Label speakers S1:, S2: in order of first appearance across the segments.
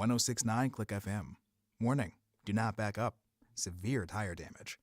S1: 1069 Click FM. Warning, do not back up. Severe tire damage.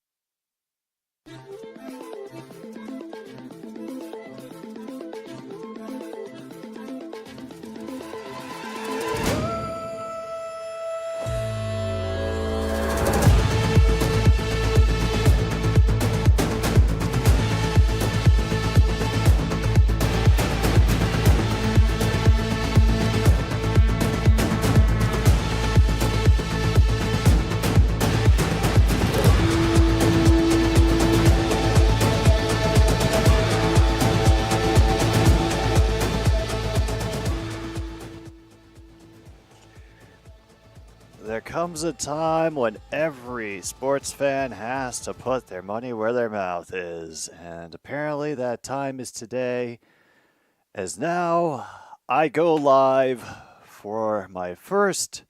S2: There comes a time when every sports fan has to put their money where their mouth is, and apparently that time is today, as now I go live for my first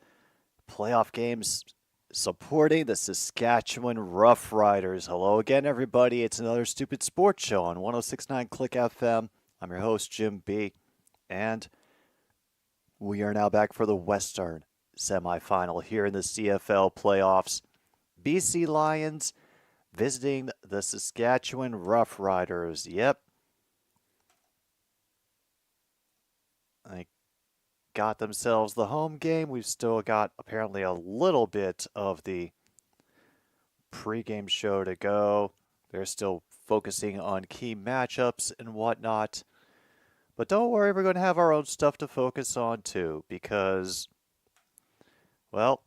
S2: playoff games supporting the Saskatchewan Roughriders. Hello again, everybody. It's another Stupid Sports Show on 1069 Click FM. I'm your host, Jim B., and we are now back for the Western Semifinal here in the CFL Playoffs. BC Lions visiting the Saskatchewan Roughriders. Yep. They got themselves the home game. We've still got apparently a little bit of the pregame show to go. They're still focusing on key matchups and whatnot. But don't worry, we're going to have our own stuff to focus on too, because, well,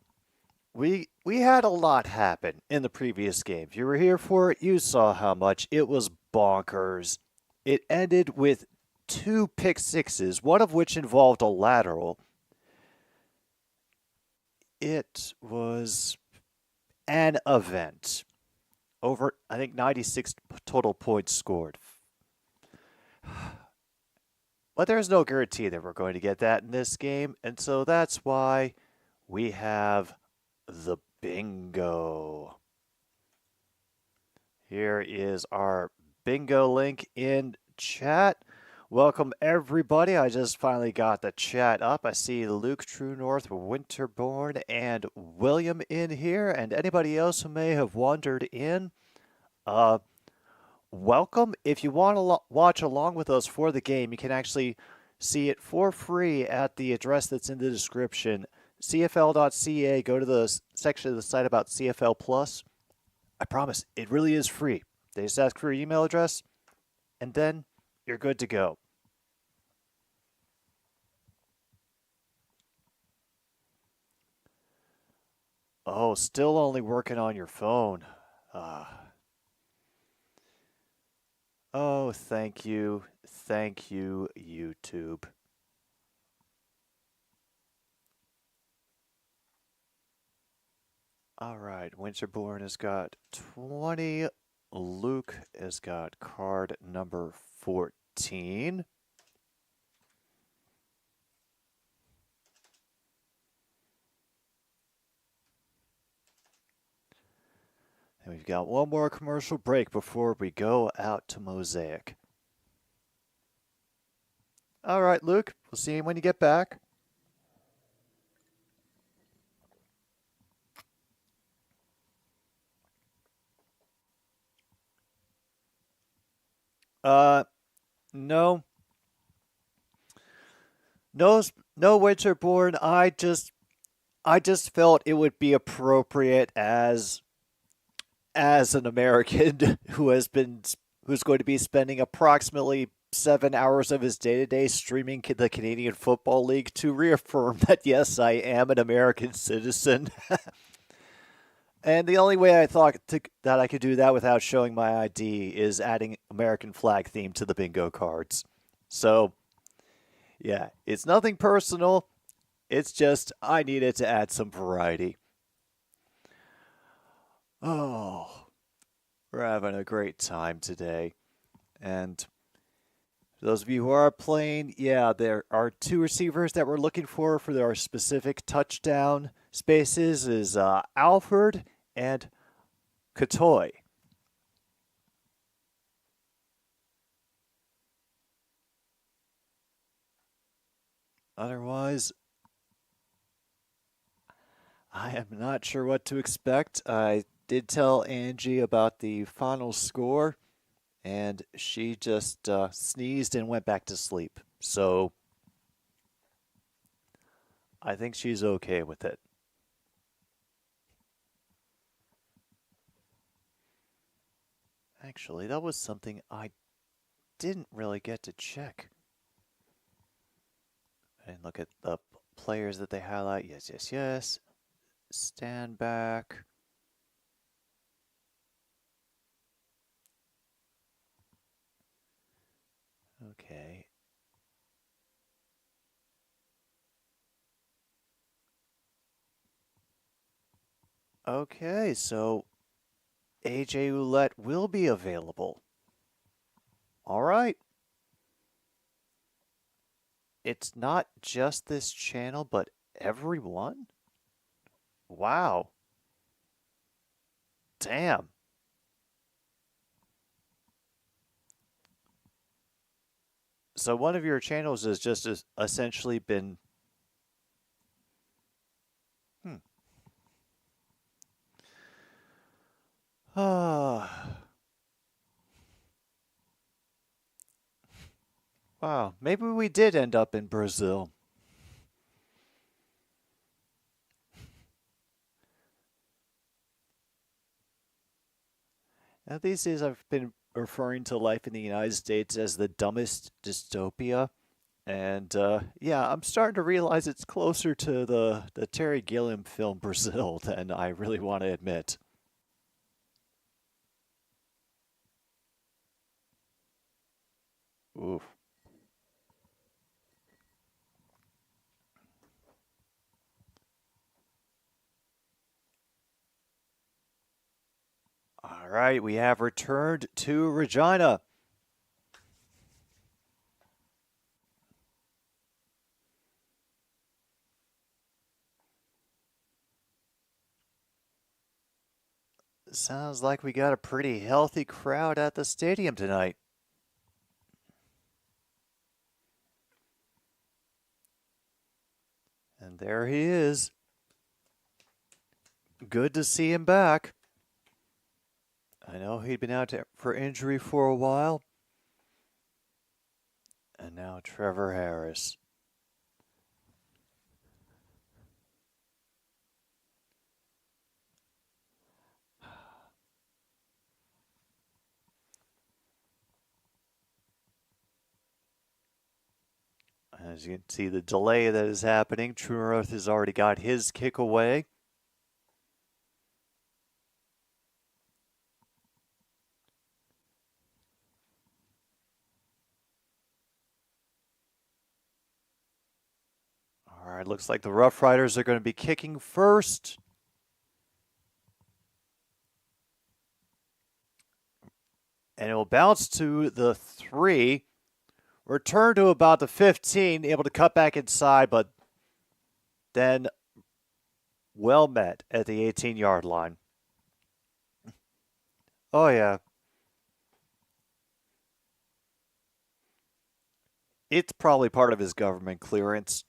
S2: we had a lot happen in the previous game. If you were here for it, you saw how much. It was bonkers. It ended with 2 pick sixes, one of which involved a lateral. It was an event. Over, I think, 96 total points scored. But there's no guarantee that we're going to get that in this game, and so that's why we have the bingo. Here is our bingo link in chat. Welcome, everybody. I just finally got the chat up. I see Luke, True North, Winterborn, and William in here, and anybody else who may have wandered in. Welcome. If you want to watch along with us for the game, you can actually see it for free at the address that's in the description. CFL.ca, go to the section of the site about CFL Plus. I promise, it really is free. They just ask for your email address, and then you're good to go. Oh, still only working on your phone. Oh, thank you. Thank you, YouTube. All right, Winterborn has got 20. Luke has got card number 14. And we've got one more commercial break before we go out to Mosaic. All right, Luke, we'll see you when you get back. No. No, Winterborn. I just felt it would be appropriate as an American who's going to be spending approximately 7 hours of his day-to-day streaming the Canadian Football League to reaffirm that, yes, I am an American citizen. And the only way I thought that I could do that without showing my ID is adding American flag theme to the bingo cards. So, yeah, it's nothing personal. It's just I needed to add some variety. Oh, we're having a great time today. And for those of you who are playing, yeah, there are 2 receivers that we're looking for our specific touchdown spaces is Alford and Katoy. Otherwise, I am not sure what to expect. I did tell Angie about the final score, and she just sneezed and went back to sleep. So I think she's okay with it. Actually, that was something I didn't really get to check. I didn't look at the players that they highlight. Yes, yes, yes. Stand back. Okay. Okay, so AJ Ouellette will be available. All right. It's not just this channel, but everyone? Wow. Damn. So one of your channels has just essentially been. Ah. Wow. Maybe we did end up in Brazil. Now, these days I've been referring to life in the United States as the dumbest dystopia. And yeah, I'm starting to realize it's closer to the Terry Gilliam film Brazil than I really want to admit. Oof. All right, we have returned to Regina. Sounds like we got a pretty healthy crowd at the stadium tonight. And there he is. Good to see him back. I know he'd been out for injury for a while. And now Trevor Harris. As you can see, the delay that is happening. True North has already got his kick away. All right, looks like the Rough Riders are going to be kicking first. And it will bounce to the 3. Return to about the 15, able to cut back inside, but then well met at the 18-yard line. Oh, yeah. It's probably part of his government clearance.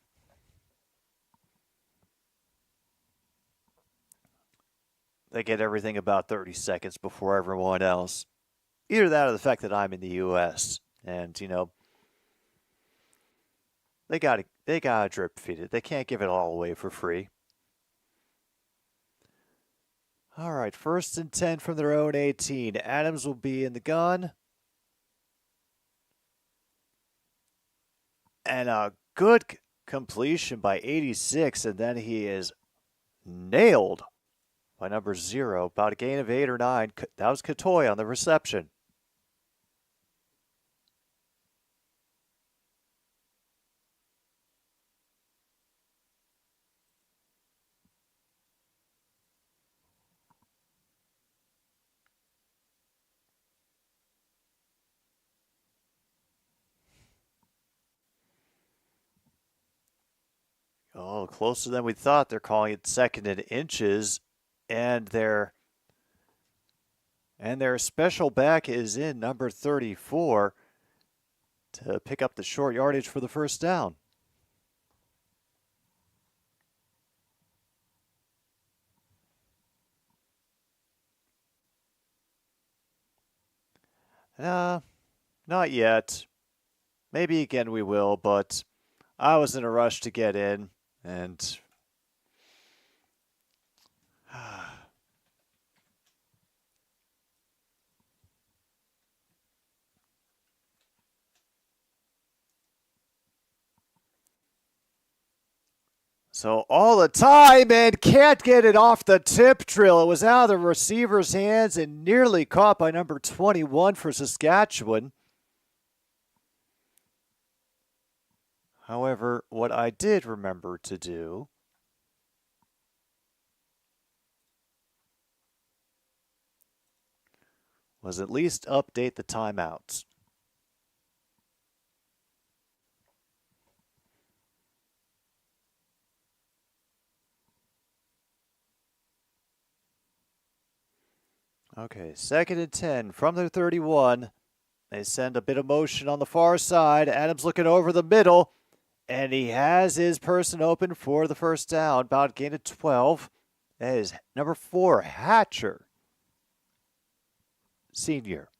S2: They get everything about 30 seconds before everyone else. Either that or the fact that I'm in the U.S. And, you know, they got to drip feed it. They can't give it all away for free. All right, 1st and 10 from their own 18. Adams will be in the gun. And a good completion by 86, and then he is nailed by number 0. About a gain of 8 or 9. That was Katoy on the reception. Oh, closer than we thought. They're calling it 2nd and inches, and their special back is in number 34 to pick up the short yardage for the first down. Not yet. Maybe again we will, but I was in a rush to get in, and so all the time and can't get it off the tip drill. It was out of the receiver's hands and nearly caught by number 21 for Saskatchewan. However, what I did remember to do was at least update the timeouts. Okay, 2nd and 10 from their 31. They send a bit of motion on the far side. Adams looking over the middle, and he has his person open for the first down. About gain of 12. That is number 4, Hatcher, senior.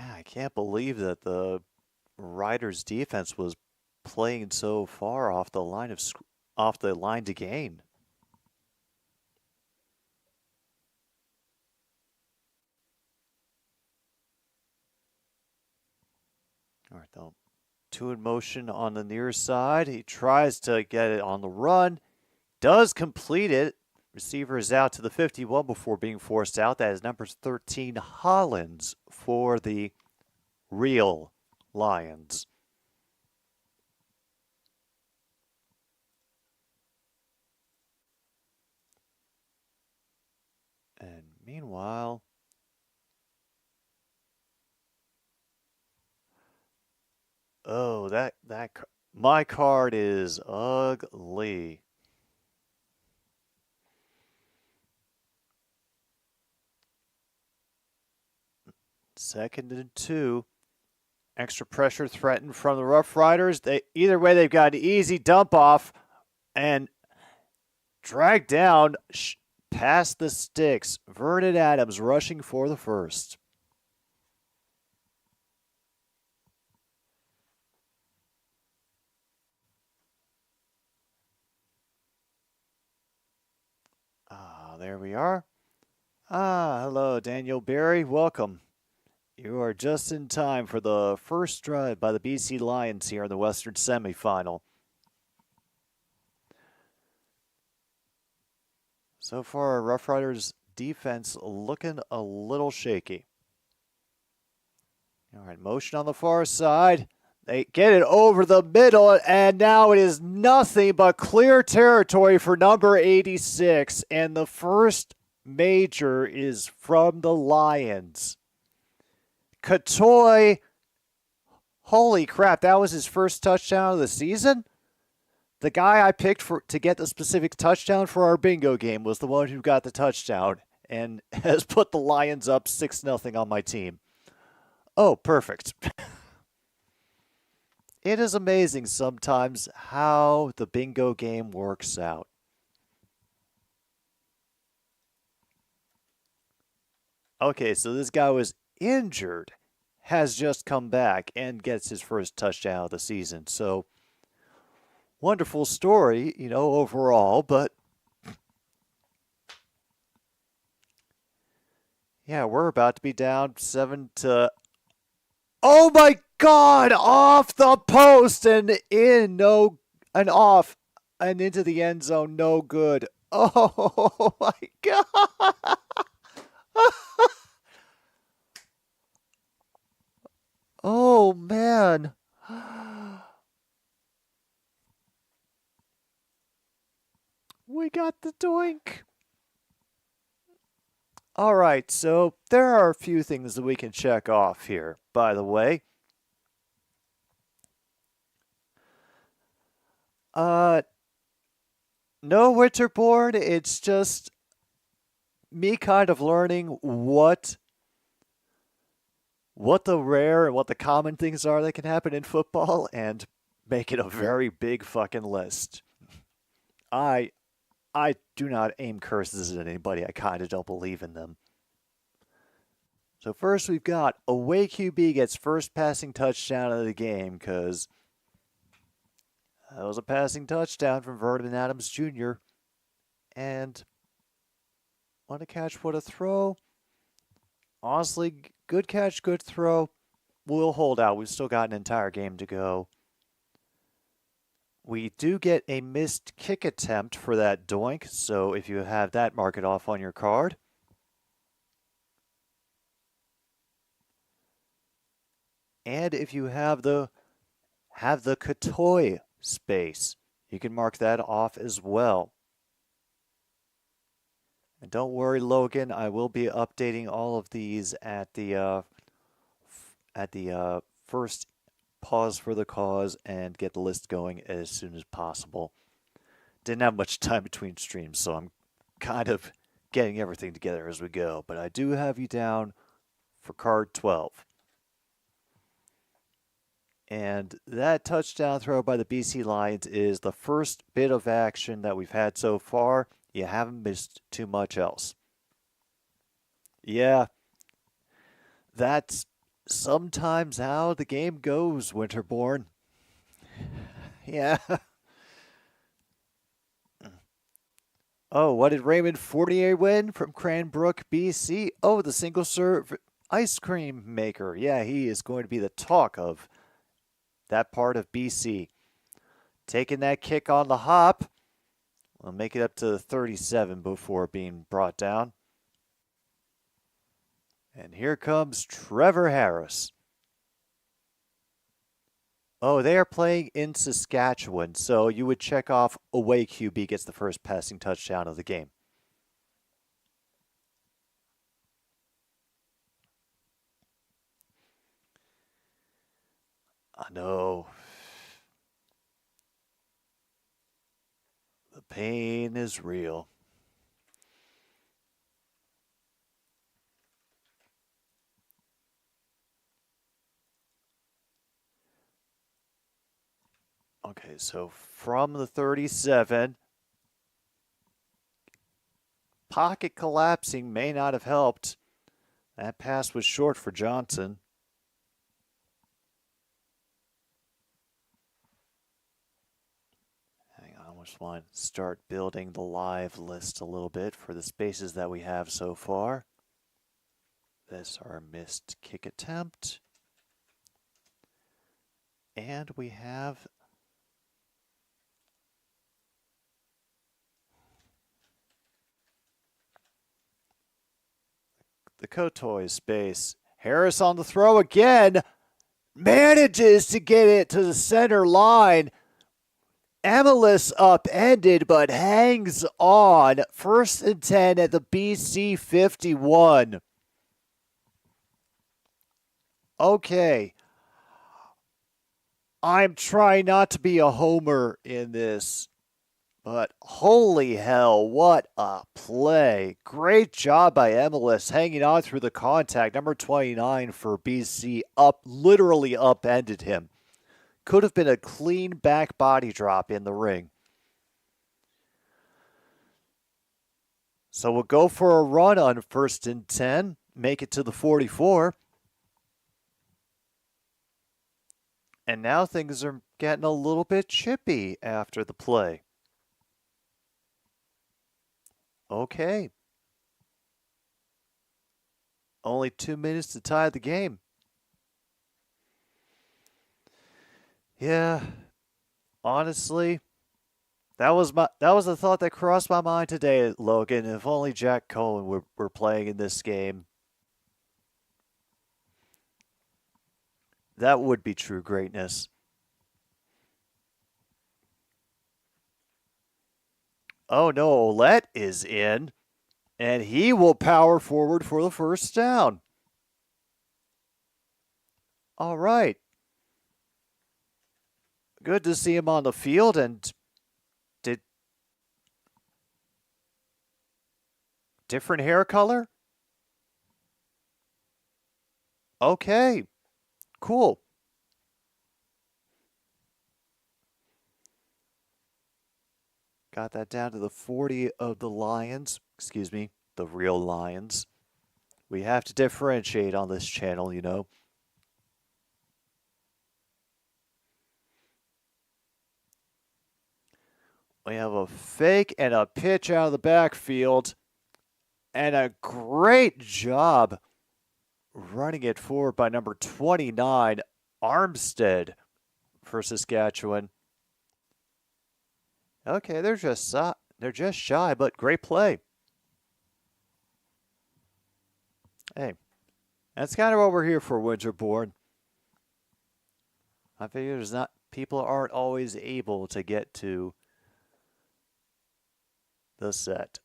S2: I can't believe that the Riders' defense was playing so far off the line to gain. All right, though. 2 in motion on the near side. He tries to get it on the run. Does complete it. Receiver is out to the 51 before being forced out. That is number 13, Hollins, for the real Lions. And meanwhile, oh, my card is ugly. Second and 2. Extra pressure threatened from the Rough Riders. Either way, they've got an easy dump off and dragged down past the sticks. Vernon Adams rushing for the first. There we are. Hello, Daniel Berry. Welcome. You are just in time for the first drive by the BC Lions here in the Western Semifinal. So far, our Rough Riders defense looking a little shaky. All right, motion on the far side. They get it over the middle, and now it is nothing but clear territory for number 86. And the first major is from the Lions. Katoy, holy crap, that was his first touchdown of the season? The guy I picked to get the specific touchdown for our bingo game was the one who got the touchdown and has put the Lions up 6-0 on my team. Oh, perfect. It is amazing sometimes how the bingo game works out. Okay, so this guy was injured, has just come back, and gets his first touchdown of the season. So, wonderful story, overall, but yeah, we're about to be down 7-. Oh my God! Off the post and in, and off and into the end zone, no good. Oh my God! Oh man. We got the doink. All right, so there are a few things that we can check off here, by the way. No Winterboard, it's just me kind of learning what the rare and what the common things are that can happen in football, and making a very big fucking list. I do not aim curses at anybody. I kind of don't believe in them. So first we've got away QB gets first passing touchdown of the game because that was a passing touchdown from Vernon Adams Jr. And what a catch, what a throw. Honestly, good catch, good throw. We'll hold out. We've still got an entire game to go. We do get a missed kick attempt for that doink, so if you have that, mark it off on your card. And if you have the Katoy space, you can mark that off as well. And don't worry, Logan, I will be updating all of these at the first pause for the cause and get the list going as soon as possible. Didn't have much time between streams, so I'm kind of getting everything together as we go. But I do have you down for card 12. And that touchdown throw by the BC Lions is the first bit of action that we've had so far. You haven't missed too much else. Yeah, that's sometimes how the game goes, Winterborn. Yeah. Oh, what did Raymond Fournier win from Cranbrook, BC? Oh, the single-serve ice cream maker. Yeah, he is going to be the talk of that part of BC. Taking that kick on the hop. We'll make it up to 37 before being brought down. And here comes Trevor Harris. Oh, they are playing in Saskatchewan, so you would check off away QB gets the first passing touchdown of the game. I know. The pain is real. Okay, so from the 37, pocket collapsing may not have helped. That pass was short for Johnson. Hang on, I just want to start building the live list a little bit for the spaces that we have so far. This our missed kick attempt. And we have the Kotoy space. Harris on the throw again. Manages to get it to the center line. Amelis upended, but hangs on. 1st and 10 at the BC 51. Okay. I'm trying not to be a homer in this. But holy hell, what a play. Great job by Emelis hanging on through the contact. Number 29 for BC literally upended him. Could have been a clean back body drop in the ring. So we'll go for a run on 1st and 10. Make it to the 44. And now things are getting a little bit chippy after the play. Okay. Only 2 minutes to tie the game. Yeah. Honestly, that was a thought that crossed my mind today, Logan. If only Jack Cohen were playing in this game. That would be true greatness. Oh no, Olette is in, and he will power forward for the first down. All right. Good to see him on the field, and different hair color? Okay, cool. Got that down to the 40 of the Lions. Excuse me, the real Lions. We have to differentiate on this channel, you know. We have a fake and a pitch out of the backfield. And a great job running it forward by number 29, Armstead, for Saskatchewan. Okay, they're just shy, but great play. Hey, that's kind of what we're here for, Winterborn. I figure people aren't always able to get to the set.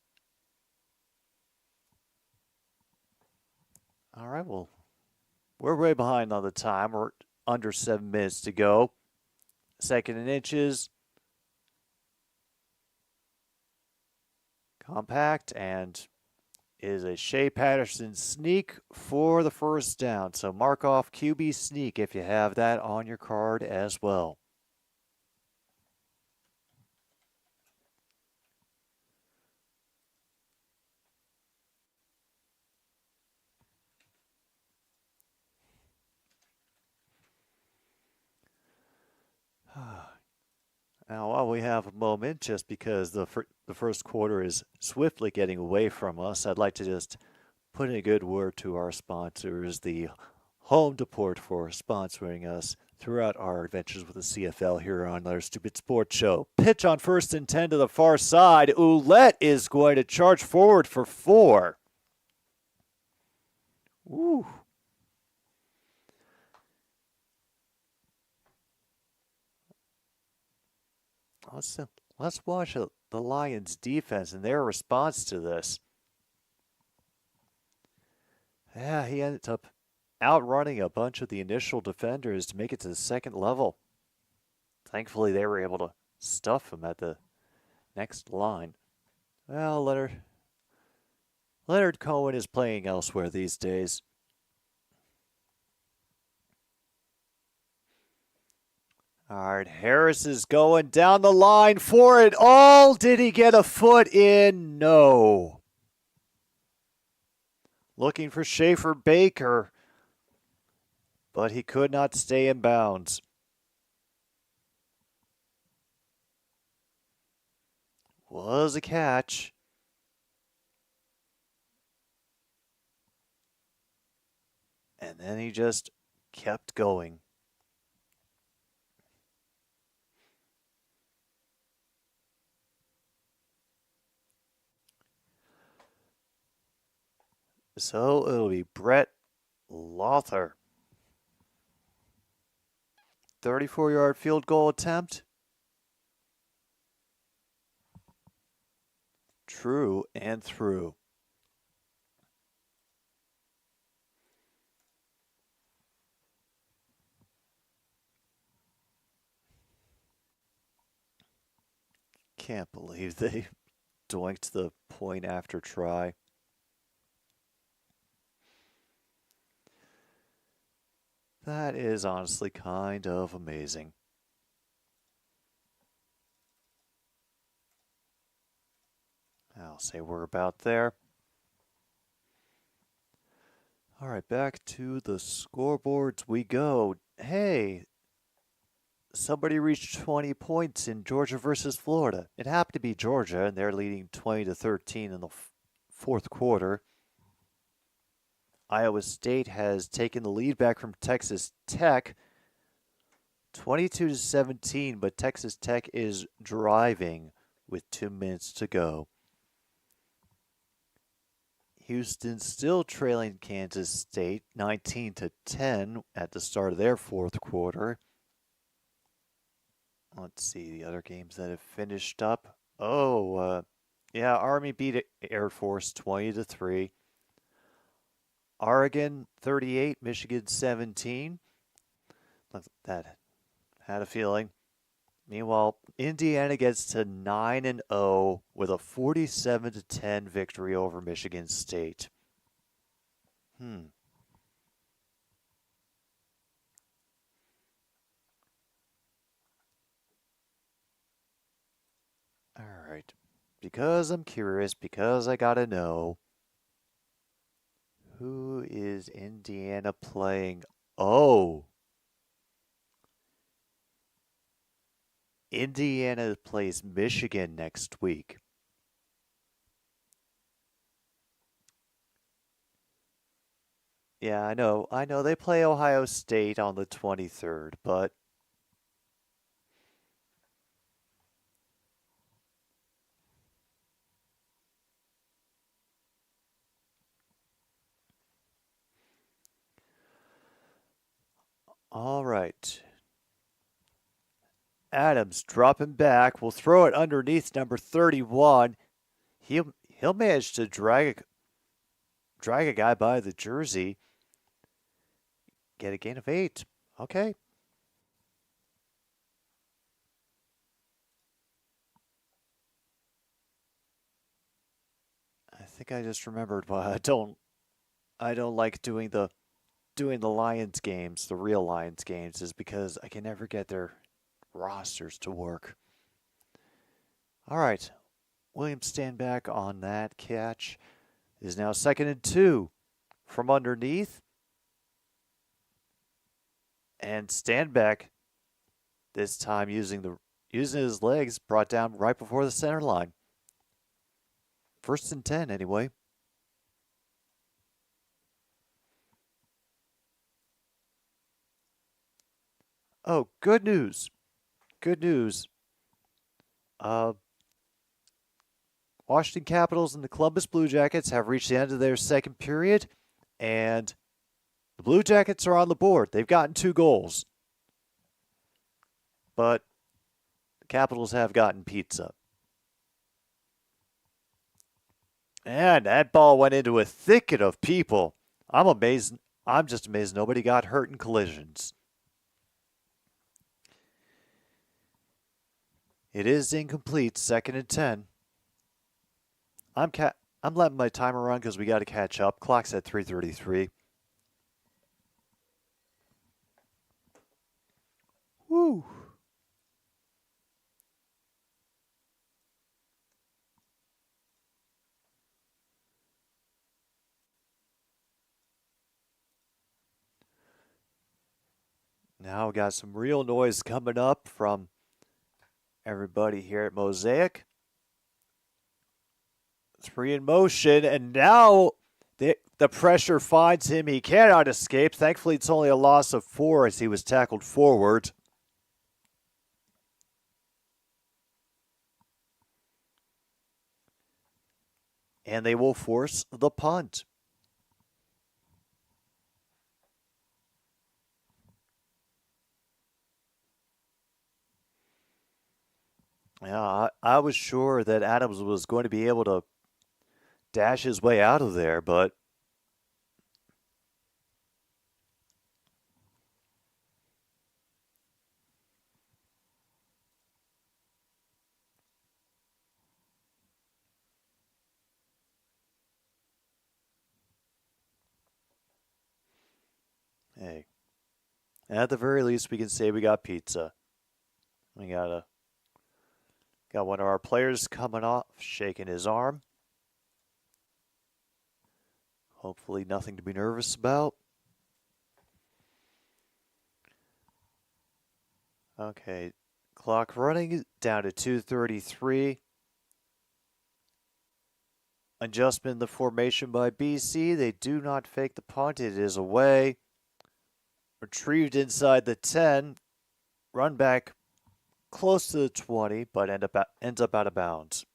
S2: All right, well, we're way behind on the time. We're under 7 minutes to go. 2nd and inches. Compact, and is a Shea Patterson sneak for the first down. So mark off QB sneak if you have that on your card as well. Now, while we have a moment, just because the first quarter is swiftly getting away from us, I'd like to just put in a good word to our sponsors, the Home Depot, for sponsoring us throughout our adventures with the CFL here on our Stupid Sports Show. Pitch on 1st and 10 to the far side. Ouellette is going to charge forward for 4. Woo. Let's watch the Lions defense and their response to this. Yeah, he ended up outrunning a bunch of the initial defenders to make it to the 2nd level. Thankfully, they were able to stuff him at the next line. Well, Leonard Cohen is playing elsewhere these days. All right, Harris is going down the line for it all. Did he get a foot in? No. Looking for Schaefer Baker, but he could not stay in bounds. Was a catch. And then he just kept going. So it'll be Brett Lothar. 34-yard field goal attempt. True and through. Can't believe they doinked the point after try. That is honestly kind of amazing. I'll say we're about there. All right, back to the scoreboards we go. Hey, somebody reached 20 points in Georgia versus Florida. It happened to be Georgia, and they're leading 20-13 in the 4th quarter. Iowa State has taken the lead back from Texas Tech, 22-17, but Texas Tech is driving with 2 minutes to go. Houston still trailing Kansas State 19-10 at the start of their 4th quarter. Let's see the other games that have finished up. Yeah, Army beat Air Force 20-3. Oregon 38, Michigan 17. That had a feeling. Meanwhile, Indiana gets to 9-0 with a 47-10 victory over Michigan State. All right. because I'm curious, because I gotta know. Who is Indiana playing? Oh, Indiana plays Michigan next week. Yeah, I know. I know they play Ohio State on the 23rd, but all right. Adams dropping back. We'll throw it underneath number 31. He'll manage to drag a guy by the jersey. Get a gain of 8. Okay. I think I just remembered why I don't like doing the Lions games, the real Lions games, is because I can never get their rosters to work. All right. William Stanback on that catch is now 2nd and 2 from underneath. And Stanback this time using his legs brought down right before the center line. 1st and 10 anyway. Oh, good news. Good news. Washington Capitals and the Columbus Blue Jackets have reached the end of their second period, and the Blue Jackets are on the board. They've gotten 2 goals. But the Capitals have gotten pizza. And that ball went into a thicket of people. I'm just amazed nobody got hurt in collisions. It is incomplete, 2nd and 10. I'm letting my timer run because we got to catch up. Clock's at 3:33. Woo. Now we got some real noise coming up from everybody here at Mosaic. 3 in motion, and now the pressure finds him. He cannot escape. Thankfully, it's only a loss of 4 as he was tackled forward. And they will force the punt. Yeah, I was sure that Adams was going to be able to dash his way out of there, but hey, at the very least, we can say we got pizza. We got one of our players coming off, shaking his arm. Hopefully, nothing to be nervous about. Okay, clock running down to 2:33. Adjustment in the formation by BC. They do not fake the punt. It is away. Retrieved inside the 10. Run back close to the 20, but ends up out of bounds.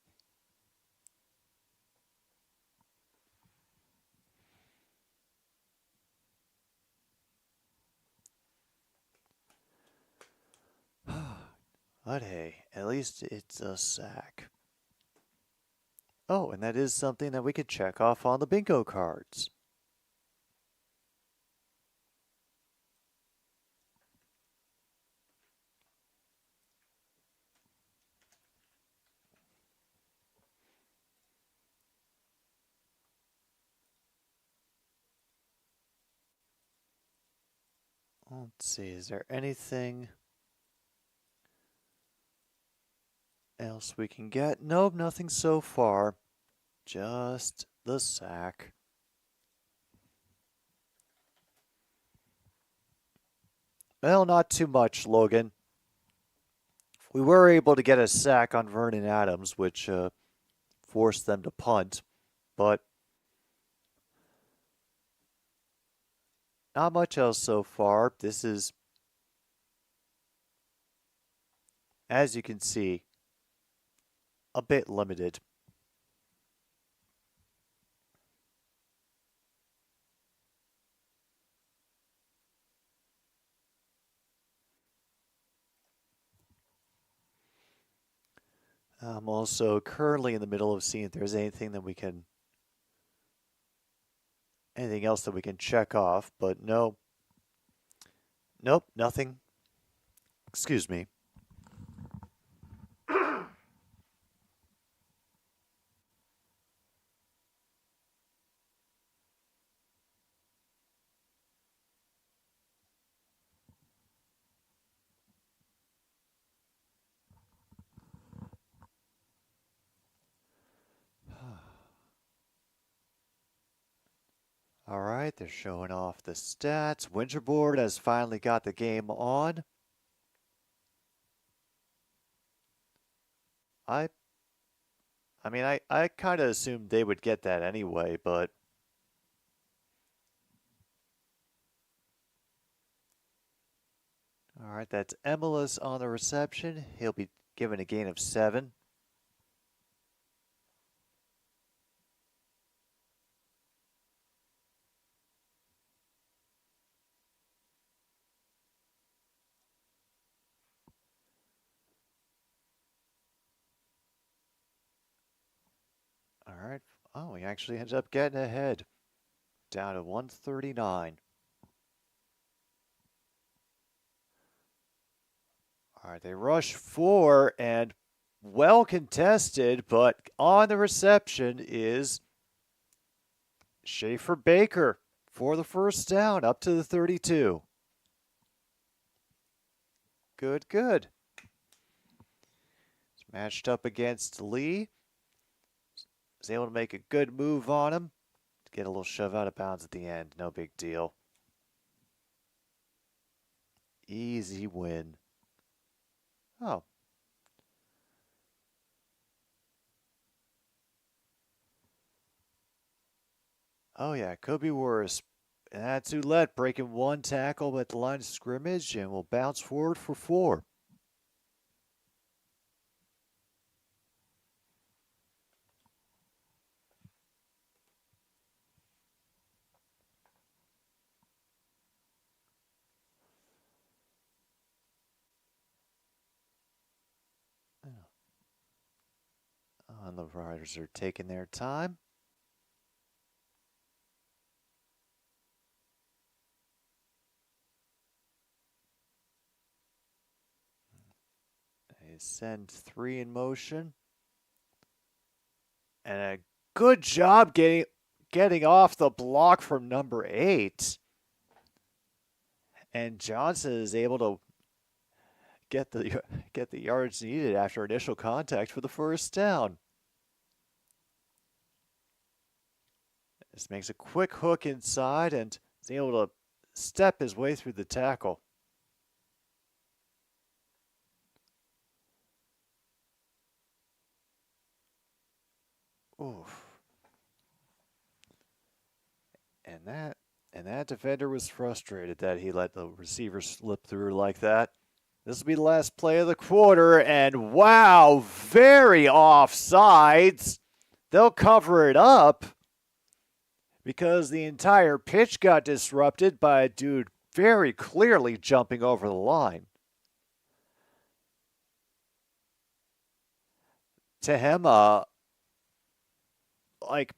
S2: But hey, at least it's a sack. Oh, and that is something that we could check off on the bingo cards. Let's see, is there anything else we can get? Nope, nothing so far. Just the sack. Well, not too much, Logan. We were able to get a sack on Vernon Adams, which forced them to punt, but not much else so far. This is, as you can see, a bit limited. I'm also currently in the middle of seeing if there's anything else that we can check off, but no. Nope, nothing. Excuse me. All right, they're showing off the stats. Winterboard has finally got the game on. I mean, I kind of assumed they would get that anyway, but all right, that's Emilus on the reception. He'll be given a gain of 7. All right. Oh, he actually ends up getting ahead. Down to 139. All right, they rush 4 and well contested, but on the reception is Schaefer Baker for the first down up to the 32. Good, good. It's matched up against Lee. Was able to make a good move on him. To get a little shove out of bounds at the end. No big deal. Easy win. Oh. Oh yeah, could be worse. And that's Ouellette breaking 1 tackle at the line of scrimmage and will bounce forward for 4. And the riders are taking their time. They send 3 in motion. And a good job getting off the block from number 8. And Johnson is able to get the yards needed after initial contact for the first down. This makes a quick hook inside and is able to step his way through the tackle. Oof. And that defender was frustrated that he let the receiver slip through like that. This will be the last play of the quarter, and wow, very offsides. They'll cover it up because the entire pitch got disrupted by a dude very clearly jumping over the line. Tehema, like,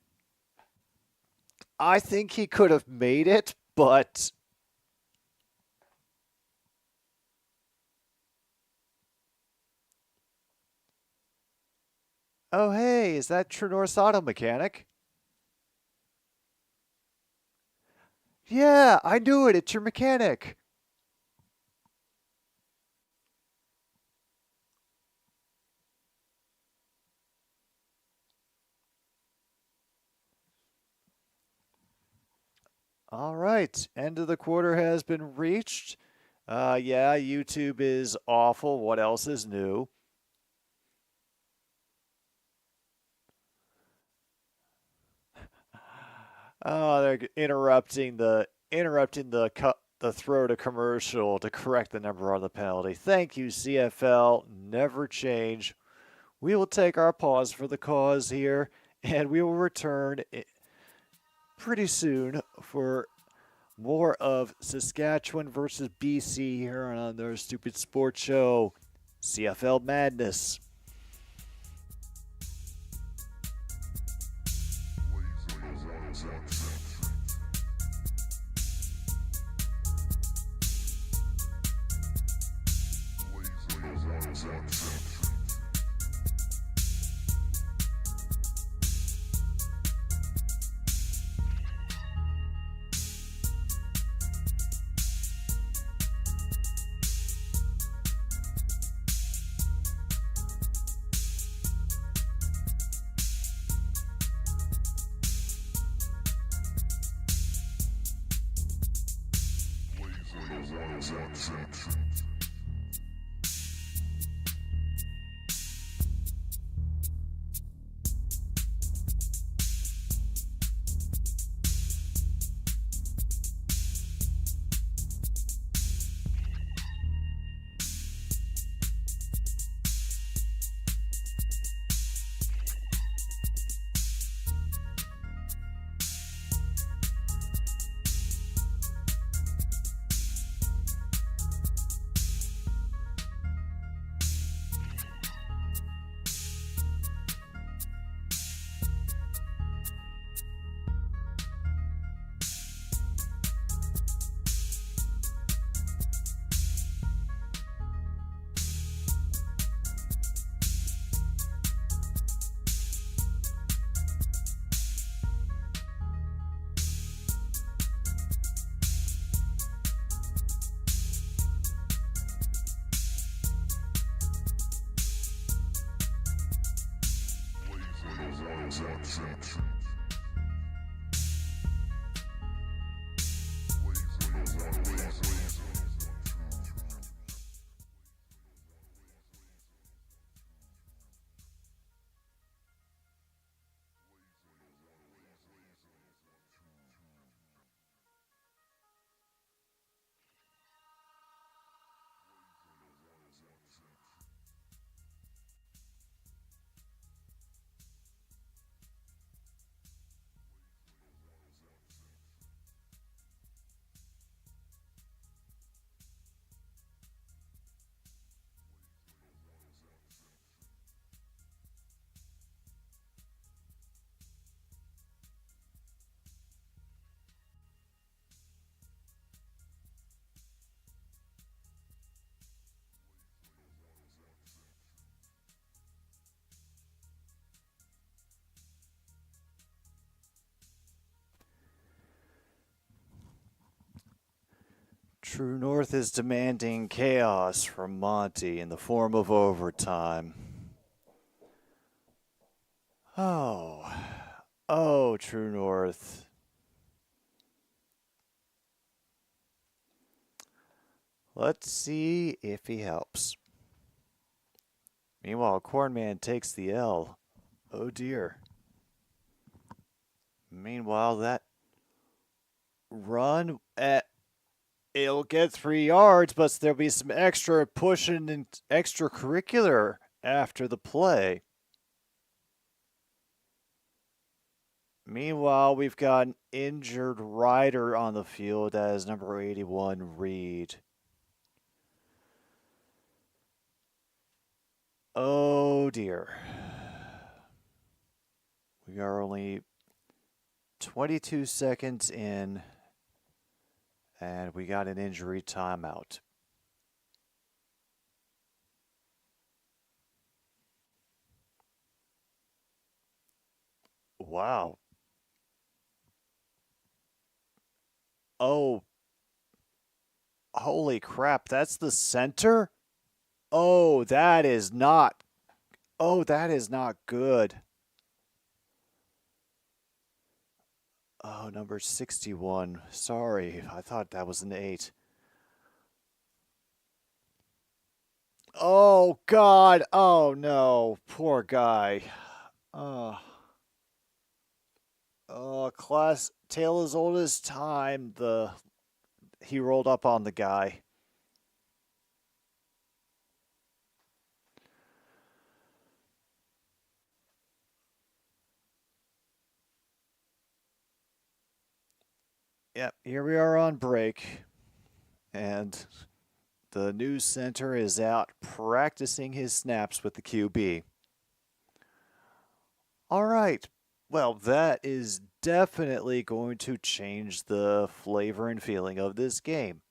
S2: I think he could have made it, but oh hey, is that True North's auto mechanic? Yeah, I knew it. It's your mechanic. All right, end of the quarter has been reached. Yeah, YouTube is awful. What else is new? Oh, they're interrupting the throw to commercial to correct the number on the penalty. Thank you, CFL. Never change. We will take our pause for the cause here, and we will return pretty soon for more of Saskatchewan versus BC here on their stupid sports show, CFL Madness. True North is demanding chaos from Monty in the form of overtime. Oh, oh, True North. Let's see if he helps. Meanwhile, Cornman takes the L. Oh dear. Meanwhile, that run at it'll get 3 yards, but there'll be some extra pushing and extracurricular after the play. Meanwhile, we've got an injured rider on the field as number 81, Reed. Oh dear. We are only 22 seconds in, and we got an injury timeout. Wow. Oh. Holy crap, that's the center? Oh, that is not. Oh, that is not good. Oh, number 61. Sorry, I thought that was an 8. Oh, God. Oh, no. Poor guy. Oh, class tale as old as time. He rolled up on the guy. Yep, here we are on break. And the news center is out practicing his snaps with the QB. All right. Well, that is definitely going to change the flavor and feeling of this game.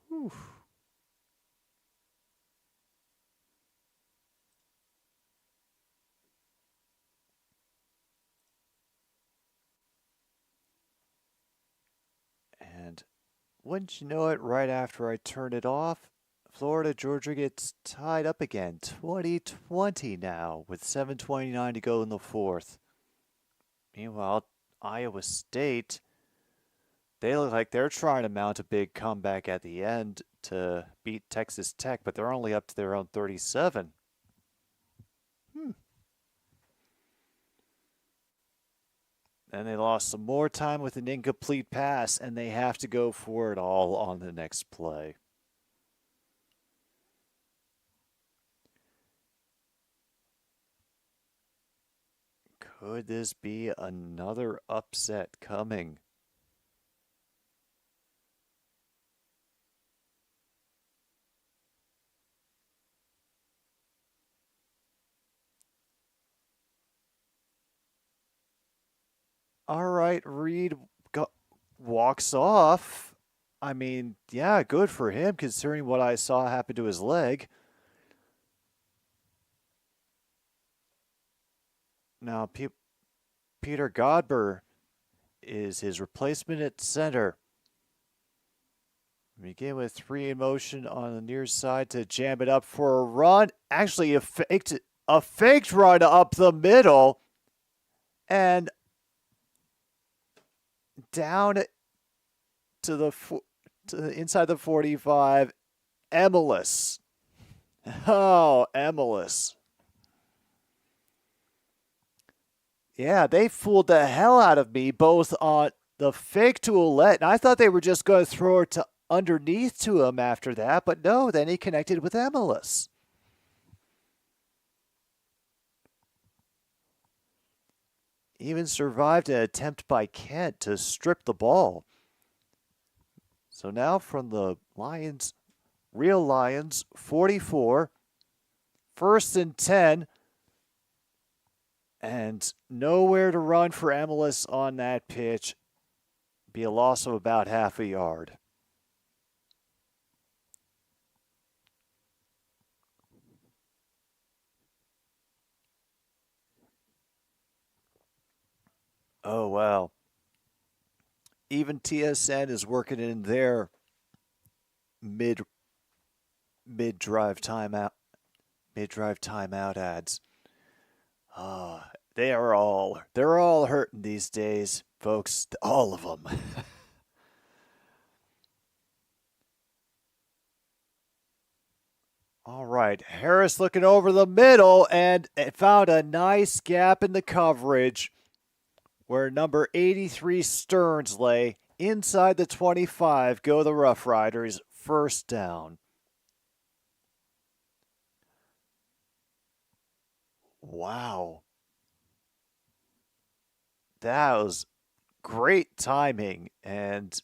S2: Whew. And wouldn't you know it, right after I turn it off, Florida Georgia gets tied up again. 2020 now with 7:29 to go in the fourth. Meanwhile, Iowa State, they look like they're trying to mount a big comeback at the end to beat Texas Tech, but they're only up to their own 37. Hmm. And they lost some more time with an incomplete pass, and they have to go for it all on the next play. Could this be another upset coming? All right, Reed walks off. I mean, yeah, good for him considering what I saw happen to his leg. Now, Peter Godber is his replacement at center. We begin with 3 in motion on the near side to jam it up for a run. Actually, a faked run up the middle and down to the inside the 45. Emilus. Oh, Emilus. Yeah, they fooled the hell out of me both on the fake to Ouellette, and I thought they were just going to throw it to underneath to him after that, but no, then he connected with Emilus. Even survived an attempt by Kent to strip the ball. So now from the Lions, real Lions, 44, 1st and 10, and nowhere to run for Emilus on that pitch. Be a loss of about half a yard. Oh, wow. Even TSN is working in their mid drive timeout ads. They're all hurting these days, folks. All of them. All right, Harris looking over the middle and found a nice gap in the coverage where number 83 Stearns lay. Inside the 25 go the Rough Riders, 1st down. Wow. That was great timing, and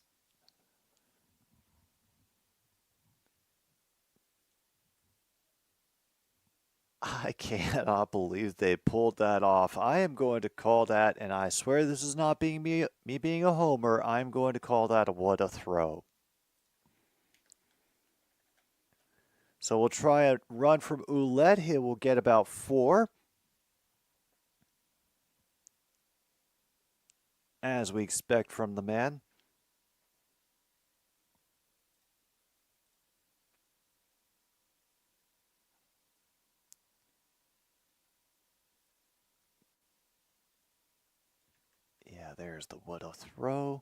S2: I cannot believe they pulled that off. I am going to call that, and I swear this is not being me being a homer, I'm going to call that a what a throw. So we'll try a run from Ouellette. He will get about 4. As we expect from the man. There's the Woodall throw.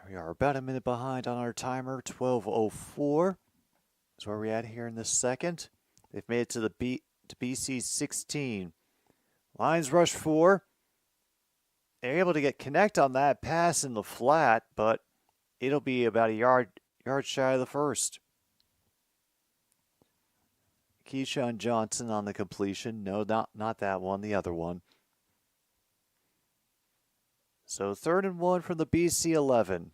S2: We are about a minute behind on our timer. 12:04 is where we're at here in the second. They've made it to the BC 16. Lions rush 4. They're able to get connect on that pass in the flat, but it'll be about a yard shy of the first. Keyshawn Johnson on the completion. No, not that one, the other one. So 3rd and 1 from the BC 11.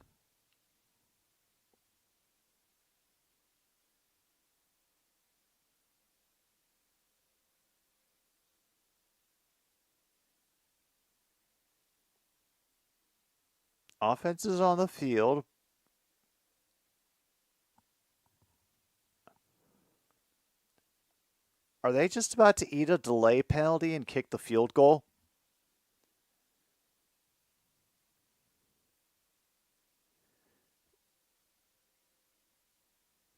S2: Offense is on the field. Are they just about to eat a delay penalty and kick the field goal?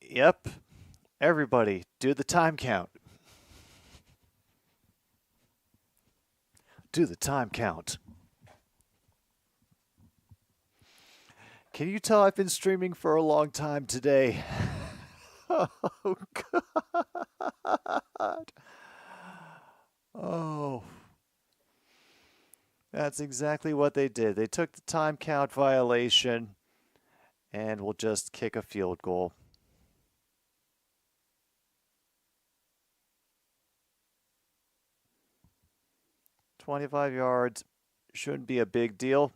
S2: Yep. Everybody, do the time count. Do the time count. Can you tell I've been streaming for a long time today? Oh, God. Oh. That's exactly what they did. They took the time count violation and will just kick a field goal. "25 yards shouldn't be a big deal."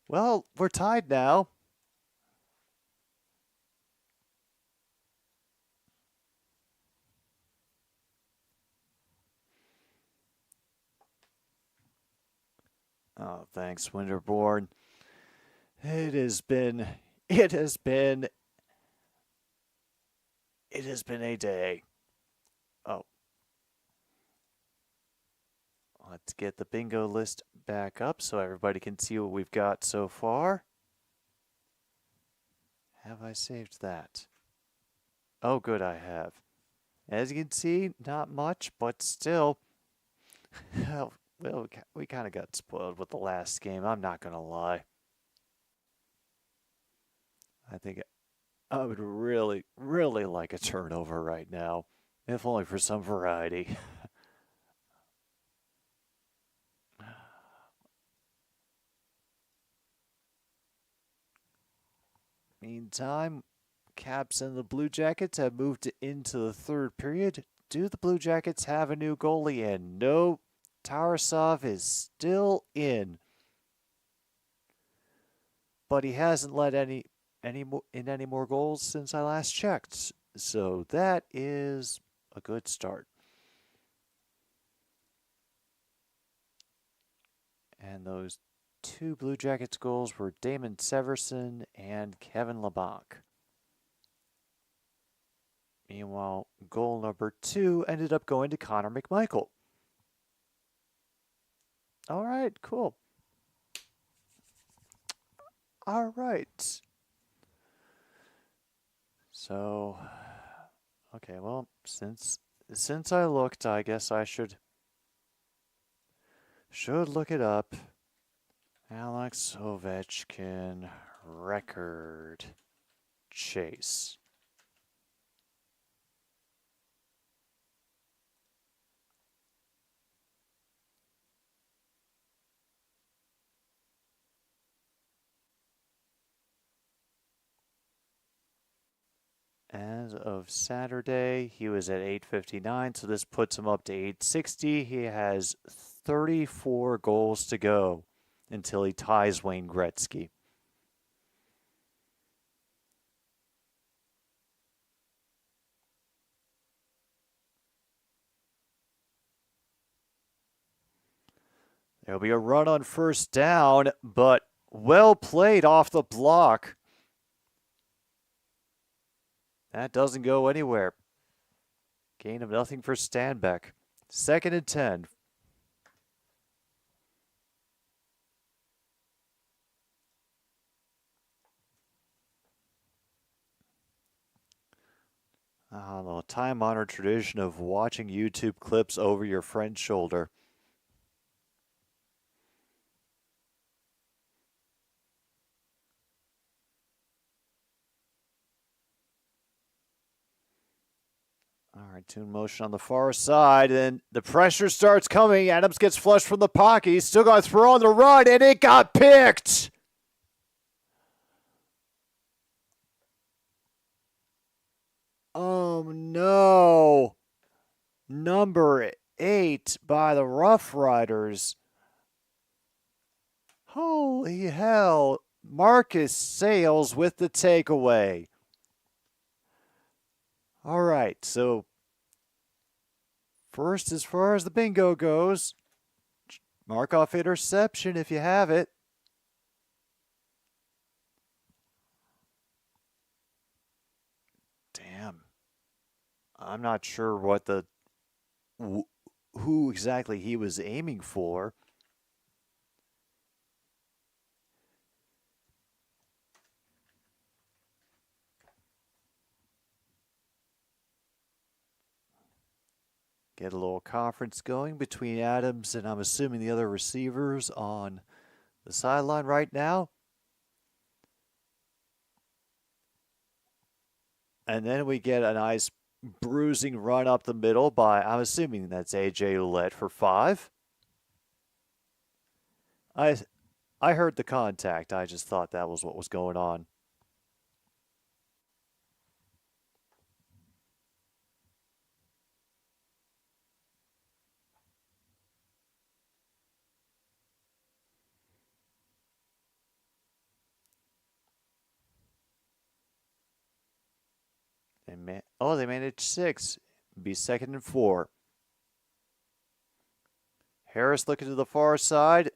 S2: Well, we're tied now. Oh, thanks, Winterborn. It has been a day. Oh. Let's get the bingo list back up so everybody can see what we've got so far. Have I saved that? Oh, good, I have. As you can see, not much, but still. Well, we kind of got spoiled with the last game. I'm not going to lie. I think I would really, really like a turnover right now, if only for some variety. Meantime, Caps and the Blue Jackets have moved into the 3rd period. Do the Blue Jackets have a new goalie in? No, Tarasov is still in. But he hasn't let any more goals since I last checked. So that is a good start. And those 2 Blue Jackets goals were Damon Severson and Kevin LeBlanc. Meanwhile, goal number 2 ended up going to Connor McMichael. All right, cool. All right. So, okay, well, since I looked, I guess I should look it up. Alex Ovechkin record chase. As of Saturday, he was at 859, so this puts him up to 860. He has 34 goals to go until he ties Wayne Gretzky. There'll be a run on first down, but well played off the block. That doesn't go anywhere. Gain of nothing for Stanbeck. 2nd and 10. I don't know, time-honored tradition of watching YouTube clips over your friend's shoulder. All right, tune motion on the far side, and the pressure starts coming. Adams gets flushed from the pocket. He's still got to throw on the run, and it got picked. Oh, no. Number 8 by the Rough Riders. Holy hell. Marcus Sales with the takeaway. All right, so first, as far as the bingo goes, mark off interception if you have it. Damn. I'm not sure what who exactly he was aiming for. Get a little conference going between Adams and I'm assuming the other receivers on the sideline right now. And then we get a nice bruising run up the middle by, I'm assuming that's A.J. Ouellette for 5. I heard the contact. I just thought that was what was going on. They managed 6. Be 2nd and 4. Harris looking to the far side.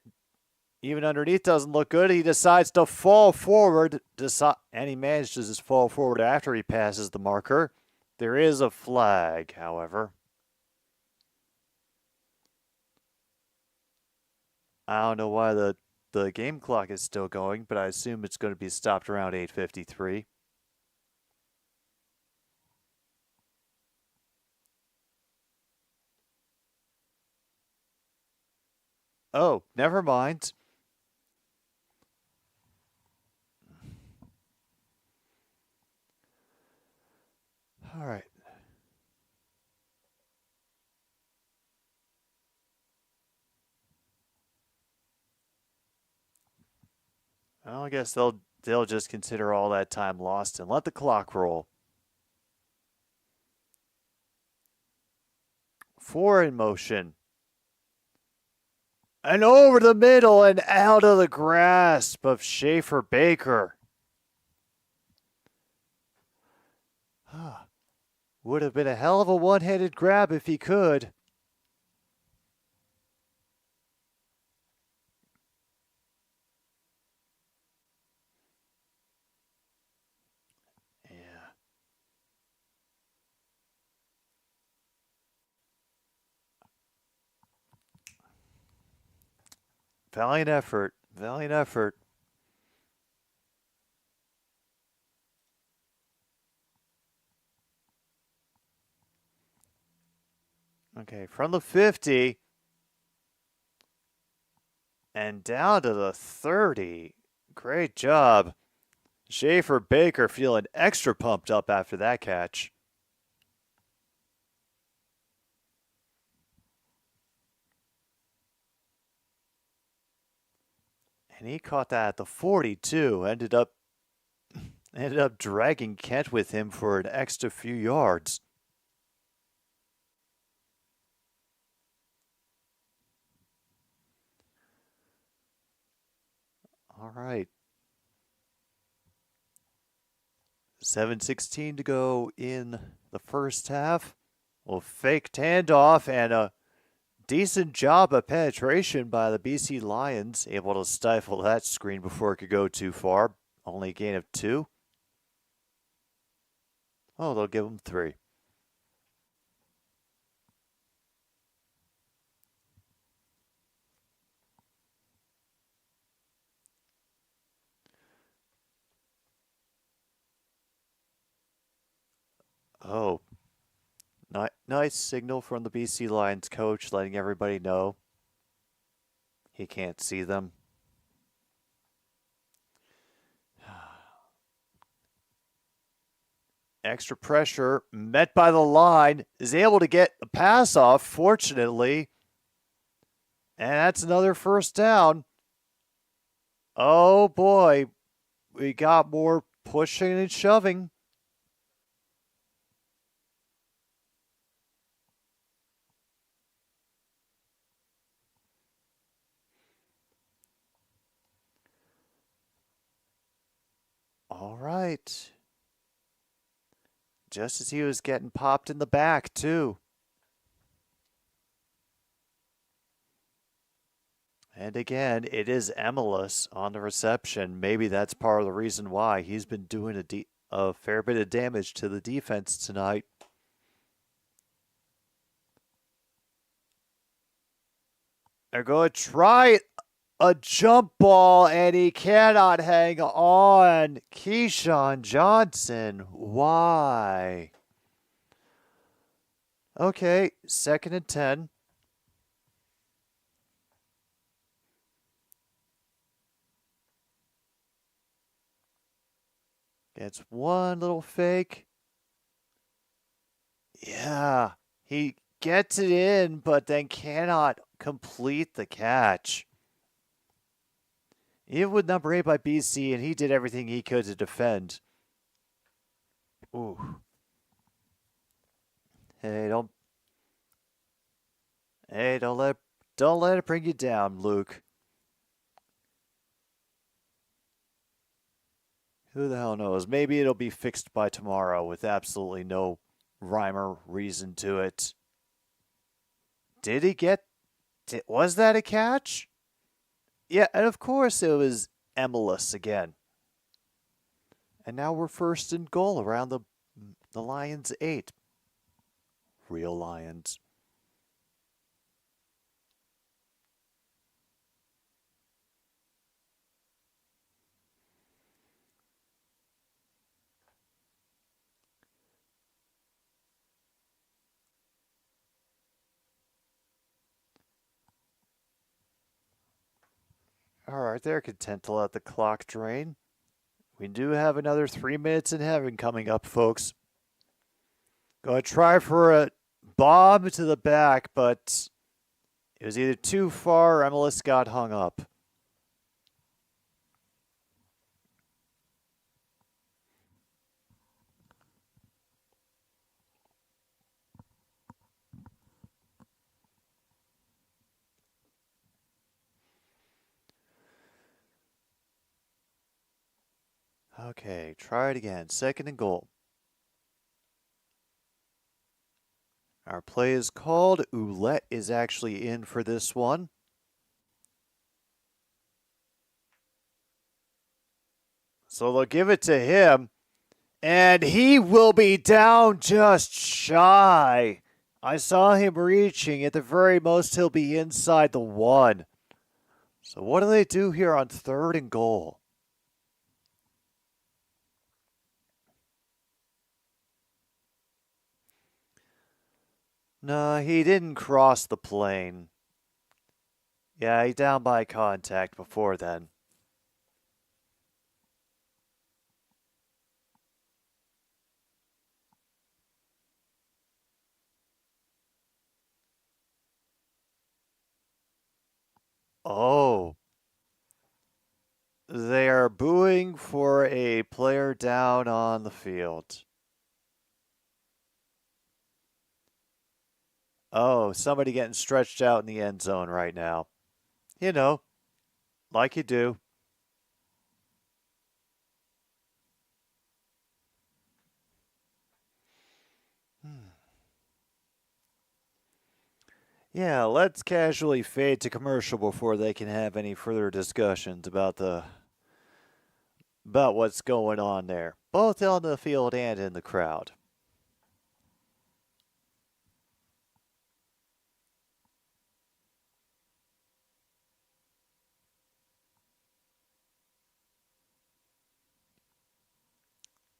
S2: Even underneath doesn't look good. He decides to fall forward. And he manages to fall forward after he passes the marker. There is a flag, however. I don't know why the game clock is still going, but I assume it's going to be stopped around 8:53. Oh, never mind. All right. Well, I guess they'll just consider all that time lost and let the clock roll. 4 in motion. And over the middle and out of the grasp of Schaefer Baker. Would have been a hell of a one-handed grab if he could. Yeah. Valiant effort. Valiant effort. Okay, from the 50 and down to the 30. Great job. Schaefer Baker feeling extra pumped up after that catch. And he caught that at the 42. Ended up dragging Kent with him for an extra few yards. All right. 7:16 to go in the first half. Well, fake handoff and a decent job of penetration by the BC Lions, able to stifle that screen before it could go too far. Only a gain of 2. Oh, they'll give them 3. Oh, Nice signal from the BC Lions coach letting everybody know he can't see them. Extra pressure met by the line, is able to get a pass off, fortunately. And that's another first down. Oh boy, we got more pushing and shoving. All right. Just as he was getting popped in the back, too. And again, it is Emilus on the reception. Maybe that's part of the reason why he's been doing a fair bit of damage to the defense tonight. They're going to try a jump ball, and he cannot hang on. Keyshawn Johnson, why? Okay, 2nd and 10. Gets one little fake. Yeah, he gets it in, but then cannot complete the catch. Even with number 8 by BC, and he did everything he could to defend. Ooh. Hey, don't let it bring you down, Luke. Who the hell knows? Maybe it'll be fixed by tomorrow with absolutely no rhyme or reason to it. Did he get... Was that a catch? Yeah, and of course it was Emilus again. And now we're 1st and goal around the Lions' 8. Real Lions. All right, they're content to let the clock drain. We do have another 3 minutes in heaven coming up, folks. Going to try for a bomb to the back, but it was either too far or Emilus got hung up. Okay, try it again. 2nd and goal. Our play is called. Ouellette is actually in for this one. So they'll give it to him. And he will be down just shy. I saw him reaching. At the very most, he'll be inside the 1. So what do they do here on 3rd and goal? No, he didn't cross the plane. Yeah, he's down by contact before then. Oh. They are booing for a player down on the field. Oh, somebody getting stretched out in the end zone right now. You know, like you do. Yeah, let's casually fade to commercial before they can have any further discussions about what's going on there, both on the field and in the crowd.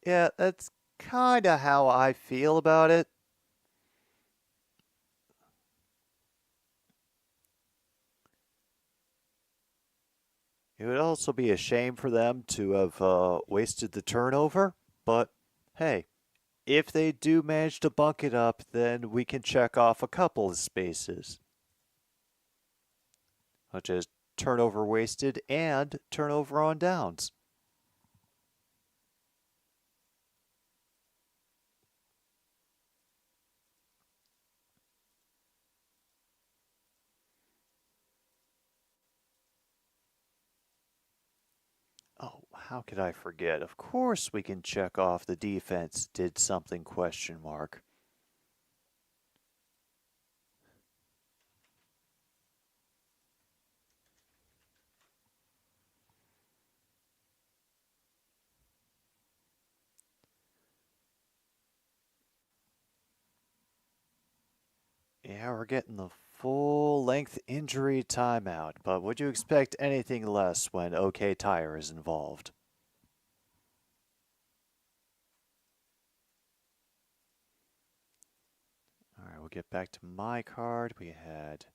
S2: Yeah, that's kind of how I feel about it. It would also be a shame for them to have wasted the turnover, but hey, if they do manage to bunk it up, then we can check off a couple of spaces, such as turnover wasted and turnover on downs. Oh, how could I forget? Of course we can check off the defense did something question mark. Yeah, we're getting the full-length injury timeout, but would you expect anything less when OK Tire is involved? All right, we'll get back to my card. We had...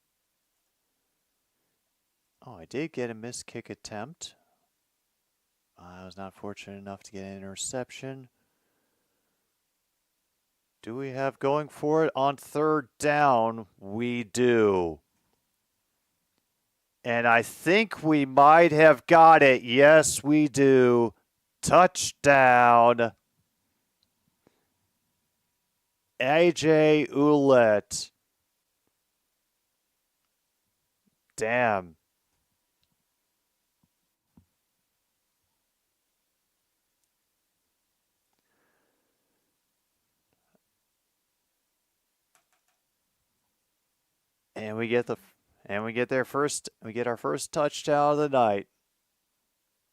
S2: Oh, I did get a missed kick attempt. I was not fortunate enough to get an interception. Do we have going for it on third down? We do. And I think we might have got it. Yes, we do. Touchdown. AJ Ouellette. Damn. And we get our first touchdown of the night.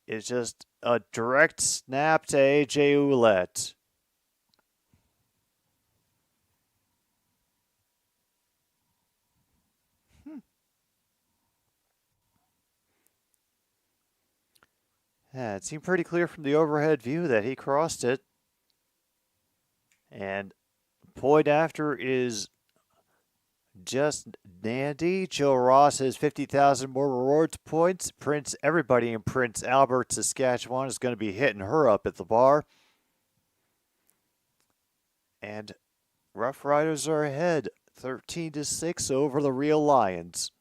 S2: It's just a direct snap to AJ Ouellette. Yeah, it seemed pretty clear from the overhead view that he crossed it. And point after is just dandy. Joe Ross has 50,000 more rewards points. Everybody in Prince Albert, Saskatchewan is going to be hitting her up at the bar. And Rough Riders are ahead, 13-6 over the Real Lions.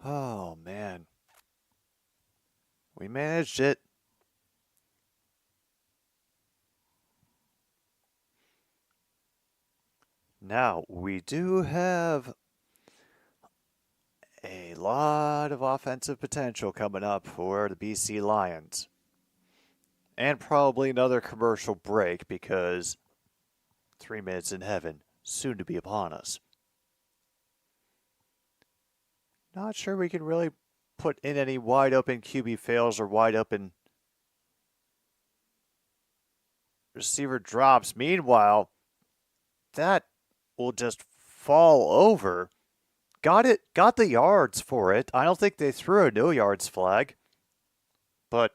S2: Oh, man. We managed it. Now, we do have a lot of offensive potential coming up for the BC Lions. And probably another commercial break because 3 minutes in heaven soon to be upon us. Not sure we can really put in any wide open QB fails or wide open receiver drops. Meanwhile, that will just fall over. Got the yards for it. I don't think they threw a no yards flag. But,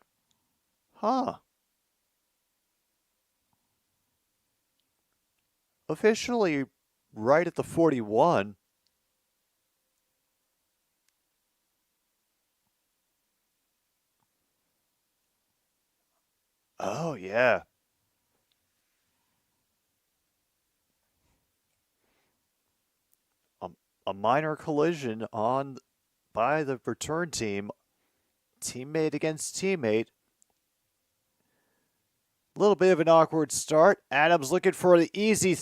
S2: officially right at the 41. Oh, yeah. A minor collision by the return team. Teammate against teammate. A little bit of an awkward start. Adams looking for the easy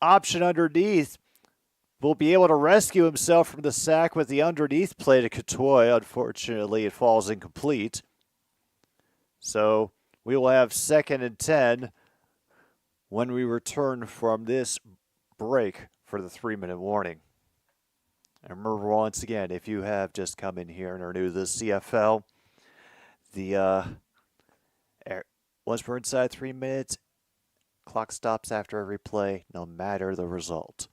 S2: option underneath. Will be able to rescue himself from the sack with the underneath play to Cotoy. Unfortunately, it falls incomplete. So we will have 2nd and 10 when we return from this break for the 3-minute warning. And remember, once again, if you have just come in here and are new to the CFL, once we're inside 3 minutes, clock stops after every play, no matter the result.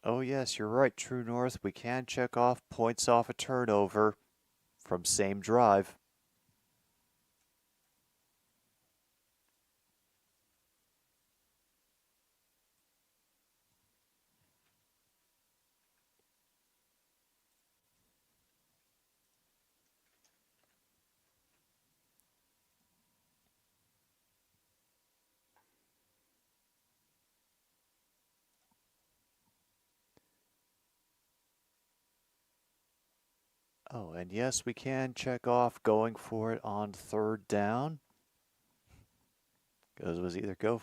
S2: Oh, yes, you're right, True North. We can check off points off a turnover from same drive. Oh, and yes, we can check off going for it on third down. Because it was either go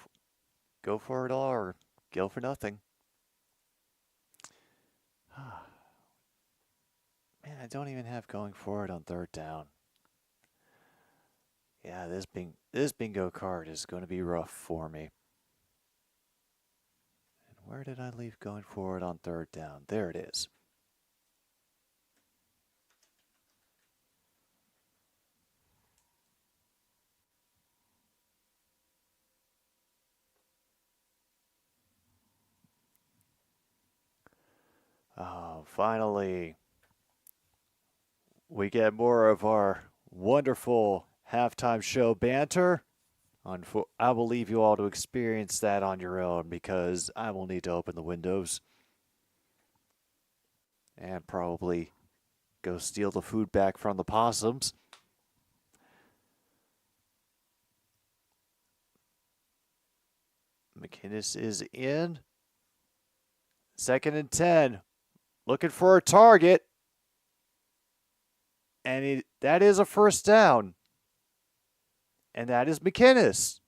S2: for it all or go for nothing. Man, I don't even have going for it on third down. Yeah, this bingo card is going to be rough for me. And where did I leave going for it on third down? There it is. Oh, finally, we get more of our wonderful halftime show banter. I will leave you all to experience that on your own because I will need to open the windows and probably go steal the food back from the possums. McInnes is in. 2nd and 10. Looking for a target. And that is a first down. And that is McInnes.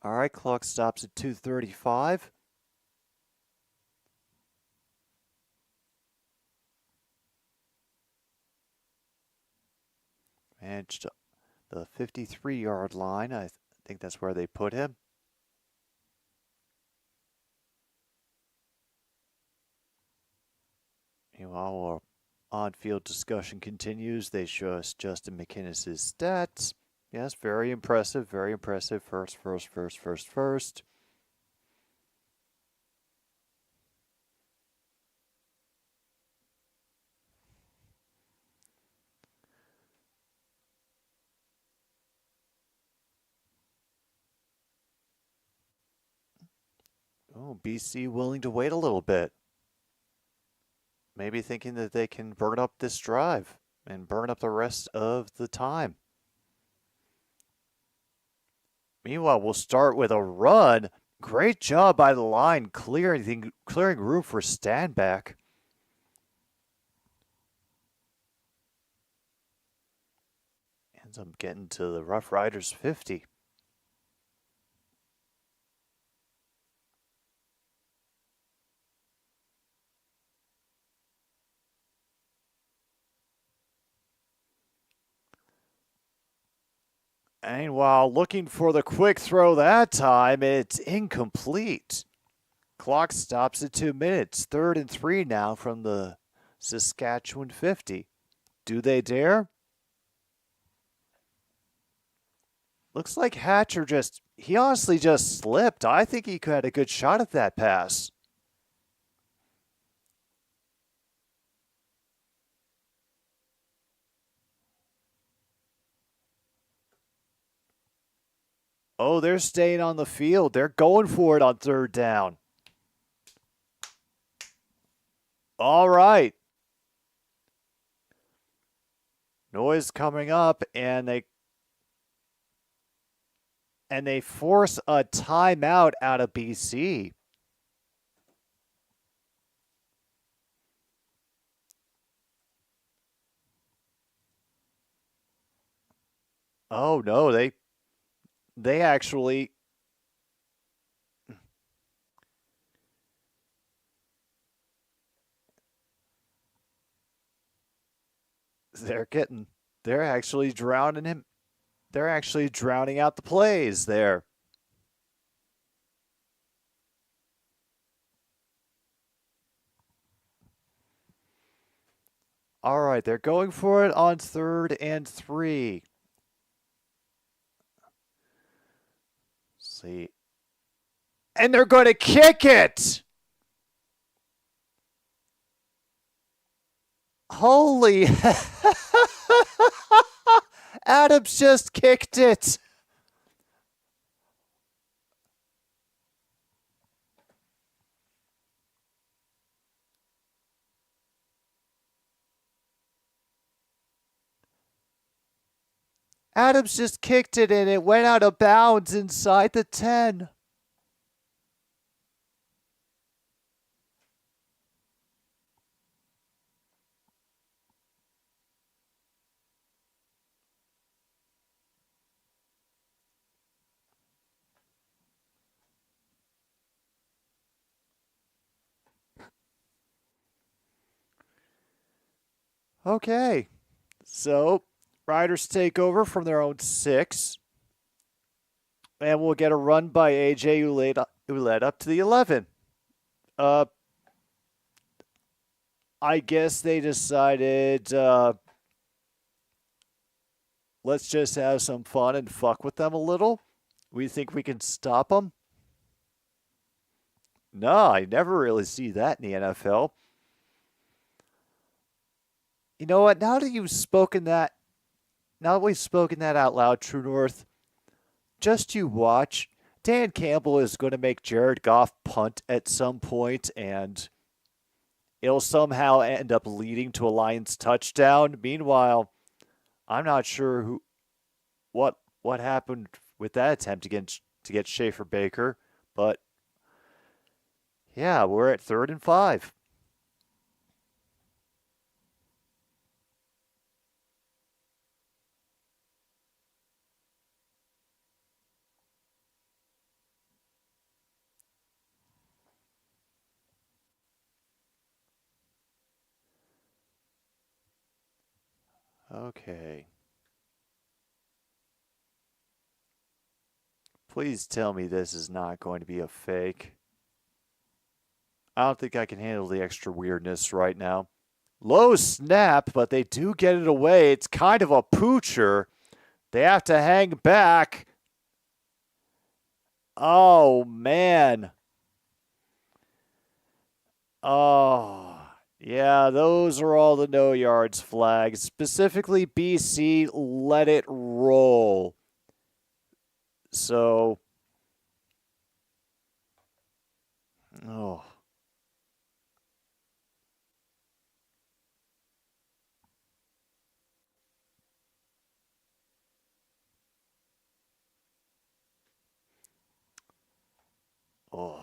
S2: All right, clock stops at 2:35. Managed the 53-yard line. I think that's where they put him. Meanwhile, our on-field discussion continues. They show us Justin McInnes' stats. Yes, very impressive, very impressive. First. Oh, BC willing to wait a little bit. Maybe thinking that they can burn up this drive and burn up the rest of the time. Meanwhile, we'll start with a run. Great job by the line clearing room for Stanback. Ends up getting to the Rough Riders 50. And while looking for the quick throw that time, it's incomplete. Clock stops at 2 minutes. 3rd and 3 now from the Saskatchewan 50. Do they dare? Looks like Hatcher he honestly just slipped. I think he could have a good shot at that pass. Oh, they're staying on the field. They're going for it on 3rd down. All right. Noise coming up, and they force a timeout out of BC. Oh no, they actually they're actually drowning him. They're actually drowning out the plays there. All right, they're going for it on 3rd and 3. Let's see. And they're going to kick it. Holy. Adams just kicked it. Adams just kicked it and it went out of bounds inside the 10. Okay. So, Riders take over from their own 6. And we'll get a run by AJ who led up to the 11. I guess they decided let's just have some fun and fuck with them a little. We think we can stop them? No, I never really see that in the NFL. You know what? Now that we've spoken that out loud, True North, just you watch. Dan Campbell is going to make Jared Goff punt at some point, and it'll somehow end up leading to a Lions touchdown. Meanwhile, I'm not sure what happened with that attempt to get Schaefer Baker, but yeah, we're at 3rd and 5. Okay. Please tell me this is not going to be a fake. I don't think I can handle the extra weirdness right now. Low snap, but they do get it away. It's kind of a poocher. They have to hang back. Oh, man. Oh, yeah, those are all the no yards flags. Specifically, BC let it roll. So, oh. Oh,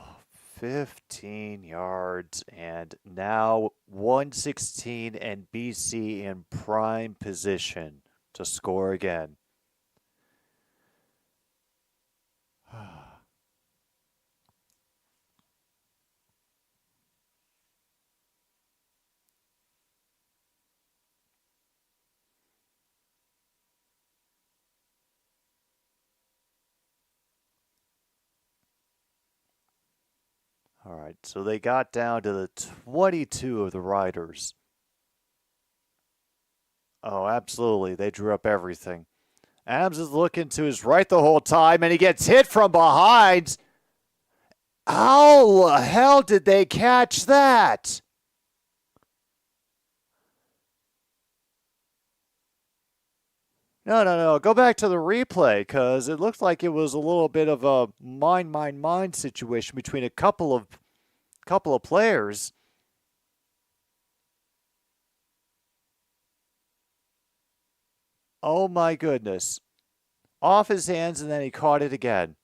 S2: 15 yards, and now 116 and BC in prime position to score again. All right, so they got down to the 22 of the Riders. Oh, absolutely. They drew up everything. Adams is looking to his right the whole time, and he gets hit from behind. How the hell did they catch that? No. Go back to the replay because it looked like it was a little bit of a mind situation between a couple of players. Oh my goodness. Off his hands, and then he caught it again.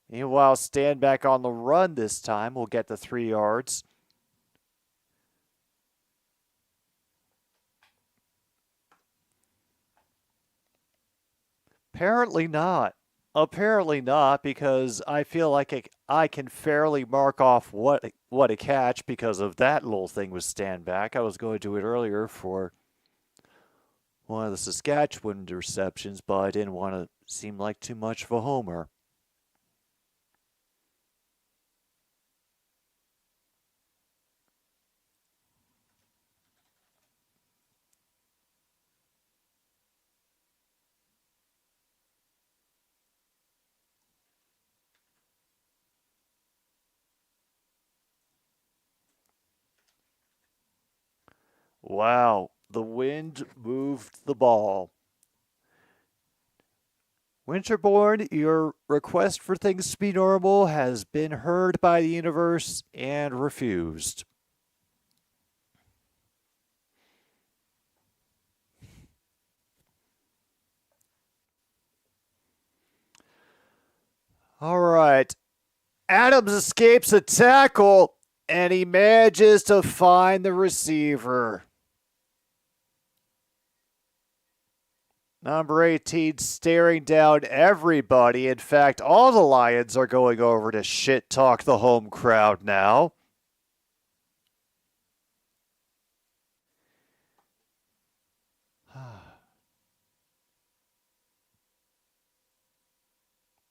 S2: Meanwhile, stand back on the run this time will get the 3 yards. Apparently not. Apparently not, because I feel like I can fairly mark off what a catch because of that little thing with stand back. I was going to do it earlier for one of the Saskatchewan receptions, but I didn't want to seem like too much of a homer. Wow, the wind moved the ball. Winterborn, your request for things to be normal has been heard by the universe and refused. All right. Adams escapes a tackle and he manages to find the receiver. Number 18 staring down everybody. In fact, all the Lions are going over to shit talk the home crowd now.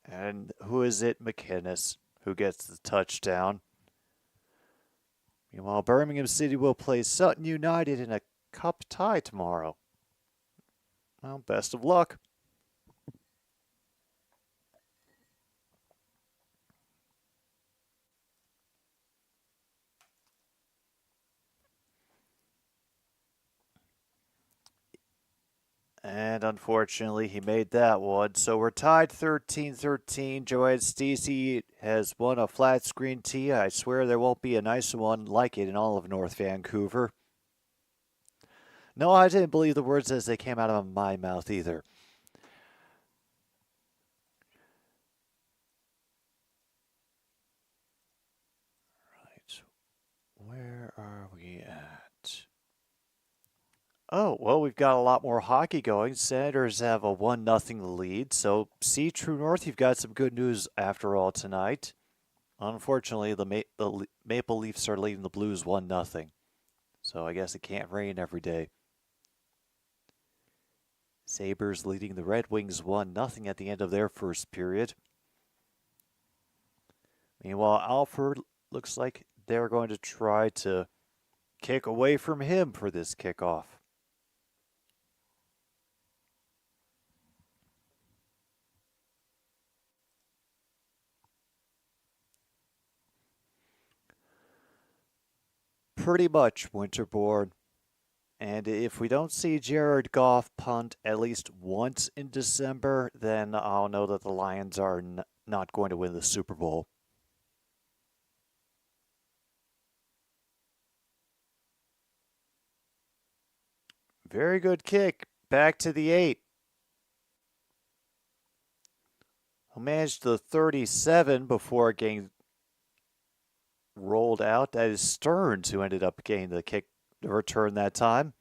S2: And who is it? McInnes, who gets the touchdown. Meanwhile, Birmingham City will play Sutton United in a cup tie tomorrow. Well, best of luck. And unfortunately, he made that one. So we're tied 13-13. Joanne Stacey has won a flat screen tee. I swear there won't be a nicer one like it in all of North Vancouver. No, I didn't believe the words as they came out of my mouth either. Right. Where are we at? Oh, well, we've got a lot more hockey going. Senators have a 1-0 lead. So, see, True North, you've got some good news after all tonight. Unfortunately, the Maple Leafs are leading the Blues 1-0. So I guess it can't rain every day. Sabres leading the Red Wings 1-0 at the end of their first period. Meanwhile, Alford looks like they're going to try to kick away from him for this kickoff. Pretty much, Winterborn. And if we don't see Jared Goff punt at least once in December, then I'll know that the Lions are not going to win the Super Bowl. Very good kick. Back to the 8. Who managed the 37 before getting rolled out. That is Stearns who ended up getting the kick, the return that time.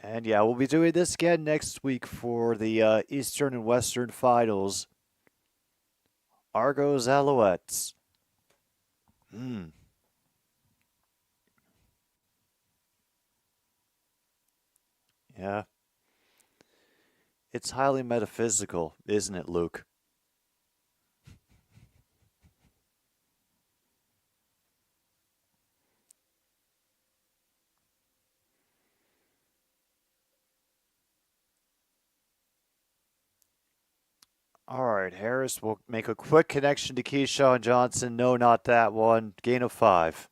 S2: And yeah, we'll be doing this again next week for the Eastern and Western Finals. Argos Alouettes. Yeah. It's highly metaphysical, isn't it, Luke? All right, Harris will make a quick connection to Keyshawn Johnson. No, not that one. Gain of 5.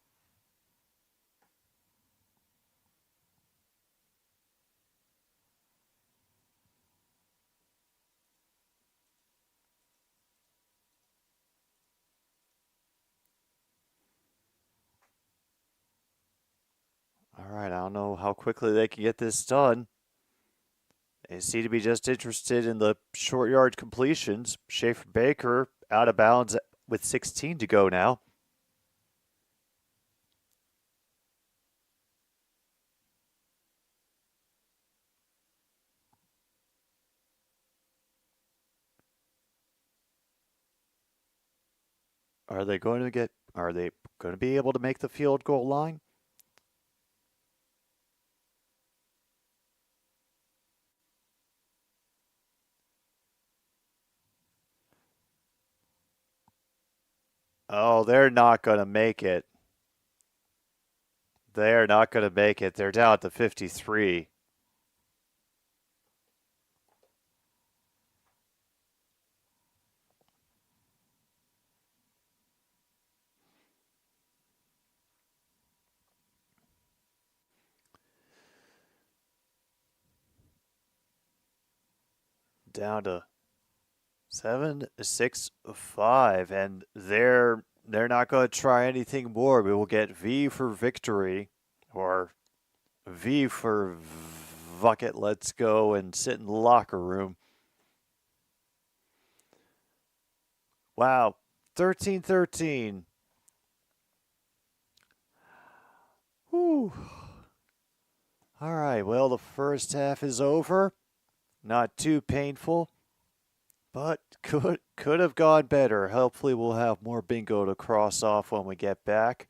S2: All right, I don't know how quickly they can get this done. They seem to be just interested in the short yard completions. Schaefer Baker out of bounds with 16 to go now. Are they going to be able to make the field goal line? Oh, they're not going to make it. They're not going to make it. They're down at the 53. down to 7-6-5, and they're not going to try anything more. We will get V for victory, or V for fuck it, let's go and sit in the locker room. Wow, 13-13. Whew. All right, well, the first half is over. Not too painful, but could have gone better. Hopefully we'll have more bingo to cross off when we get back.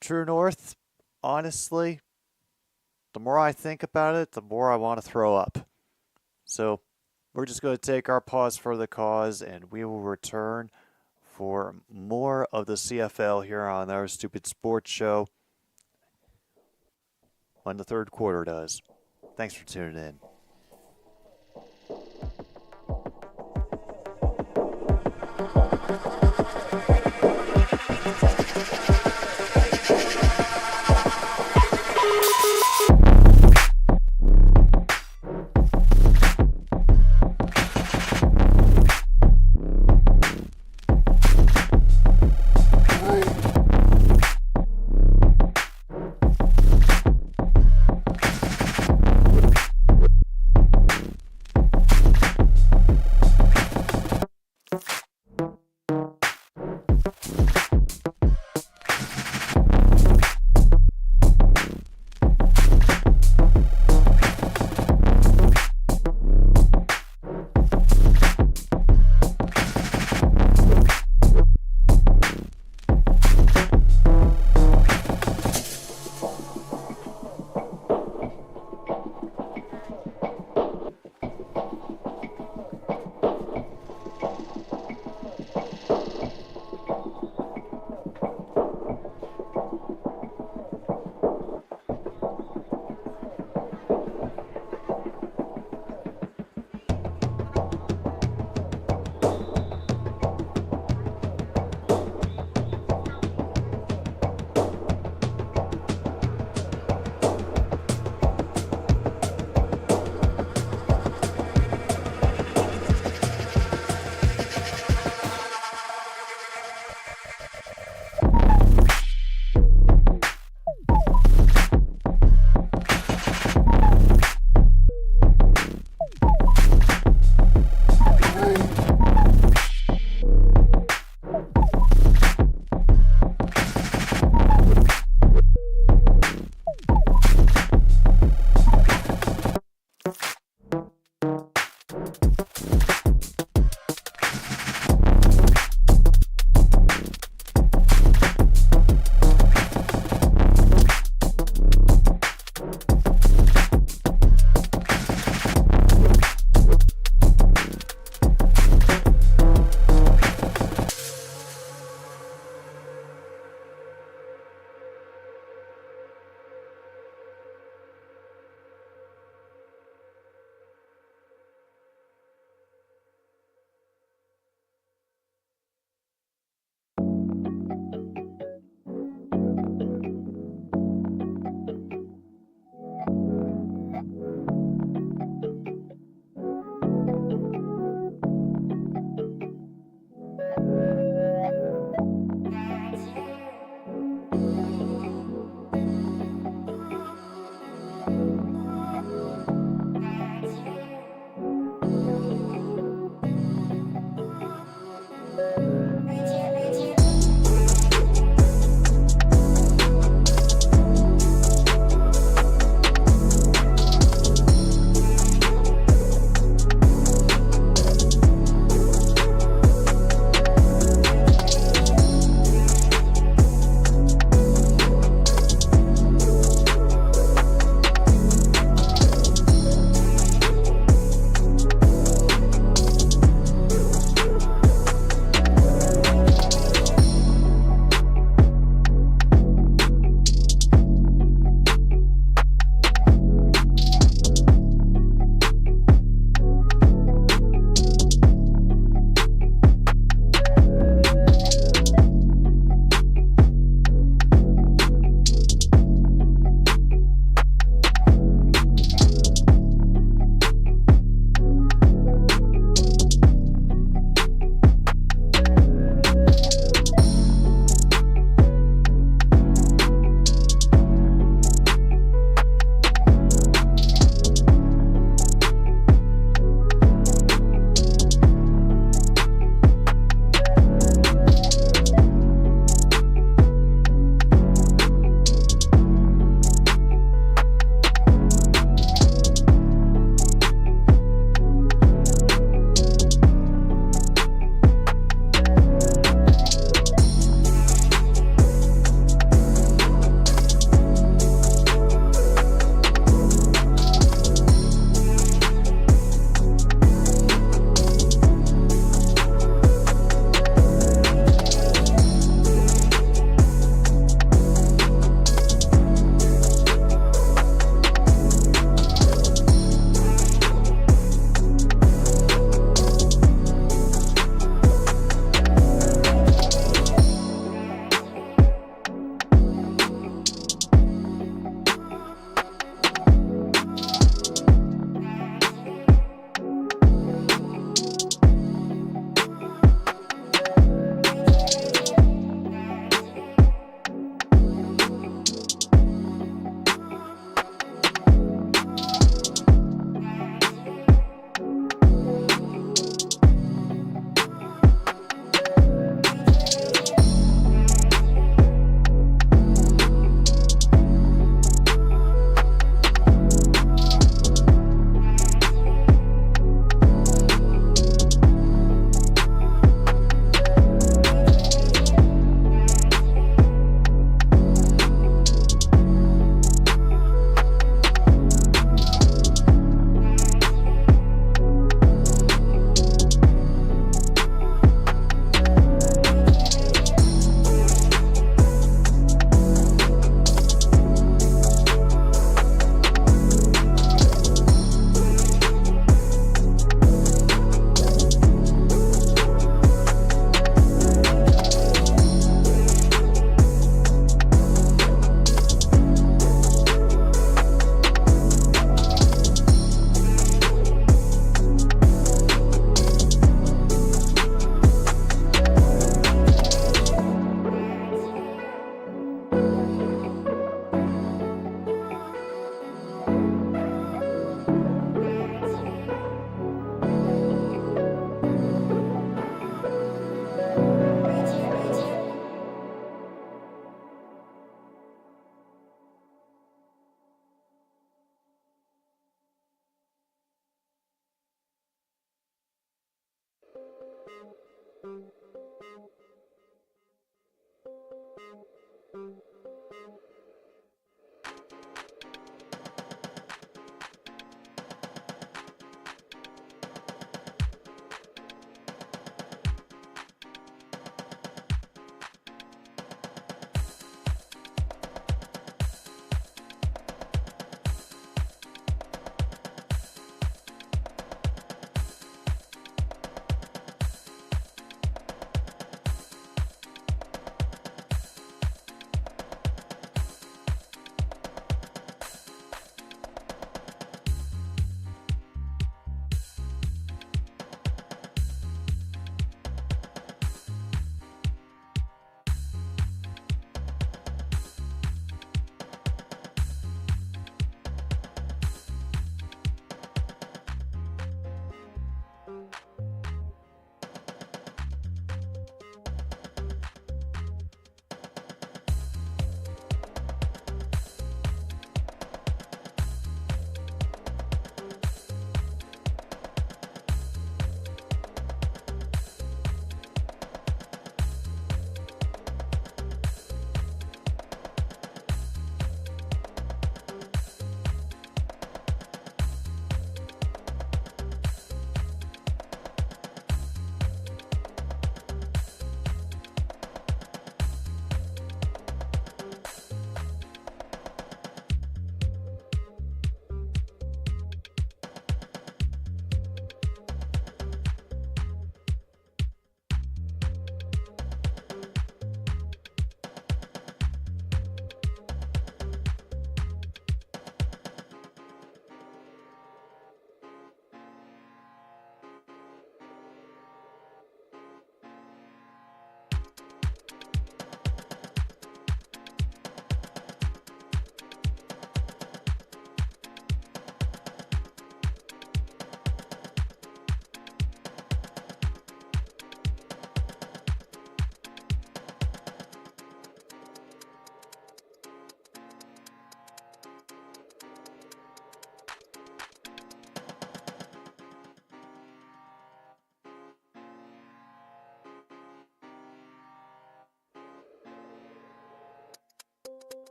S2: True North, honestly, the more I think about it, the more I want to throw up. So we're just going to take our pause for the cause, and we will return for more of the CFL here on our Stupid Sports Show when the third quarter does. Thanks for tuning in.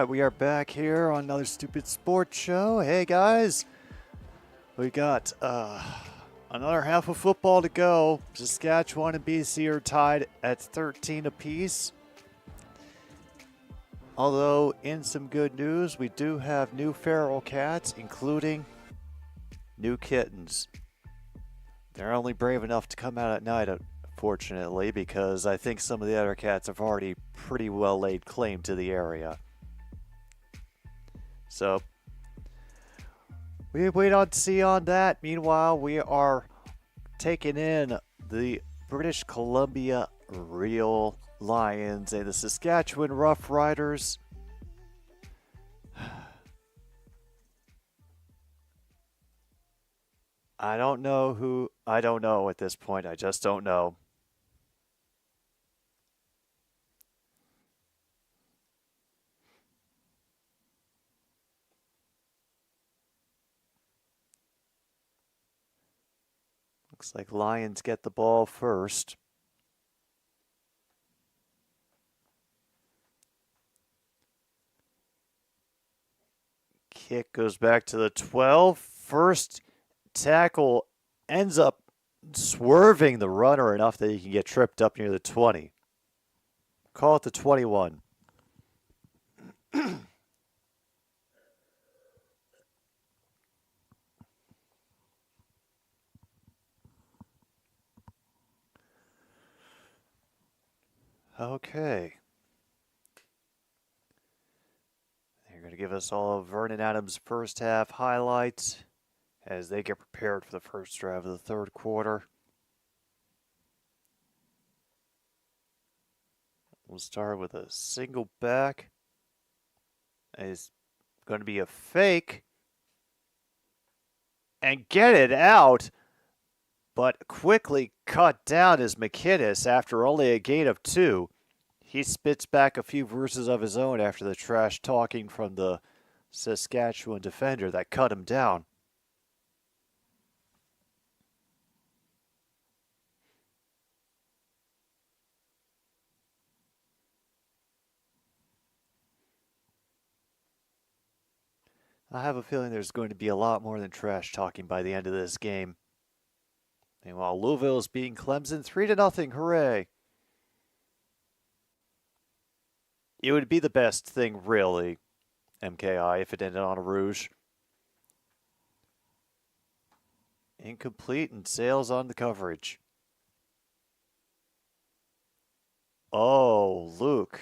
S2: we are back here on another stupid sports show. Hey guys, we got another half of football to go. Saskatchewan and BC are tied at 13 apiece. Although, in some good news, we do have new feral cats, including new kittens. They're only brave enough to come out at night, unfortunately, because I think some of the other cats have already pretty well laid claim to the area. So, we wait on to see on that. Meanwhile, we are taking in the British Columbia Real Lions and the Saskatchewan Rough Riders. I don't know at this point. I just don't know. Looks like Lions get the ball first. Kick goes back to the 12. First tackle ends up swerving the runner enough that he can get tripped up near the 20. Call it the 21. Okay. They're going to give us all of Vernon Adams' first half highlights as they get prepared for the first drive of the third quarter. We'll start with a single back. It's going to be a fake. And get it out. But quickly cut down is McKinnis after only a gain of 2. He spits back a few verses of his own after the trash talking from the Saskatchewan defender that cut him down. I have a feeling there's going to be a lot more than trash talking by the end of this game. Meanwhile, Louisville is beating Clemson 3-0. Hooray! It would be the best thing, really, MKI, if it ended on a rouge. Incomplete and Sales on the coverage. Oh, Luke.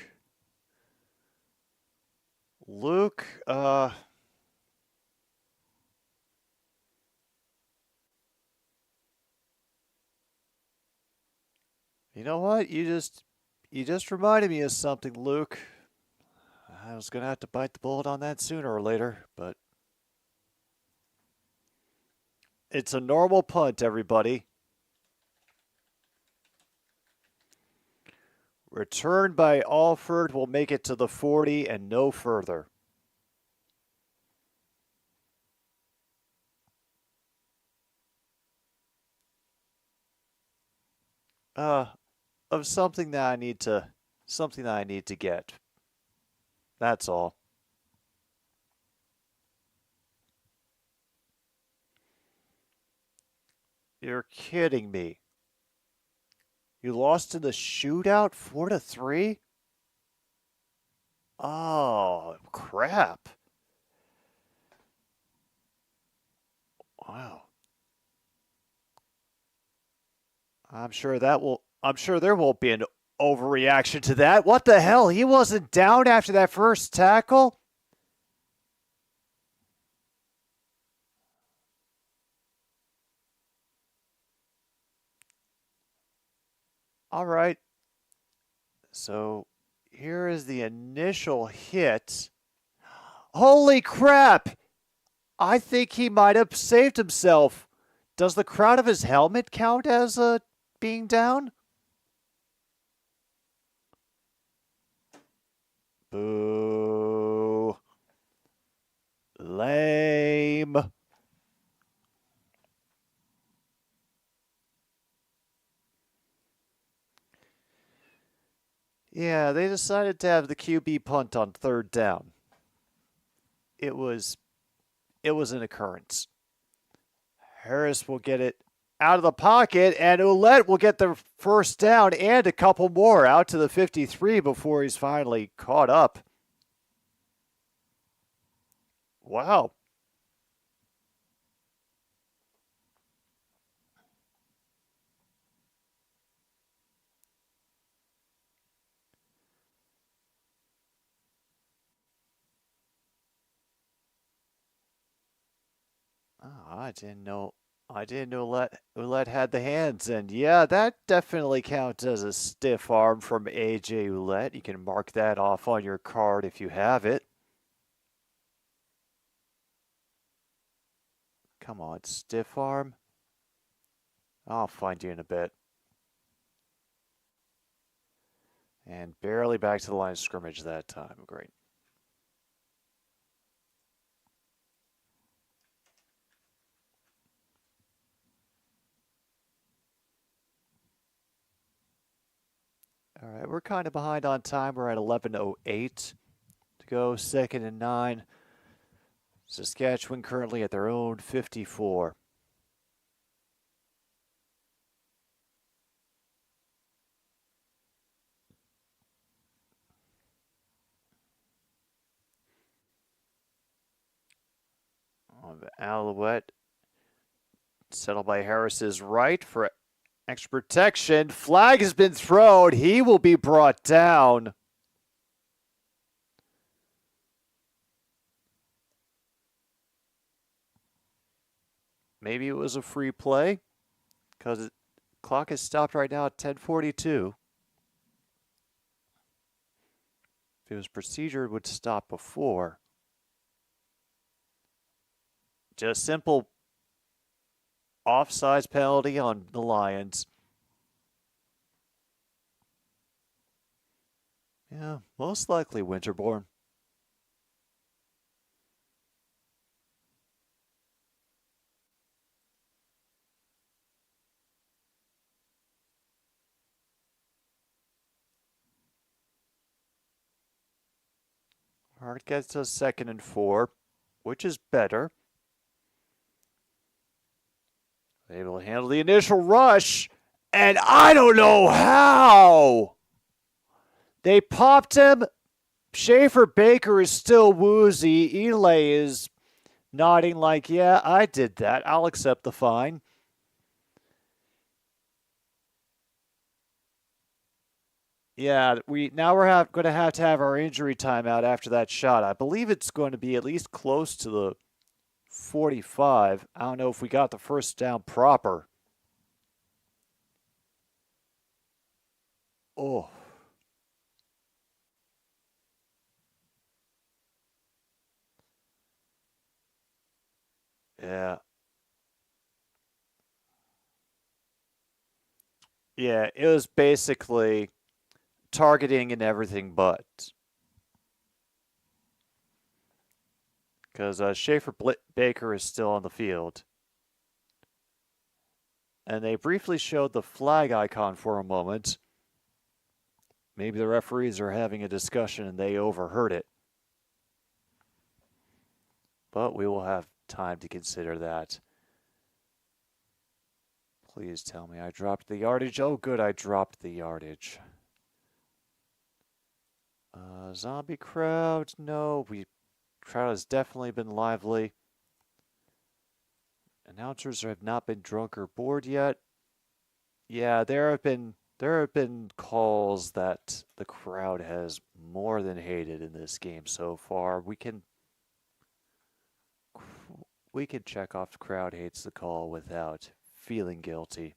S2: You know what? You just reminded me of something, Luke. I was going to have to bite the bullet on that sooner or later, but it's a normal punt, everybody. Return by Alford will make it to the 40 and no further. Of something that I need to get. That's all. You're kidding me. You lost in the shootout 4-3? Oh, crap. Wow. I'm sure there won't be an overreaction to that. What the hell? He wasn't down after that first tackle? All right. So here is the initial hit. Holy crap! I think he might have saved himself. Does the crown of his helmet count as being down? Boo. Lame. Yeah, they decided to have the QB punt on third down. it was an occurrence. Harris will get it out of the pocket, and Ouellette will get the first down and a couple more out to the 53 before he's finally caught up. Wow. Oh, I didn't know. Ouellette had the hands, and yeah, that definitely counts as a stiff arm from AJ Ouellette. You can mark that off on your card if you have it. Come on, stiff arm. I'll find you in a bit. And barely back to the line of scrimmage that time. Great. All right, we're kind of behind on time. We're at 11:08 to go, 2nd and 9. Saskatchewan currently at their own 54. Ouellette settled by Harris's right for extra protection. Flag has been thrown. He will be brought down. Maybe it was a free play because the clock is stopped right now at 10:42. If it was procedure, it would stop before. Just simple offsides penalty on the Lions. Yeah, most likely Winterborn. Hart gets us 2nd and 4, which is better. Able to handle the initial rush, and I don't know how. They popped him. Schaefer Baker is still woozy. Elay is nodding like, yeah, I did that. I'll accept the fine. Yeah, we're going to have our injury timeout after that shot. I believe it's going to be at least close to the 45. I don't know if we got the first down proper. Oh. Yeah. Yeah, it was basically targeting and everything but. Because Schaefer Baker is still on the field. And they briefly showed the flag icon for a moment. Maybe the referees are having a discussion and they overheard it. But we will have time to consider that. Please tell me I dropped the yardage. Oh, good, I dropped the yardage. Zombie crowd. No, crowd has definitely been lively. Announcers have not been drunk or bored yet. Yeah, there have been calls that the crowd has more than hated in this game so far. We can check off the crowd hates the call without feeling guilty.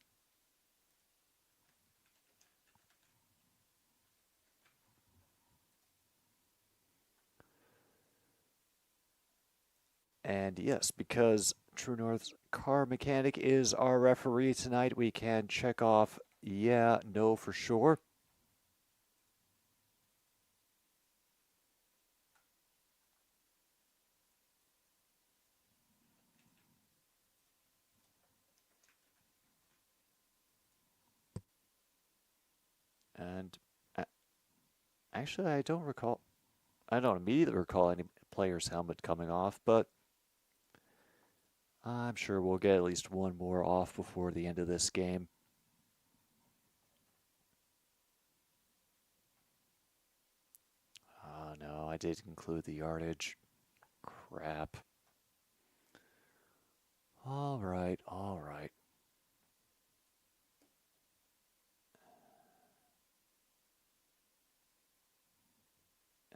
S2: And yes, because True North's car mechanic is our referee tonight, we can check off yeah, no for sure. And actually, I don't immediately recall player's helmet coming off, but I'm sure we'll get at least one more off before the end of this game. Oh no, I did include the yardage. Crap. All right, all right.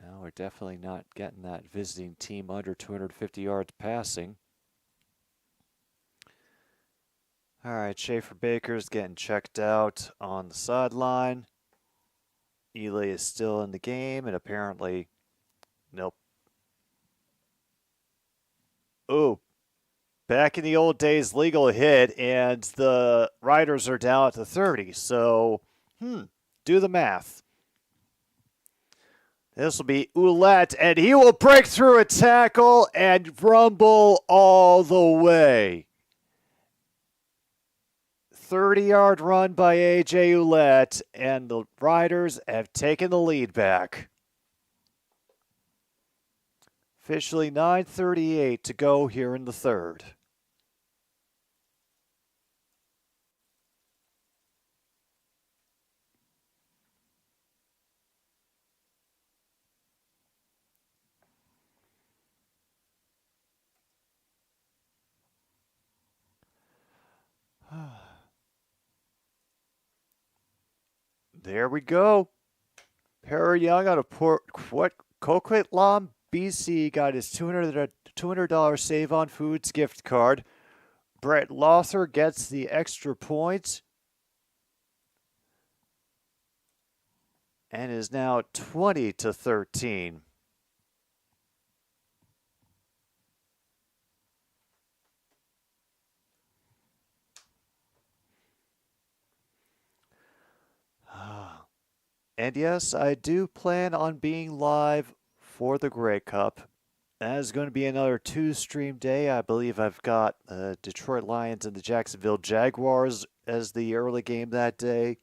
S2: No, we're definitely not getting that visiting team under 250 yards passing. All right, Schaefer Baker's getting checked out on the sideline. Ely is still in the game, and apparently, nope. Ooh, back in the old days, legal hit, and the Riders are down at the 30. So, do the math. This will be Ouellette, and he will break through a tackle and rumble all the way. 30-yard run by A.J. Ouellette, and the Riders have taken the lead back. Officially 9:38 to go here in the third. There we go. Perry Young out of Coquitlam, BC got his $200 Save on Foods gift card. Brett Lawther gets the extra point and is now 20-13. And yes, I do plan on being live for the Grey Cup. That is going to be another two-stream day. I believe I've got the Detroit Lions and the Jacksonville Jaguars as the early game that day.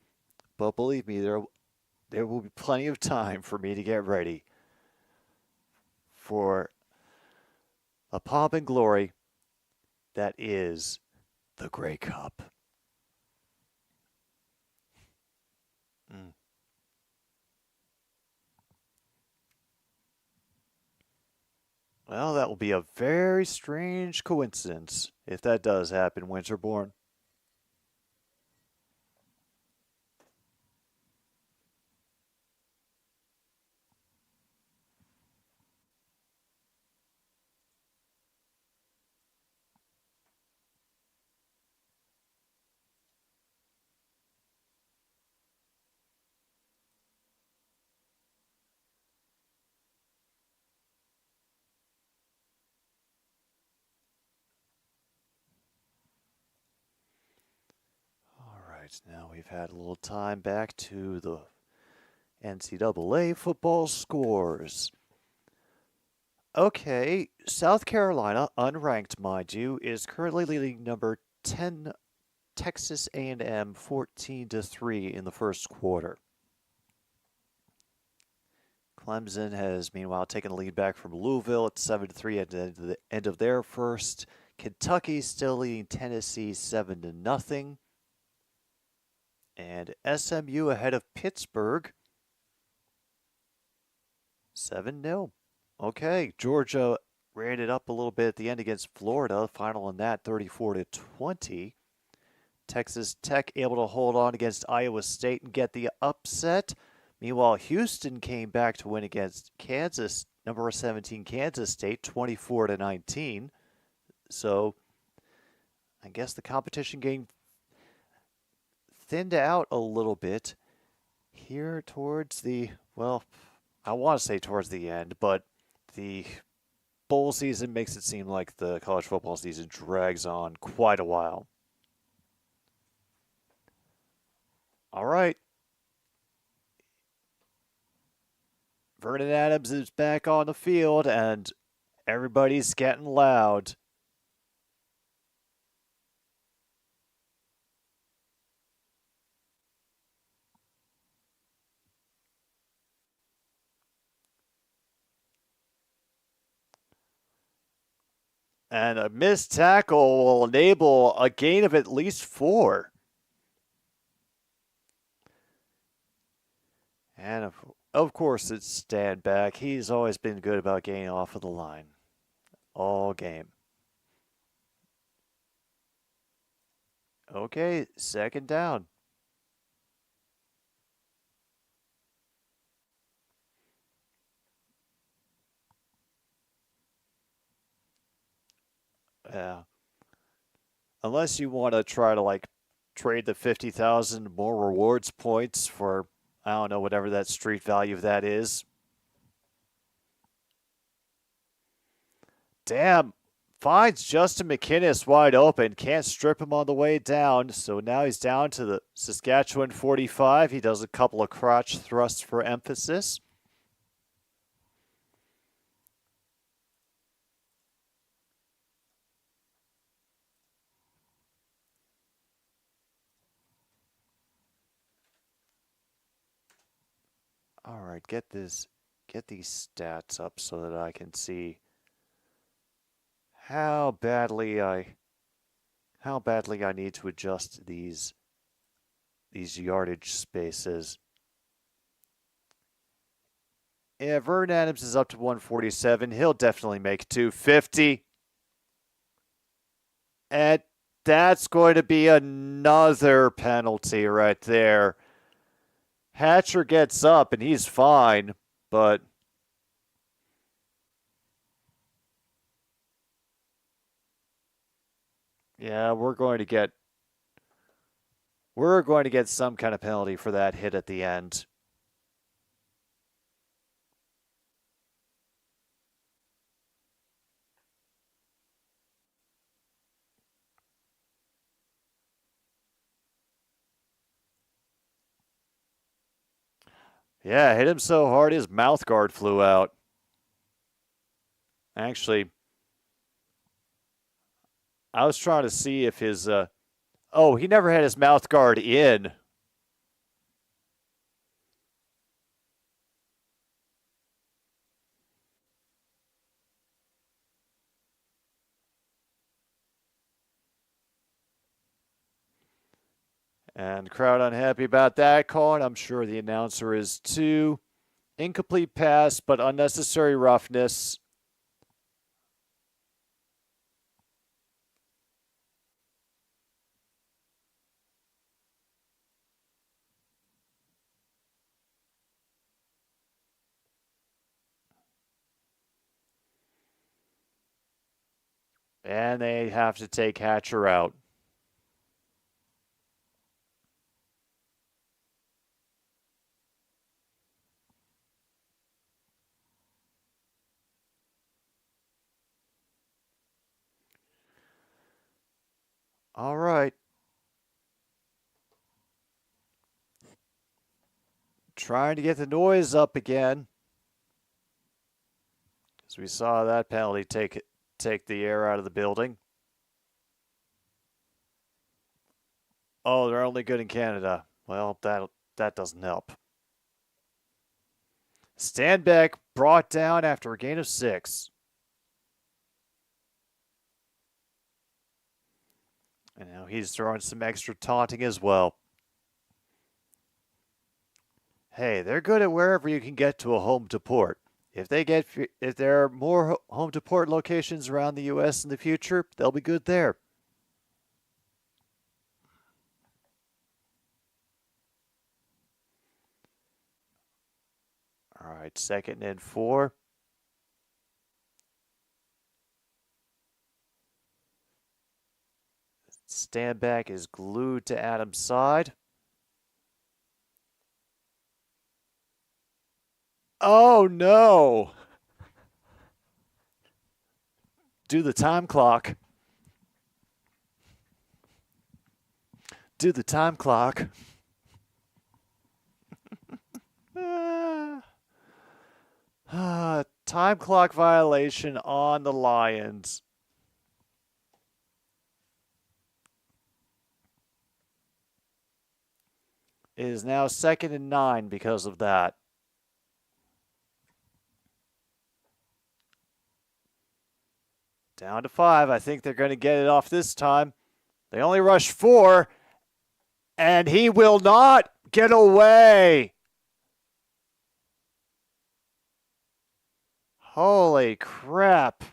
S2: But believe me, there will be plenty of time for me to get ready for a pomp and glory that is the Grey Cup. Well, that will be a very strange coincidence if that does happen, Winterborn. All right, now we've had a little time back to the NCAA football scores. Okay, South Carolina, unranked mind you, is currently leading number 10 Texas A&M 14-3 in the first quarter. Clemson has meanwhile taken the lead back from Louisville at 7-3 at the end of their first. Kentucky still leading Tennessee 7-0. And SMU ahead of Pittsburgh 7-0. Okay, Georgia ran it up a little bit at the end against Florida. Final in that 34-20. Texas Tech able to hold on against Iowa State and get the upset. Meanwhile, Houston came back to win against Kansas, number 17 Kansas State, 24-19. So I guess the competition game thinned out a little bit here towards the, well, I want to say towards the end, but the bowl season makes it seem like the college football season drags on quite a while. All right. Vernon Adams is back on the field, and everybody's getting loud. And a missed tackle will enable a gain of at least 4. And of course, it's stand back. He's always been good about getting off of the line all game. Okay, second down. Yeah. Unless you want to try to like trade the 50,000 more rewards points for, I don't know, whatever that street value of that is. Damn. Finds Justin McInnes wide open. Can't strip him on the way down. So now he's down to the Saskatchewan 45. He does a couple of crotch thrusts for emphasis. All right, get these stats up so that I can see how badly I need to adjust these yardage spaces. Yeah, Vern Adams is up to 147. He'll definitely make 250. And that's going to be another penalty right there. Hatcher gets up and he's fine, but yeah, we're going to get some kind of penalty for that hit at the end. Yeah, hit him so hard his mouth guard flew out. Actually, I was trying to see if his oh, he never had his mouth guard in. And crowd unhappy about that call, and I'm sure the announcer is too. Incomplete pass, but unnecessary roughness. And they have to take Hatcher out. All right. Trying to get the noise up again. As we saw that penalty take the air out of the building. Oh, they're only good in Canada. Well, that doesn't help. Stanback brought down after a gain of 6. And now he's throwing some extra taunting as well. Hey, they're good at wherever you can get to a home to port. If there are more home to port locations around the U.S. in the future, they'll be good there. All right, 2nd and 4. Stanback is glued to Adams' side. Oh, no. Do the time clock. Do the time clock. Time clock violation on the Lions. It is now 2nd and 9 because of that. Down to 5. I think they're going to get it off this time. They only rush 4, and he will not get away. Holy crap.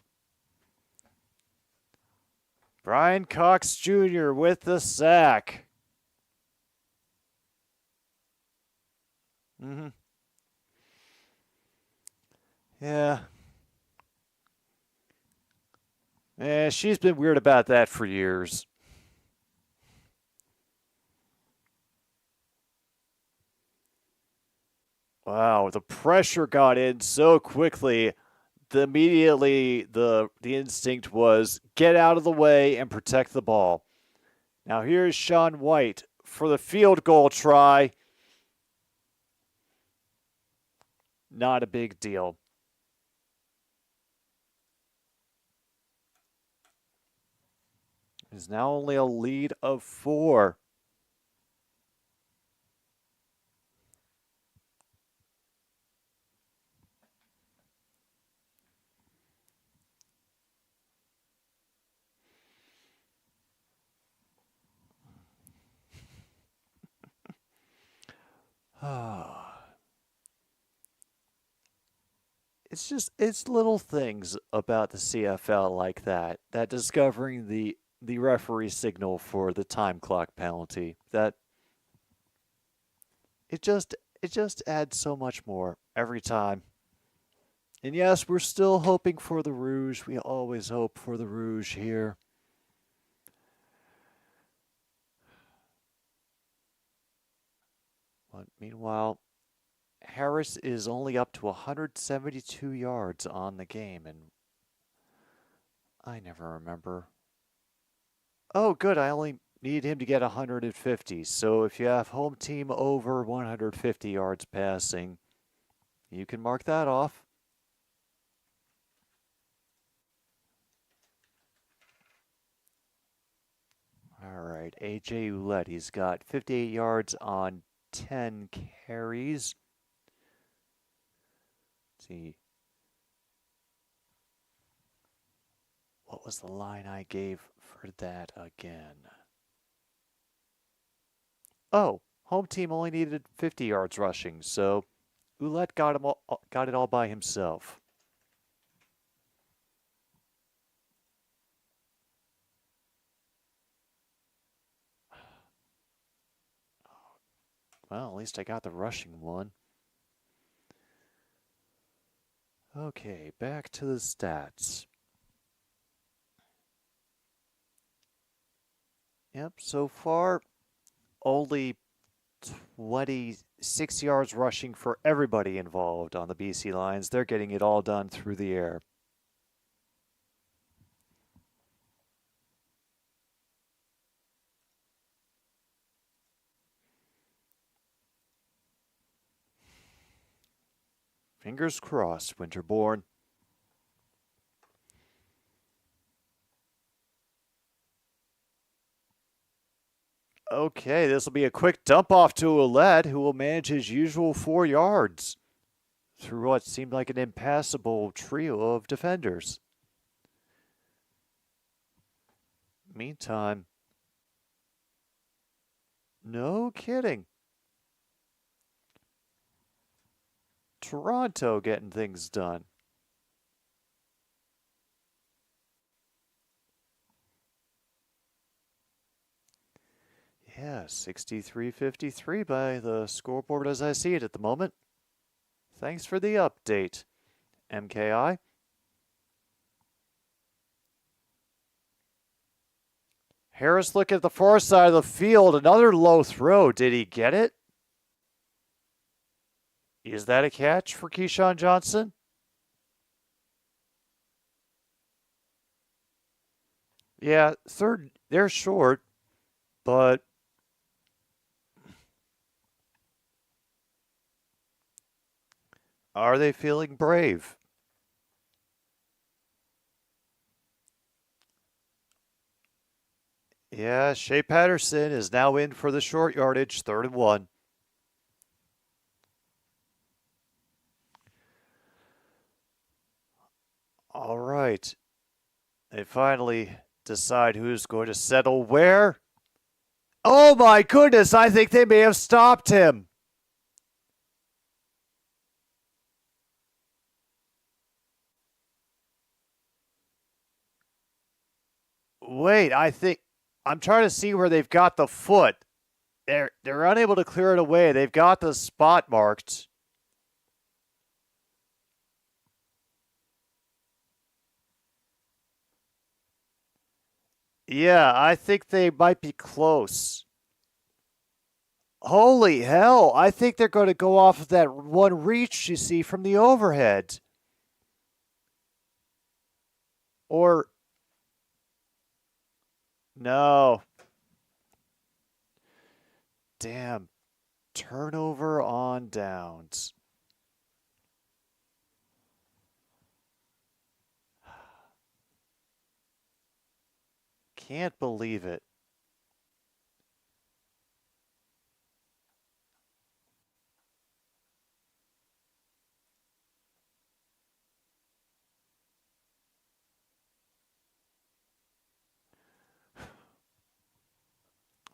S2: Brian Cox Jr. with the sack. Yeah. She's been weird about that for years. Wow, the pressure got in so quickly. Immediately the instinct was get out of the way and protect the ball. Now here's Sean White for the field goal try. Not a big deal. It's now only a lead of 4. It's little things about the CFL like that discovering the referee signal for the time clock penalty, that it just adds so much more every time. And yes, we're still hoping for the Rouge. We always hope for the Rouge here. But meanwhile, Harris is only up to 172 yards on the game, and I never remember. Oh, good. I only need him to get 150. So if you have home team over 150 yards passing, you can mark that off. All right, A.J. Ouellette, he's got 58 yards on 10 carries. Let's see. What was the line I gave for that again? Oh, home team only needed 50 yards rushing, so Ouellette got it all by himself. Well, at least I got the rushing one. Okay, back to the stats. Yep, so far, only 26 yards rushing for everybody involved on the BC Lions. They're getting it all done through the air. Fingers crossed, Winterborn. Okay, this will be a quick dump off to Ouellette, who will manage his usual 4 yards through what seemed like an impassable trio of defenders. Meantime, no kidding. Toronto getting things done. Yeah, 63-53 by the scoreboard as I see it at the moment. Thanks for the update, MKI. Harris looking at the far side of the field. Another low throw. Did he get it? Is that a catch for Keyshawn Johnson? Yeah, third, they're short, but are they feeling brave? Yeah, Shea Patterson is now in for the short yardage, 3rd and 1. All right. They finally decide who's going to settle where. Oh my goodness, I think they may have stopped him. Wait, I'm trying to see where they've got the foot. They're unable to clear it away. They've got the spot marked. Yeah, I think they might be close. Holy hell, I think they're going to go off of that one reach you see from the overhead. Or no. Damn. Turnover on downs. Can't believe it.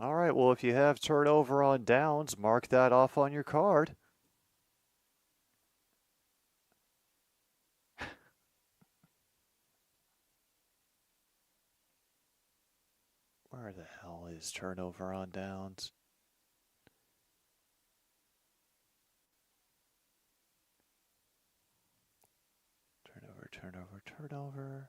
S2: All right, well, if you have turnover on downs, mark that off on your card. Where the hell is turnover on downs? Turnover.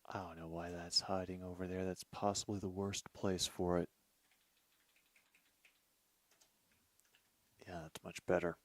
S2: I don't know why that's hiding over there. That's possibly the worst place for it. Yeah, that's much better.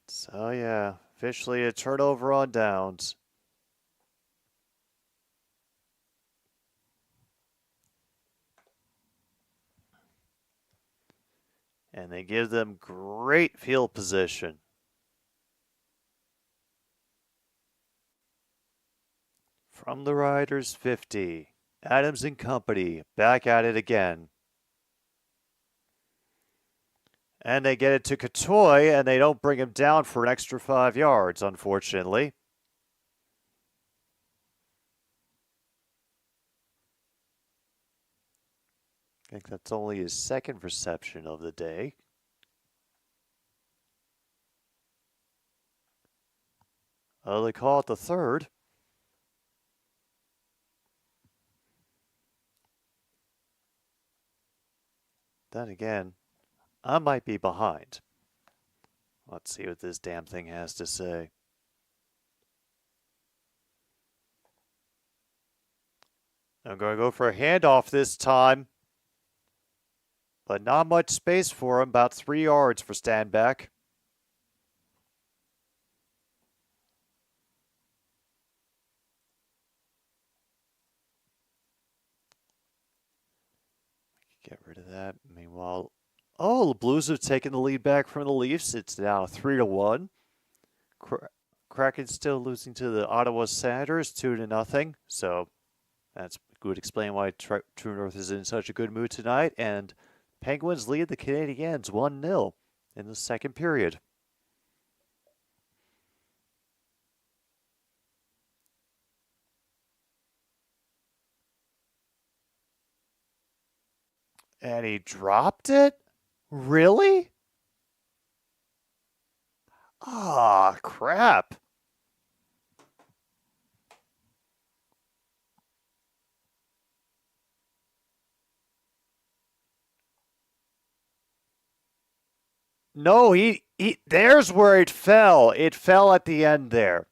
S2: So yeah, officially a turnover on downs. And they give them great field position. From the Riders 50, Adams and company back at it again. And they get it to Katoy, and they don't bring him down for an extra 5 yards, unfortunately. I think that's only his second reception of the day. They call it the third. Then again, I might be behind. Let's see what this damn thing has to say. I'm going to go for a handoff this time. But not much space for him, about 3 yards for Stanback. Get rid of that. Meanwhile, the Blues have taken the lead back from the Leafs. It's now 3-1. Kraken still losing to the Ottawa Senators 2-0. So that's would explain why True North is in such a good mood tonight. And Penguins lead the Canadiens 1-0 in the second period. And he dropped it? Really? Ah, crap. No, he there's where it fell. It fell at the end there.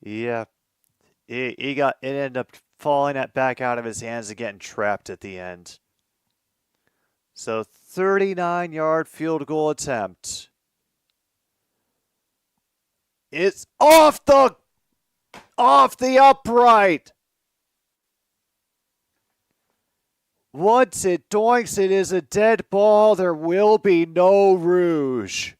S2: Yeah, it ended up falling back out of his hands and getting trapped at the end. So 39-yard field goal attempt. It's off the upright. Once it doinks, it is a dead ball. There will be no rouge.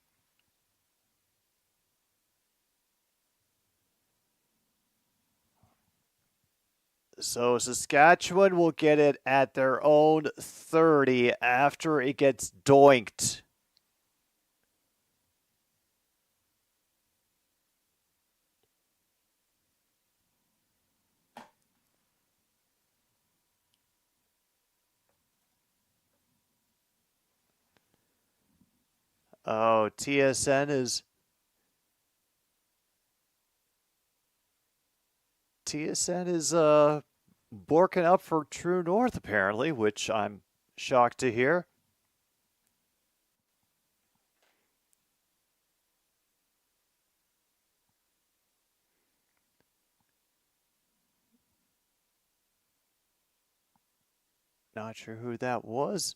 S2: So Saskatchewan will get it at their own 30 after it gets doinked. Oh, TSN is borking up for True North apparently, which I'm shocked to hear. Not sure who that was.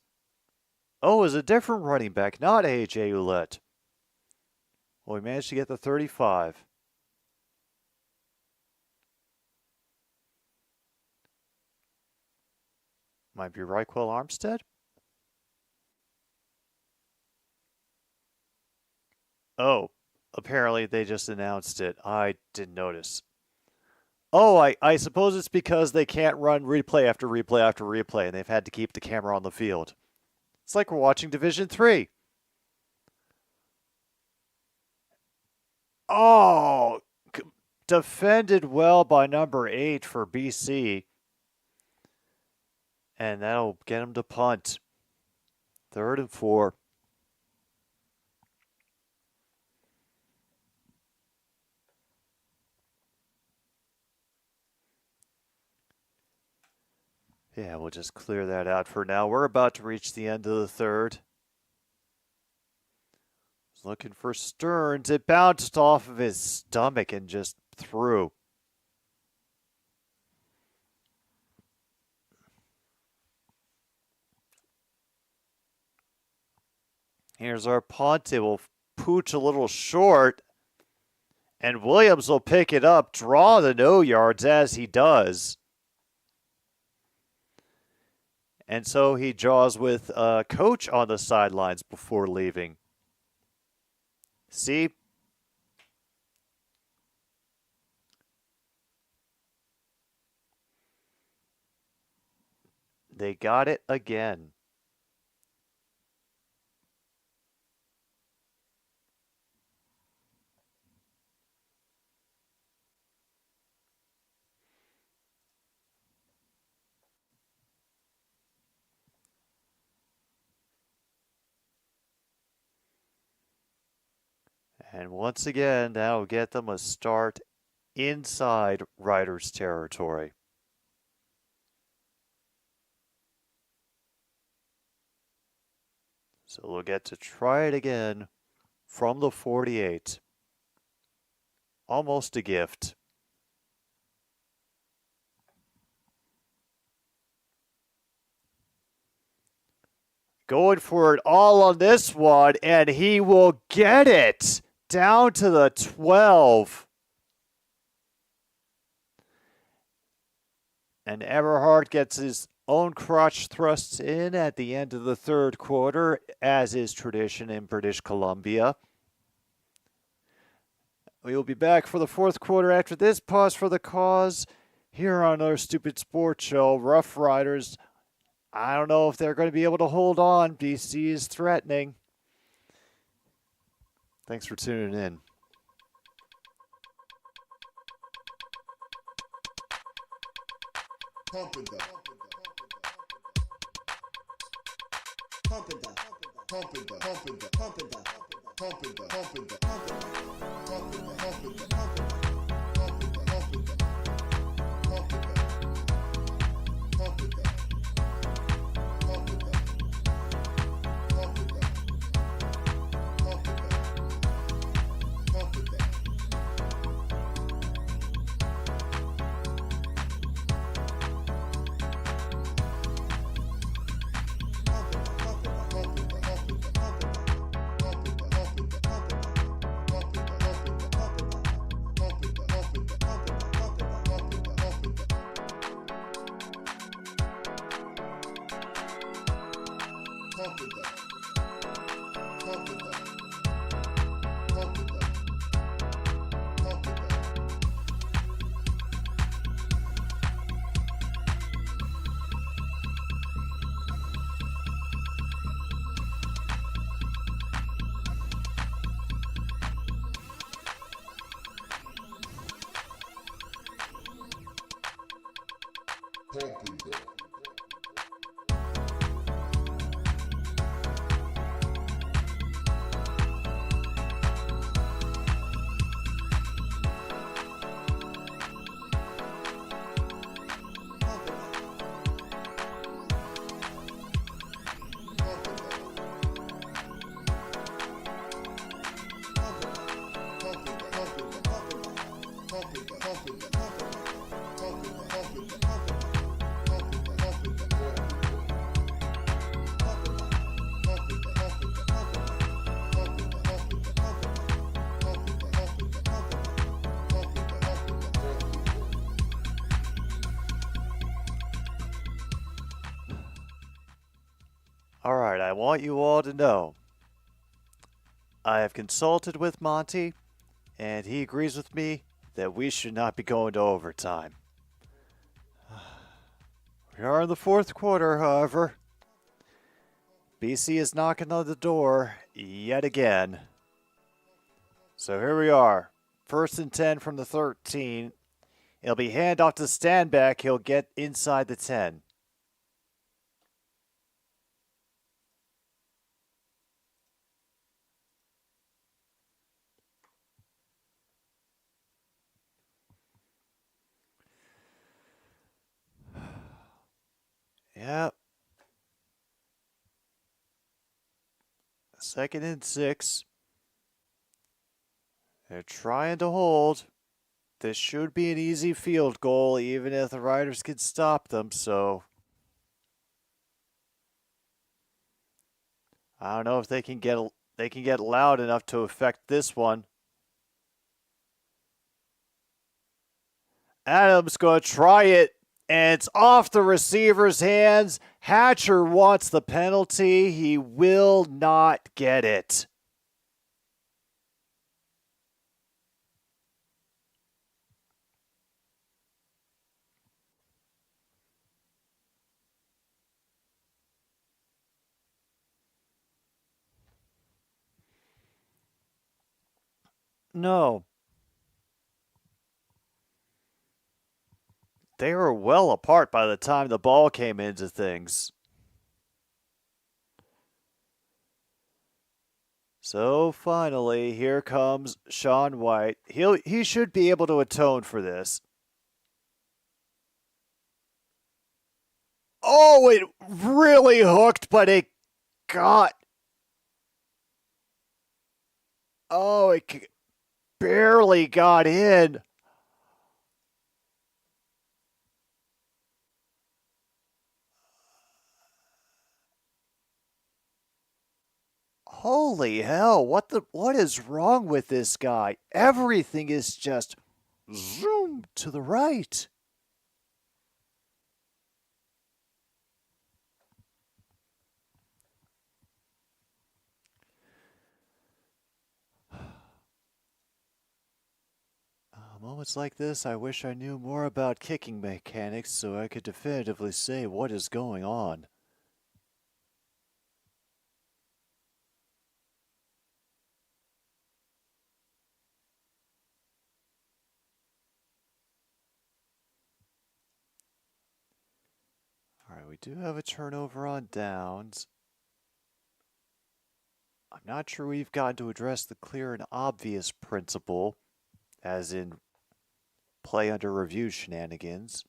S2: Oh, it was a different running back, not AJ Ouellette. Well, we managed to get the 35. Might be Raquel Armstead. Oh, apparently they just announced it. I didn't notice. Oh, I suppose it's because they can't run replay after replay after replay, and they've had to keep the camera on the field. It's like we're watching Division 3. Oh, defended well by number 8 for BC. And that'll get him to punt. 3rd and 4. Yeah, we'll just clear that out for now. We're about to reach the end of the 3rd. Looking for Stearns. It bounced off of his stomach and just through. Here's our punt. It will pooch a little short. And Williams will pick it up, draw the no yards as he does. And so he draws with a coach on the sidelines before leaving. See? They got it again. And once again, that'll get them a start inside Riders territory. So we'll get to try it again from the 48. Almost a gift. Going for it all on this one, and he will get it down to the 12. And Everhart gets his own crotch thrust in at the end of the 3rd quarter, as is tradition in British Columbia. We will be back for the 4th quarter after this pause for the cause here on our Stupid Sports Show. Rough Riders, I don't know if they're going to be able to hold on. BC is threatening. Thanks for tuning in.
S3: Pumping the, pumping the, pumping the, pumping the, pumping the, pumping the, pumping the, pumping the, pumping the, pumping the, pumping the, pumping the, pumping the, pumping the, pumping the, pumping the, pumping the, pumping the, pumping the.
S2: All right, I want you all to know I have consulted with Monty, and he agrees with me that we should not be going to overtime. We are in the fourth quarter, however. BC is knocking on the door yet again. So here we are. 1st and 10 from the 13. It'll be handoff to Stanback. He'll get inside the 10. Yep. 2nd and 6. They're trying to hold. This should be an easy field goal, even if the Riders can stop them, so I don't know if they can get loud enough to affect this one. Adams going to try it, and it's off the receiver's hands. Hatcher wants the penalty. He will not get it. No. They were well apart by the time the ball came into things. So finally, here comes Sean White. He should be able to atone for this. Oh, it really hooked, but it got... Oh, it barely got in. Holy hell, what is wrong with this guy? Everything is just zoom to the right. Moments like this, I wish I knew more about kicking mechanics so I could definitively say what is going on. All right, we do have a turnover on downs. I'm not sure we've gotten to address the clear and obvious principle, as in play under review shenanigans.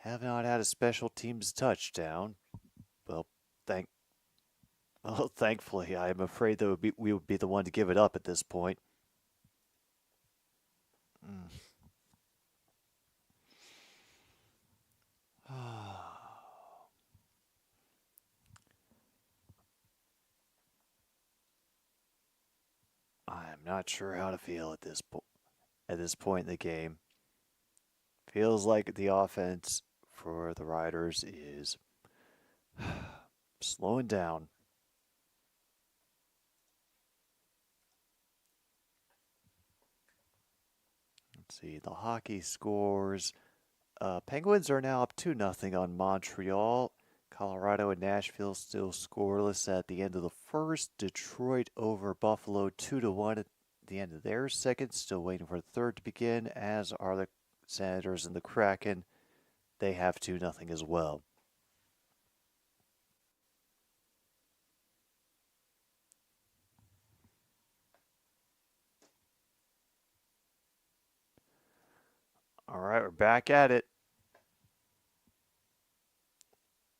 S2: Have not had a special teams touchdown. Well, thankfully, I am afraid that we would be the one to give it up at this point. I'm not sure how to feel at this point in the game. Feels like the offense for the Riders is Slowing down. Let's see, the hockey scores. Penguins are now up 2-0 on Montreal. Colorado and Nashville still scoreless at the end of the first. Detroit over Buffalo 2-1 at the end of their second. Still waiting for the third to begin, as are the Senators and the Kraken. They have 2-0 as well. All right, we're back at it.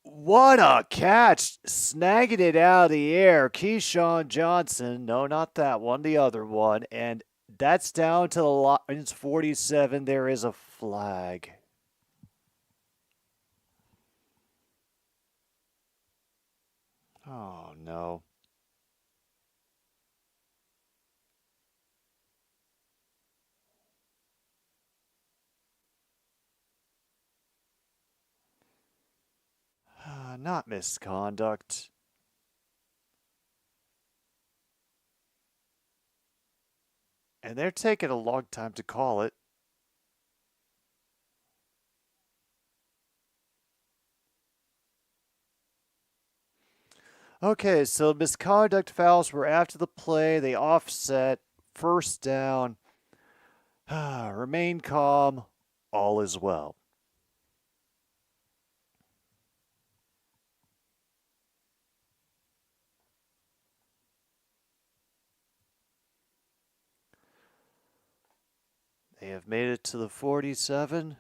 S2: What a catch! Snagging it out of the air. Keyshawn Johnson. No, not that one, the other one. And that's down to the Lions 47. There is a flag. Oh, no. Not misconduct. And they're taking a long time to call it. Okay, so misconduct fouls were after the play. They offset. First down. Remain calm. All is well. They have made it to the 47.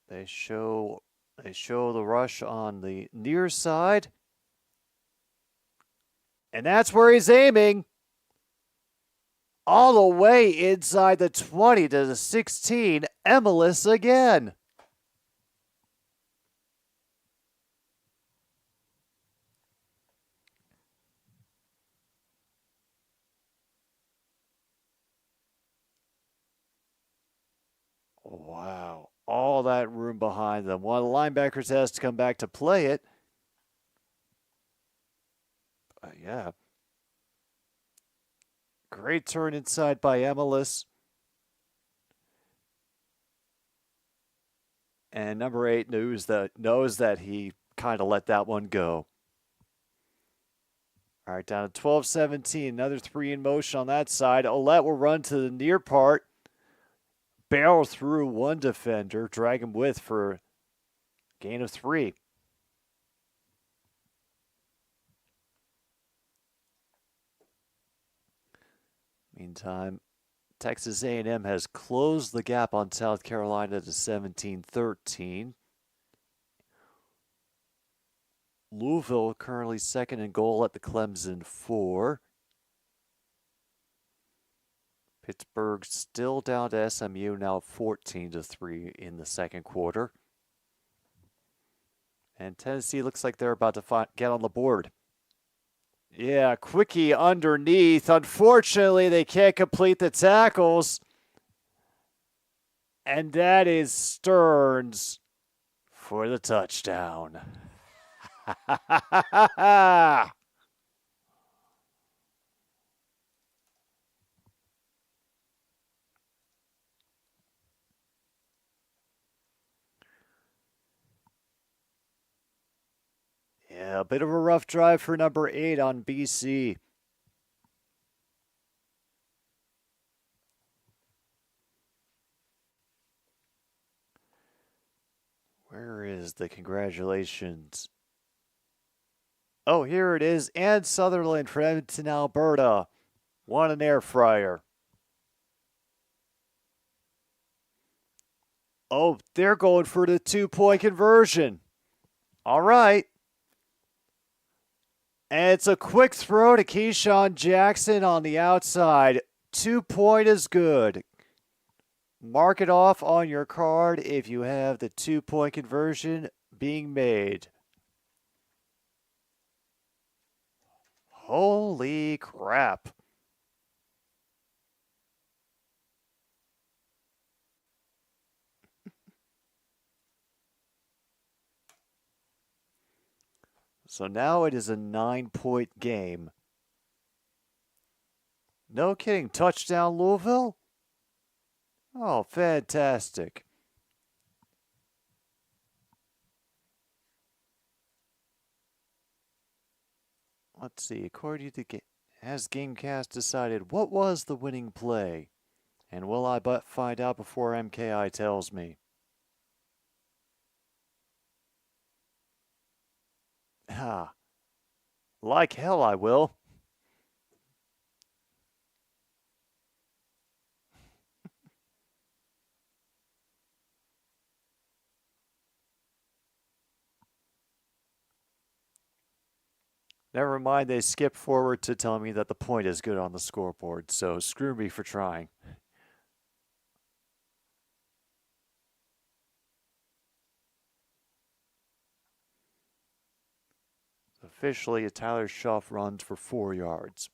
S2: They show the rush on the near side. And that's where he's aiming. All the way inside the 20 to the 16. Emelis again. Wow. All that room behind them. One of the linebackers has to come back to play it. Yeah. Great turn inside by Emelis. And number 8 knows that he kind of let that one go. All right, down to 12-17. Another 3 in motion on that side. Ouellette will run to the near part. Barrel through one defender. Drag him with for a gain of 3. Meantime, Texas A&M has closed the gap on South Carolina to 17-13. Louisville currently second in goal at the Clemson 4. Pittsburgh still down to SMU, now 14-3 in the second quarter. And Tennessee looks like they're about to get on the board. Yeah, quickie underneath. Unfortunately, they can't complete the tackles. And that is Stearns for the touchdown. Yeah, a bit of a rough drive for number 8 on BC. Where is the congratulations? Oh, here it is. And Sutherland from Edmonton, Alberta. Won an air fryer. Oh, they're going for the 2-point conversion. All right. And it's a quick throw to Keyshawn Jackson on the outside. 2-point is good. Mark it off on your card if you have the 2-point conversion being made. Holy crap. So now it is a 9-point game. No kidding. Touchdown, Louisville? Oh, fantastic. Let's see. According to has Gamecast decided what was the winning play? And will I but find out before MKI tells me? Ah, like hell I will. Never mind, they skip forward to tell me that the point is good on the scoreboard, so screw me for trying. Officially, Tyler Schuff runs for 4 yards.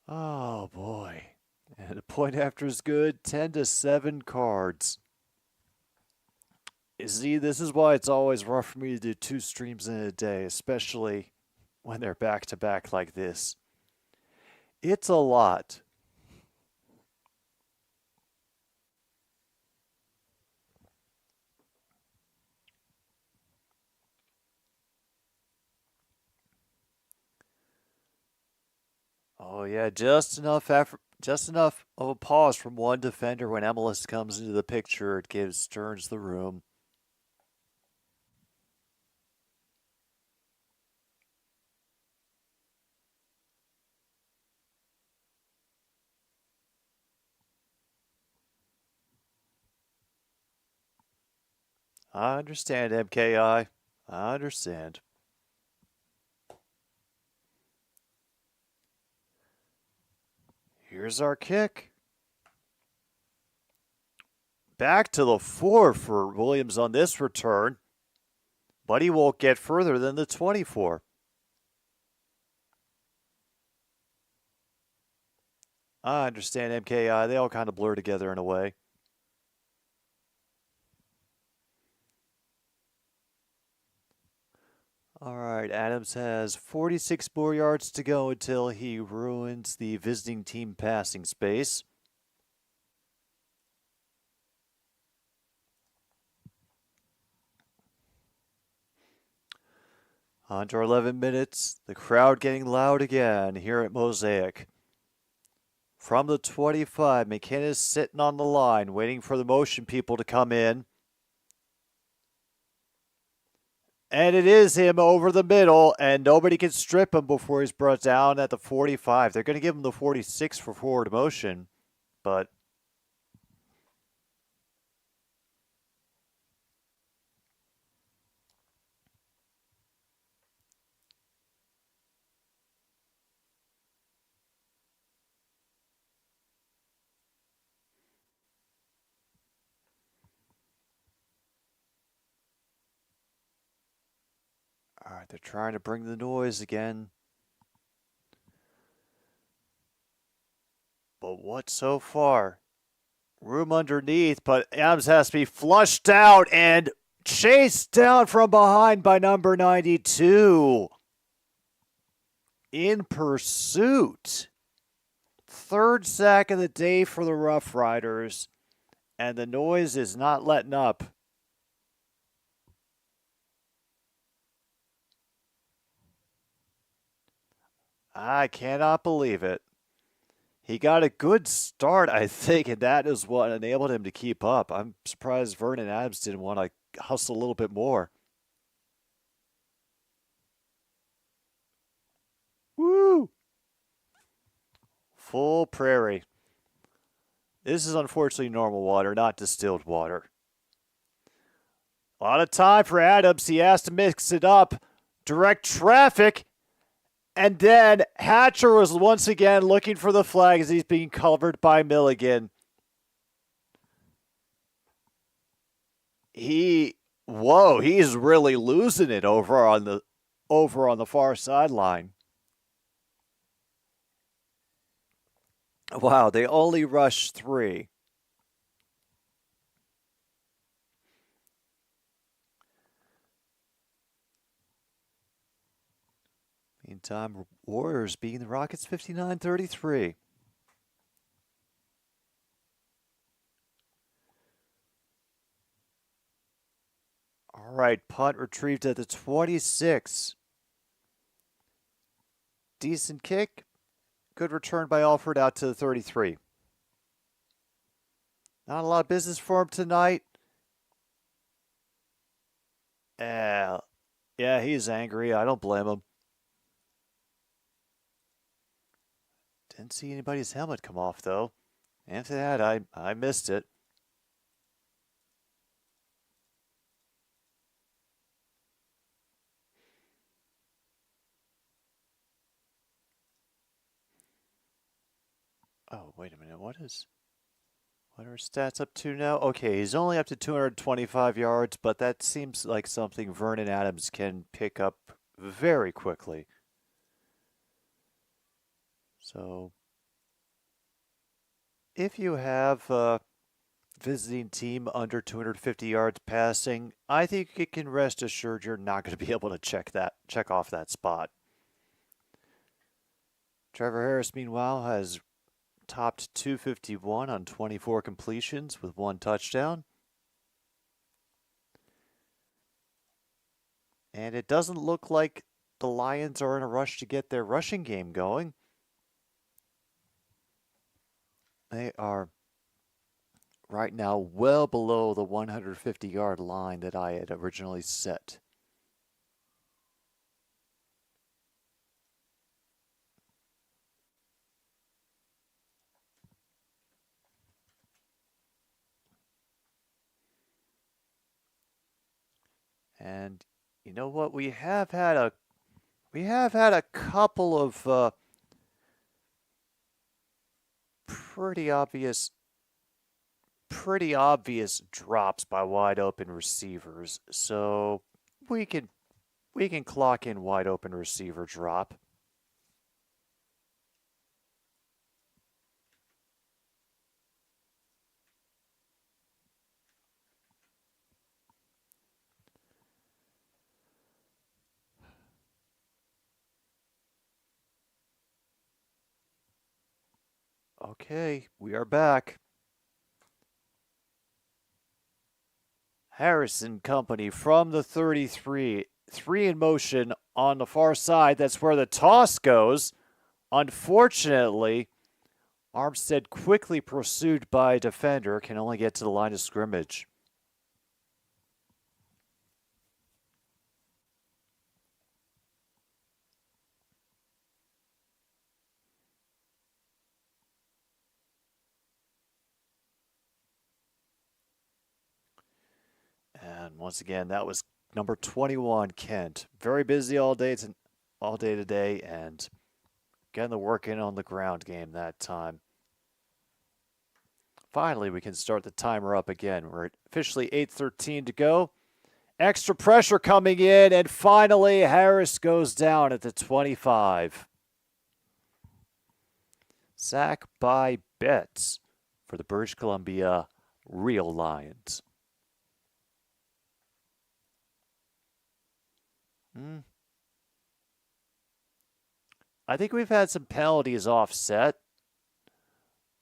S2: Oh boy. And the point after is good. 10-7 Cards. You see, this is why it's always rough for me to do 2 streams in a day, especially when they're back to back like this. It's a lot. Oh yeah, just enough of a pause from one defender when MLS comes into the picture. It turns the room. I understand, MKI. I understand. Here's our kick. Back to the 4 for Williams on this return. But he won't get further than the 24. I understand, MKI. They all kind of blur together in a way. All right, Adams has 46 more yards to go until he ruins the visiting team passing space. Under 11 minutes, the crowd getting loud again here at Mosaic. From the 25, McKinnis sitting on the line, waiting for the motion people to come in. And it is him over the middle, and nobody can strip him before he's brought down at the 45. They're going to give him the 46 for forward motion, but all right, they're trying to bring the noise again. But what so far? Room underneath, but Adams has to be flushed out and chased down from behind by number 92. In pursuit. 3rd sack of the day for the Rough Riders, and the noise is not letting up. I cannot believe it. He got a good start, I think, and that is what enabled him to keep up. I'm surprised Vernon Adams didn't want to hustle a little bit more. Woo! Full prairie. This is unfortunately normal water, not distilled water. A lot of time for Adams. He has to mix it up. Direct traffic. And then Hatcher was once again looking for the flag as he's being covered by Milligan. He's really losing it over on the far sideline. Wow, they only rushed 3. Meantime, Warriors beating the Rockets 59-33. All right, punt retrieved at the 26. Decent kick. Good return by Alford out to the 33. Not a lot of business for him tonight. Yeah, he's angry. I don't blame him. Didn't see anybody's helmet come off, though. After that, I missed it. Oh, wait a minute. What are his stats up to now? Okay, he's only up to 225 yards, but that seems like something Vernon Adams can pick up very quickly. So, if you have a visiting team under 250 yards passing, I think you can rest assured you're not going to be able to check off that spot. Trevor Harris, meanwhile, has topped 251 on 24 completions with 1 touchdown. And it doesn't look like the Lions are in a rush to get their rushing game going. They are right now well below the 150-yard line that I had originally set. And you know what? We have had a couple of pretty obvious drops by wide open receivers. So we can clock in wide open receiver drop. Okay, we are back. Harrison Company from the 33. 3 in motion on the far side. That's where the toss goes. Unfortunately, Armstead, quickly pursued by a defender, can only get to the line of scrimmage. And once again, that was number 21, Kent. Very busy all day today, and getting the work in on the ground game that time. Finally, we can start the timer up again. We're at officially 8:13 to go. Extra pressure coming in, and finally Harris goes down at the 25. Sack by Betts for the British Columbia Real Lions. I think we've had some penalties offset,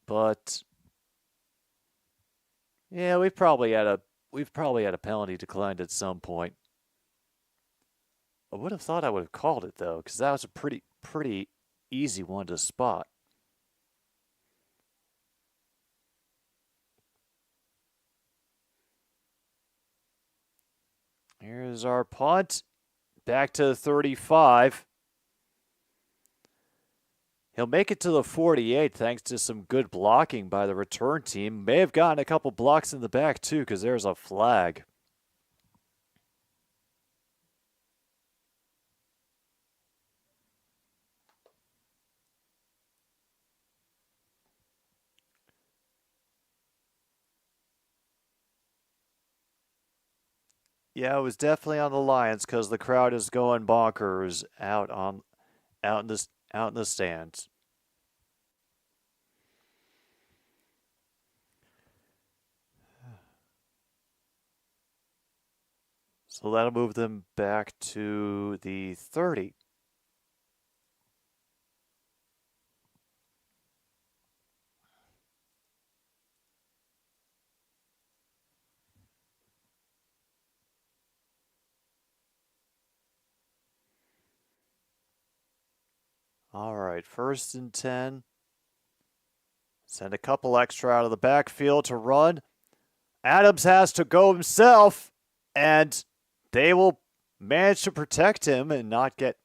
S2: but yeah, we've probably had a penalty declined at some point. I would have thought I would have called it though, because that was a pretty easy one to spot. Here's our punt. Back to the 35. He'll make it to the 48 thanks to some good blocking by the return team. May have gotten a couple blocks in the back too, because there's a flag. Yeah, it was definitely on the Lions because the crowd is going bonkers out in the stands. So that'll move them back to the 30. All right, 1st and 10. Send a couple extra out of the backfield to run. Adams has to go himself, and they will manage to protect him and not get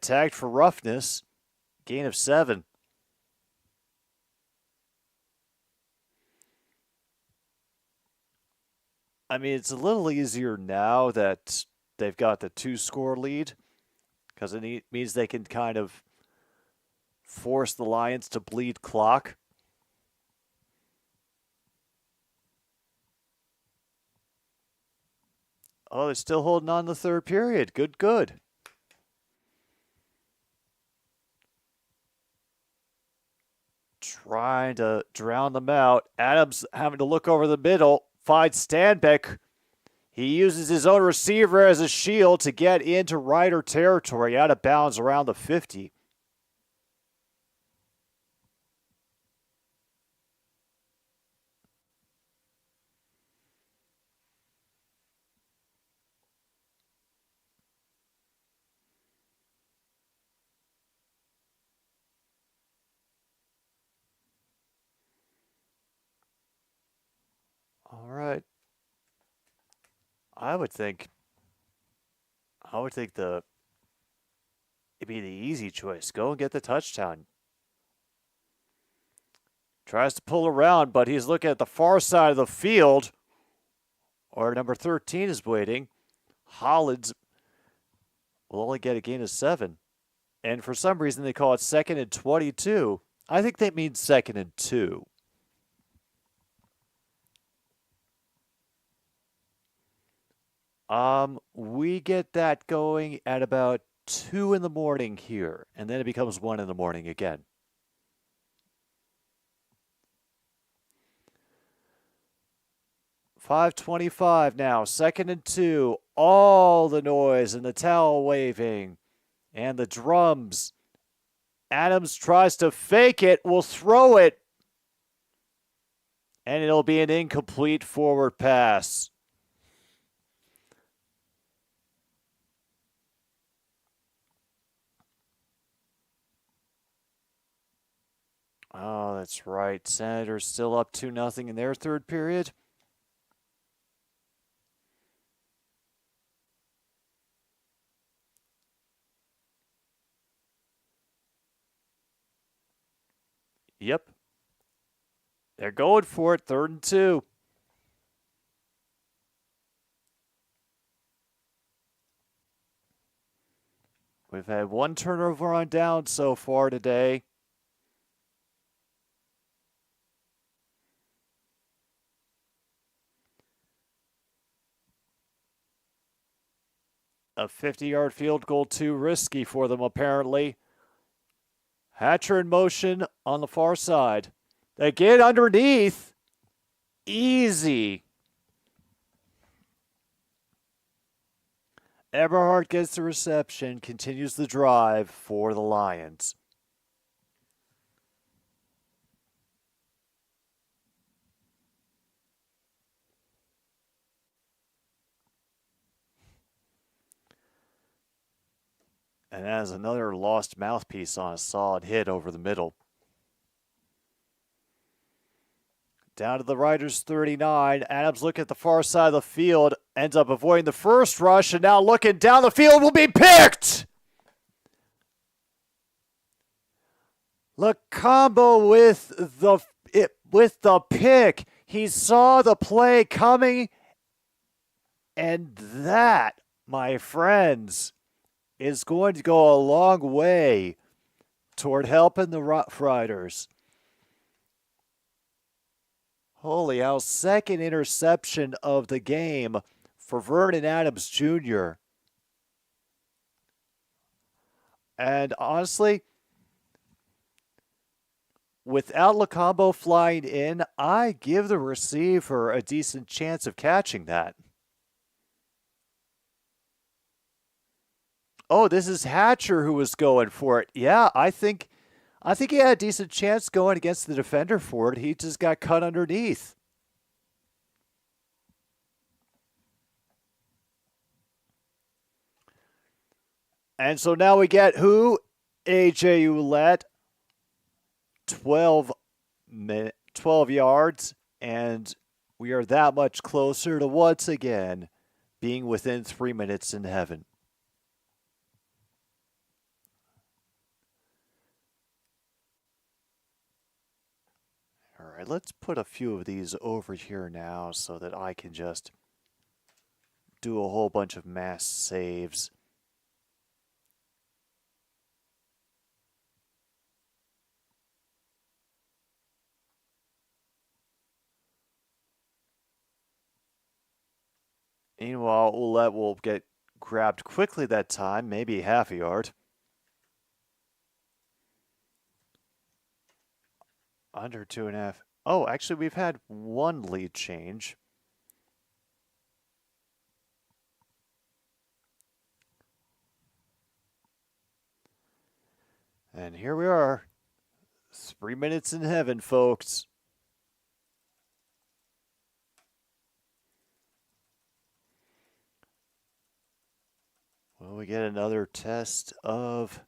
S2: tagged for roughness. Gain of 7. I mean, it's a little easier now that they've got the 2-score lead because it means they can kind of force the Lions to bleed clock. Oh, they're still holding on the 3rd period. Good. Trying to drown them out. Adams having to look over the middle. Finds Stanbeck. He uses his own receiver as a shield to get into Rider territory, out of bounds around the 50. All right. I would think it'd be the easy choice. Go and get the touchdown. Tries to pull around, but he's looking at the far side of the field. Or number 13 is waiting. Hollins will only get a gain of 7. And for some reason, they call it 2nd and 22. I think that means 2nd and 2. We get that going at about 2 in the morning here, and then it becomes 1 in the morning again. .525 now, 2nd and 2. All the noise and the towel waving and the drums. Adams tries to fake it, will throw it, and it'll be an incomplete forward pass. Oh, that's right. Senators still up 2-0 in their 3rd period. Yep. They're going for it, 3rd and 2. We've had 1 turnover on down so far today. A 50-yard field goal too risky for them, apparently. Hatcher in motion on the far side. They get underneath. Easy. Eberhardt gets the reception, continues the drive for the Lions. And that is another lost mouthpiece on a solid hit over the middle. Down to the Riders 39. Adams looking at the far side of the field. Ends up avoiding the first rush. And now looking down the field, will be picked. Lacombo with the pick. He saw the play coming. And that, my friends, is going to go a long way toward helping the Rough Riders. Holy hell, 2nd interception of the game for Vernon Adams Jr. And honestly, without Lacombo flying in, I give the receiver a decent chance of catching that. Oh, this is Hatcher who was going for it. Yeah, I think he had a decent chance going against the defender for it. He just got cut underneath. And so now we get who? AJ Ouellette, 12 yards, and we are that much closer to once again being within 3 minutes in heaven. All right, let's put a few of these over here now so that I can just do a whole bunch of mass saves. Meanwhile, Ouellette will get grabbed quickly that time, maybe half a yard. Under 2.5. Oh, actually, we've had one lead change. And here we are. 3 minutes in heaven, folks. Will we get another test of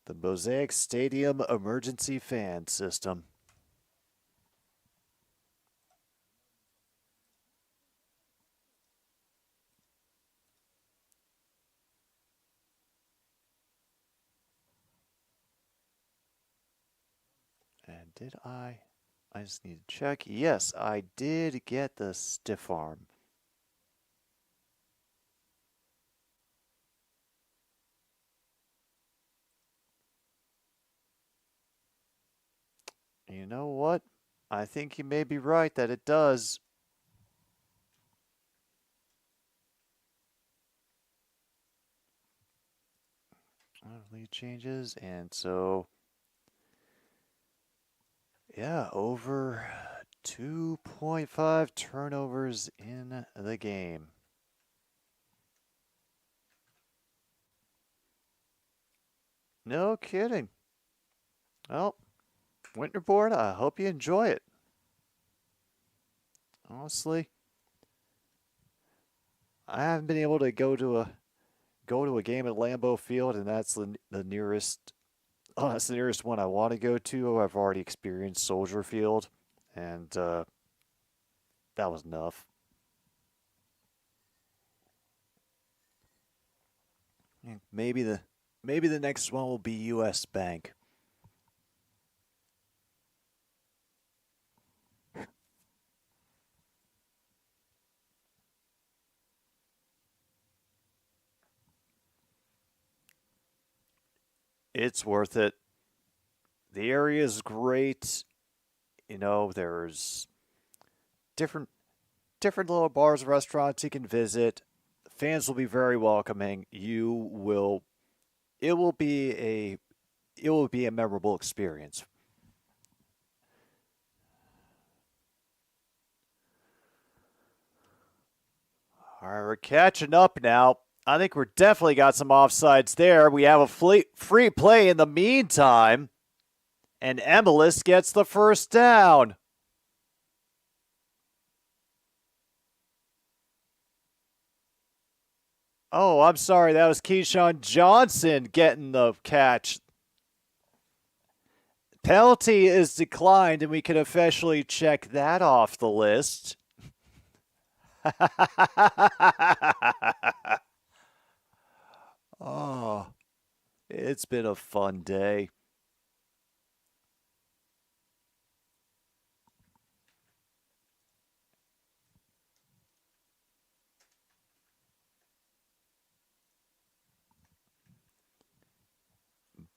S2: the Mosaic Stadium emergency fan system? And did I just need to check. Yes, I did get the stiff arm. You know what? I think you may be right that it does. Lead changes, and so yeah, over 2.5 turnovers in the game. No kidding. Well, Winterboard, I hope you enjoy it. Honestly, I haven't been able to go to a game at Lambeau Field, and that's the nearest. Oh, that's the nearest one I want to go to. I've already experienced Soldier Field, and that was enough. Maybe the next one will be U.S. Bank. It's worth it. The area is great. You know, there's different little bars, restaurants you can visit. Fans will be very welcoming. It will be a memorable experience. All right, we're catching up now. I think we're definitely got some offsides there. We have a free play in the meantime, and Emelis gets the first down. Oh, I'm sorry. That was Keyshawn Johnson getting the catch. Penalty is declined, and we can officially check that off the list. Oh, it's been a fun day.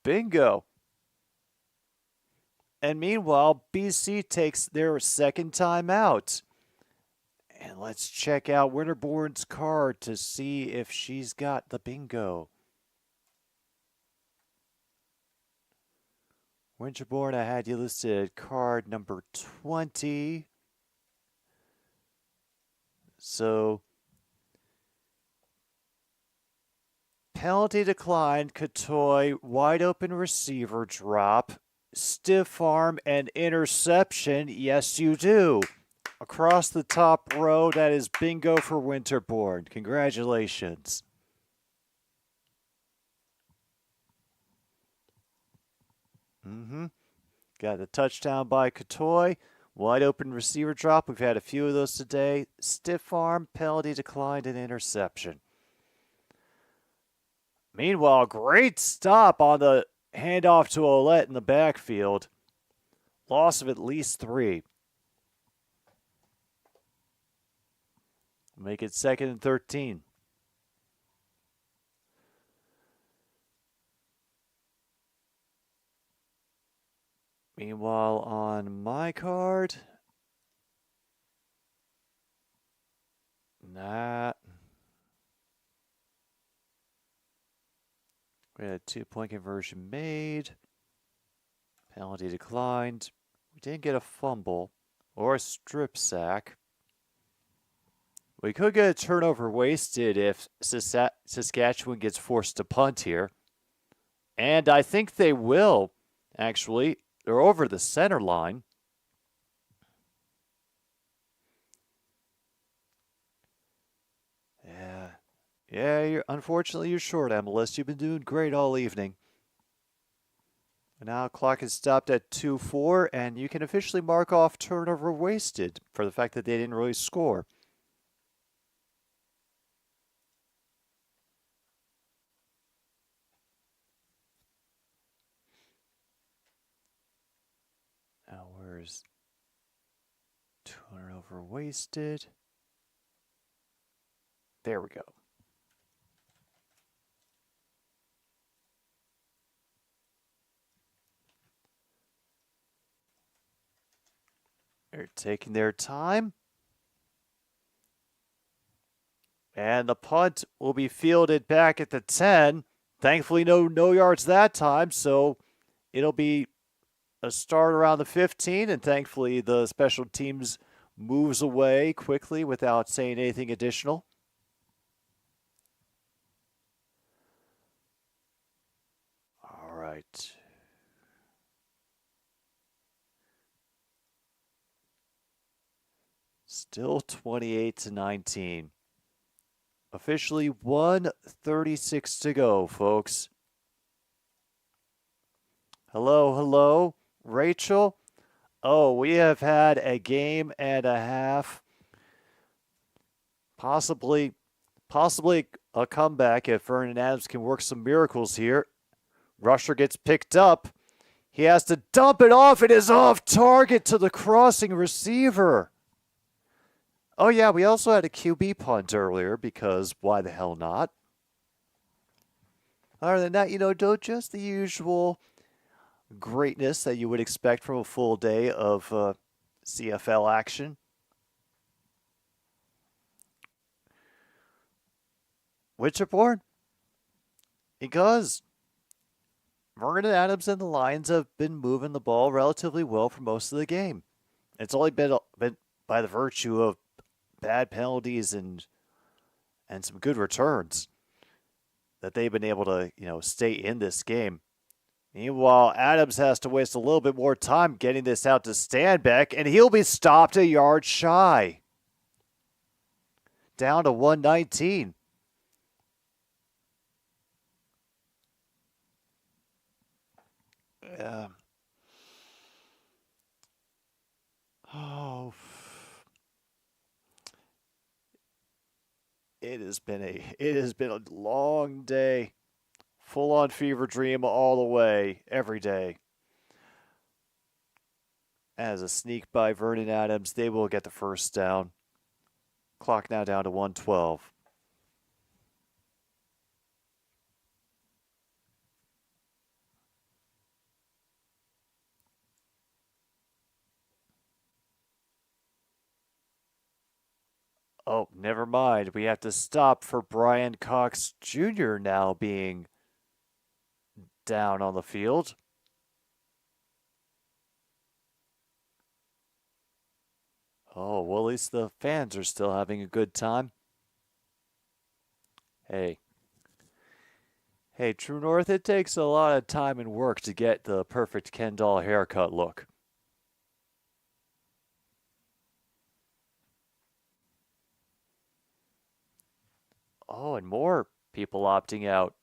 S2: Bingo. And meanwhile, BC takes their second time out. And let's check out Winterborn's card to see if she's got the bingo. Winterborn, I had you listed card number 20. So, penalty declined, Katoy, wide open receiver drop, stiff arm, and interception. Yes, you do. Across the top row, that is bingo for Winterborn. Congratulations. Got the touchdown by Katoy. Wide open receiver drop. We've had a few of those today. Stiff arm, penalty declined, and interception. Meanwhile, great stop on the handoff to Ouellette in the backfield. Loss of at least 3. Make it 2nd and 13. Meanwhile, on my card, we had a 2-point conversion made. Penalty declined. We didn't get a fumble or a strip sack. We could get a turnover wasted if Saskatchewan gets forced to punt here. And I think they will, actually. They're over the center line. Yeah, unfortunately you're short, Emilist. You've been doing great all evening. Now clock is stopped at 2-4, and you can officially mark off turnover wasted for the fact that they didn't really score. Now where's turnover wasted? There we go. They're taking their time. And the punt will be fielded back at the 10. Thankfully, no yards that time, so it'll be a start around the 15, and thankfully the special teams moves away quickly without saying anything additional. All right. Still 28-19. Officially 1:36 to go, folks. Hello, Rachel. Oh, we have had a game and a half. Possibly a comeback if Vernon Adams can work some miracles here. Rusher gets picked up. He has to dump it off. It is off target to the crossing receiver. Oh, yeah, we also had a QB punt earlier because why the hell not? Other than that, just the usual greatness that you would expect from a full day of CFL action. Winterborn? Because Vernon Adams and the Lions have been moving the ball relatively well for most of the game. It's only been by the virtue of bad penalties and some good returns that they've been able to, stay in this game. Meanwhile, Adams has to waste a little bit more time getting this out to Stanbeck, and he'll be stopped a yard shy. Down to 119. Oh. It has been a long day. Full on fever dream all the way, every day. As a sneak by Vernon Adams, they will get the first down. Clock now down to 1:12. Oh, never mind. We have to stop for Brian Cox Jr. now being down on the field. Oh, well, at least the fans are still having a good time. Hey, True North, it takes a lot of time and work to get the perfect Ken doll haircut look. Oh, and more people opting out.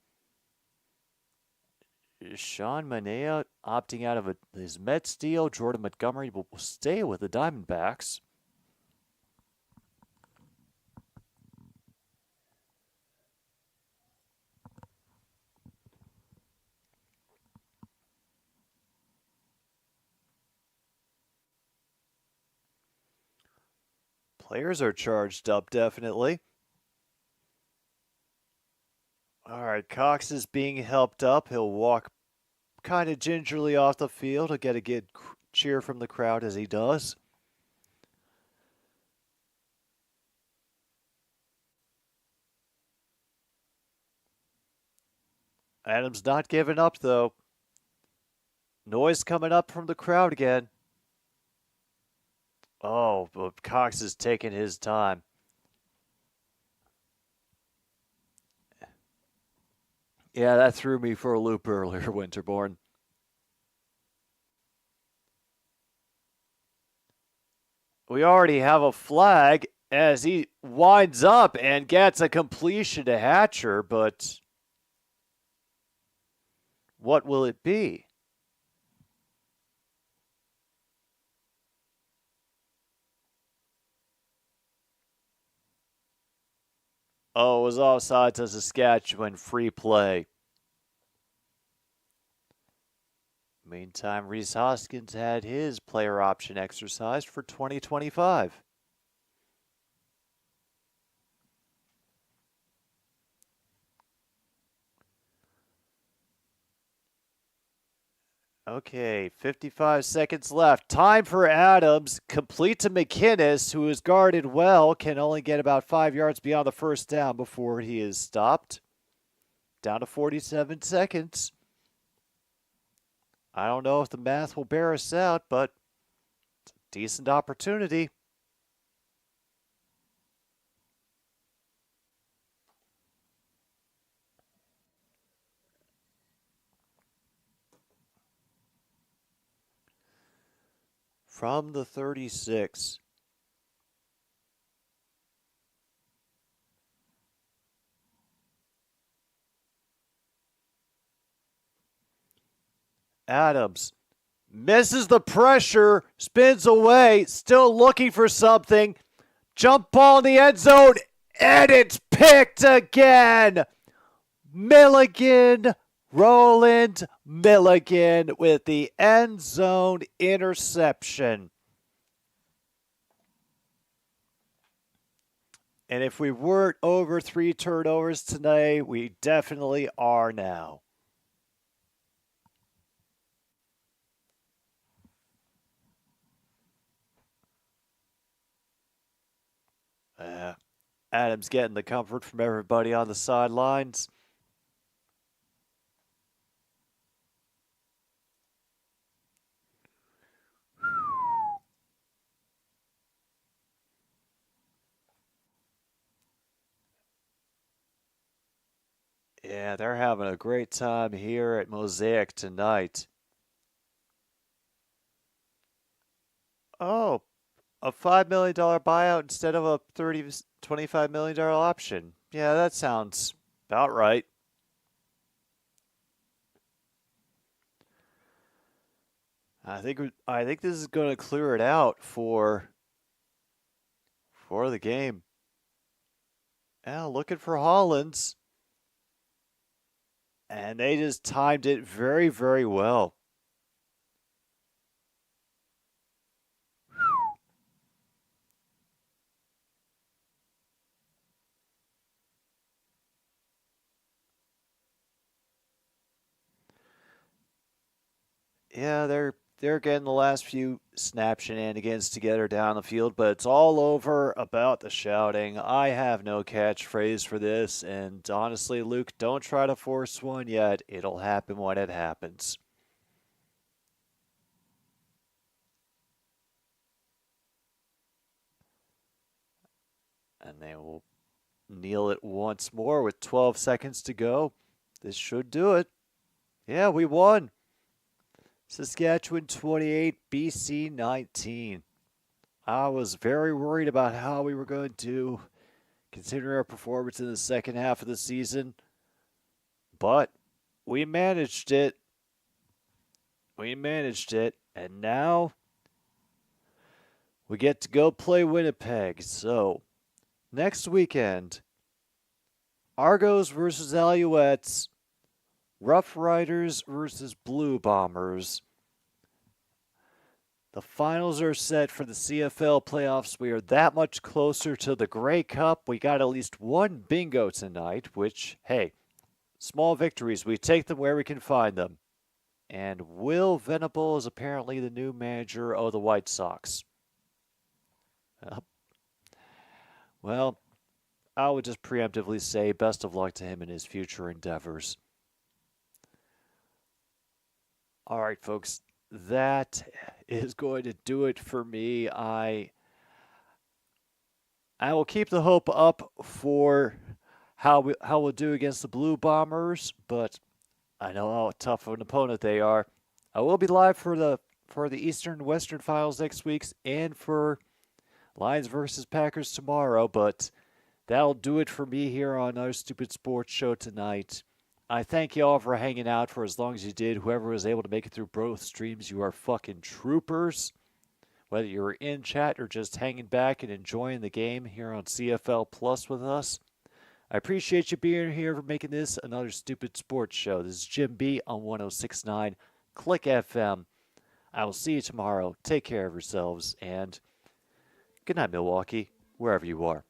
S2: Sean Manea opting out of his Mets deal. Jordan Montgomery will stay with the Diamondbacks. Players are charged up, definitely. All right, Cox is being helped up. He'll walk kind of gingerly off the field. He'll get a good cheer from the crowd as he does. Adams not giving up, though. Noise coming up from the crowd again. Oh, but Cox is taking his time. Yeah, that threw me for a loop earlier, Winterborn. We already have a flag as he winds up and gets a completion to Hatcher, but what will it be? Oh, it was offside to Saskatchewan. Free play. Meantime, Rhys Hoskins had his player option exercised for 2025. Okay, 55 seconds left. Time for Adams. Complete to McInnes, who is guarded well, can only get about 5 yards beyond the first down before he is stopped. Down to 47 seconds. I don't know if the math will bear us out, but it's a decent opportunity. From the 36. Adams misses the pressure, spins away, still looking for something. Jump ball in the end zone, and it's picked again. Roland Milligan with the end zone interception. And if we weren't over 3 turnovers tonight, we definitely are now. Adams getting the comfort from everybody on the sidelines. Yeah, they're having a great time here at Mosaic tonight. Oh, a $5 million buyout instead of a $25 million option. Yeah, that sounds about right. I think this is going to clear it out for the game. Yeah, looking for Hollins. And they just timed it very, very well. Yeah, they're getting the last few snap shenanigans together down the field, but it's all over about the shouting. I have no catchphrase for this, and honestly, Luke, don't try to force one yet. It'll happen when it happens. And they will kneel it once more with 12 seconds to go. This should do it. Yeah, we won. Saskatchewan 28, BC 19. I was very worried about how we were going to considering our performance in the second half of the season, but we managed it. We managed it, and now we get to go play Winnipeg. So, next weekend, Argos versus Alouettes, Rough Riders versus Blue Bombers. The finals are set for the CFL Playoffs. We are that much closer to the Grey Cup. We got at least one bingo tonight, which, hey, small victories. We take them where we can find them. And Will Venable is apparently the new manager of the White Sox. Well, I would just preemptively say best of luck to him in his future endeavors. All right, folks, that is going to do it for me. I will keep the hope up for how we'll do against the Blue Bombers, but I know how tough of an opponent they are. I will be live for the Eastern and Western Finals next week and for Lions versus Packers tomorrow, but that'll do it for me here on our Stupid Sports Show tonight. I thank you all for hanging out for as long as you did. Whoever was able to make it through both streams, you are fucking troopers. Whether you were in chat or just hanging back and enjoying the game here on CFL Plus with us, I appreciate you being here for making this another Stupid Sports Show. This is Jim B on 106.9 Click FM. I will see you tomorrow. Take care of yourselves, and good night, Milwaukee, wherever you are.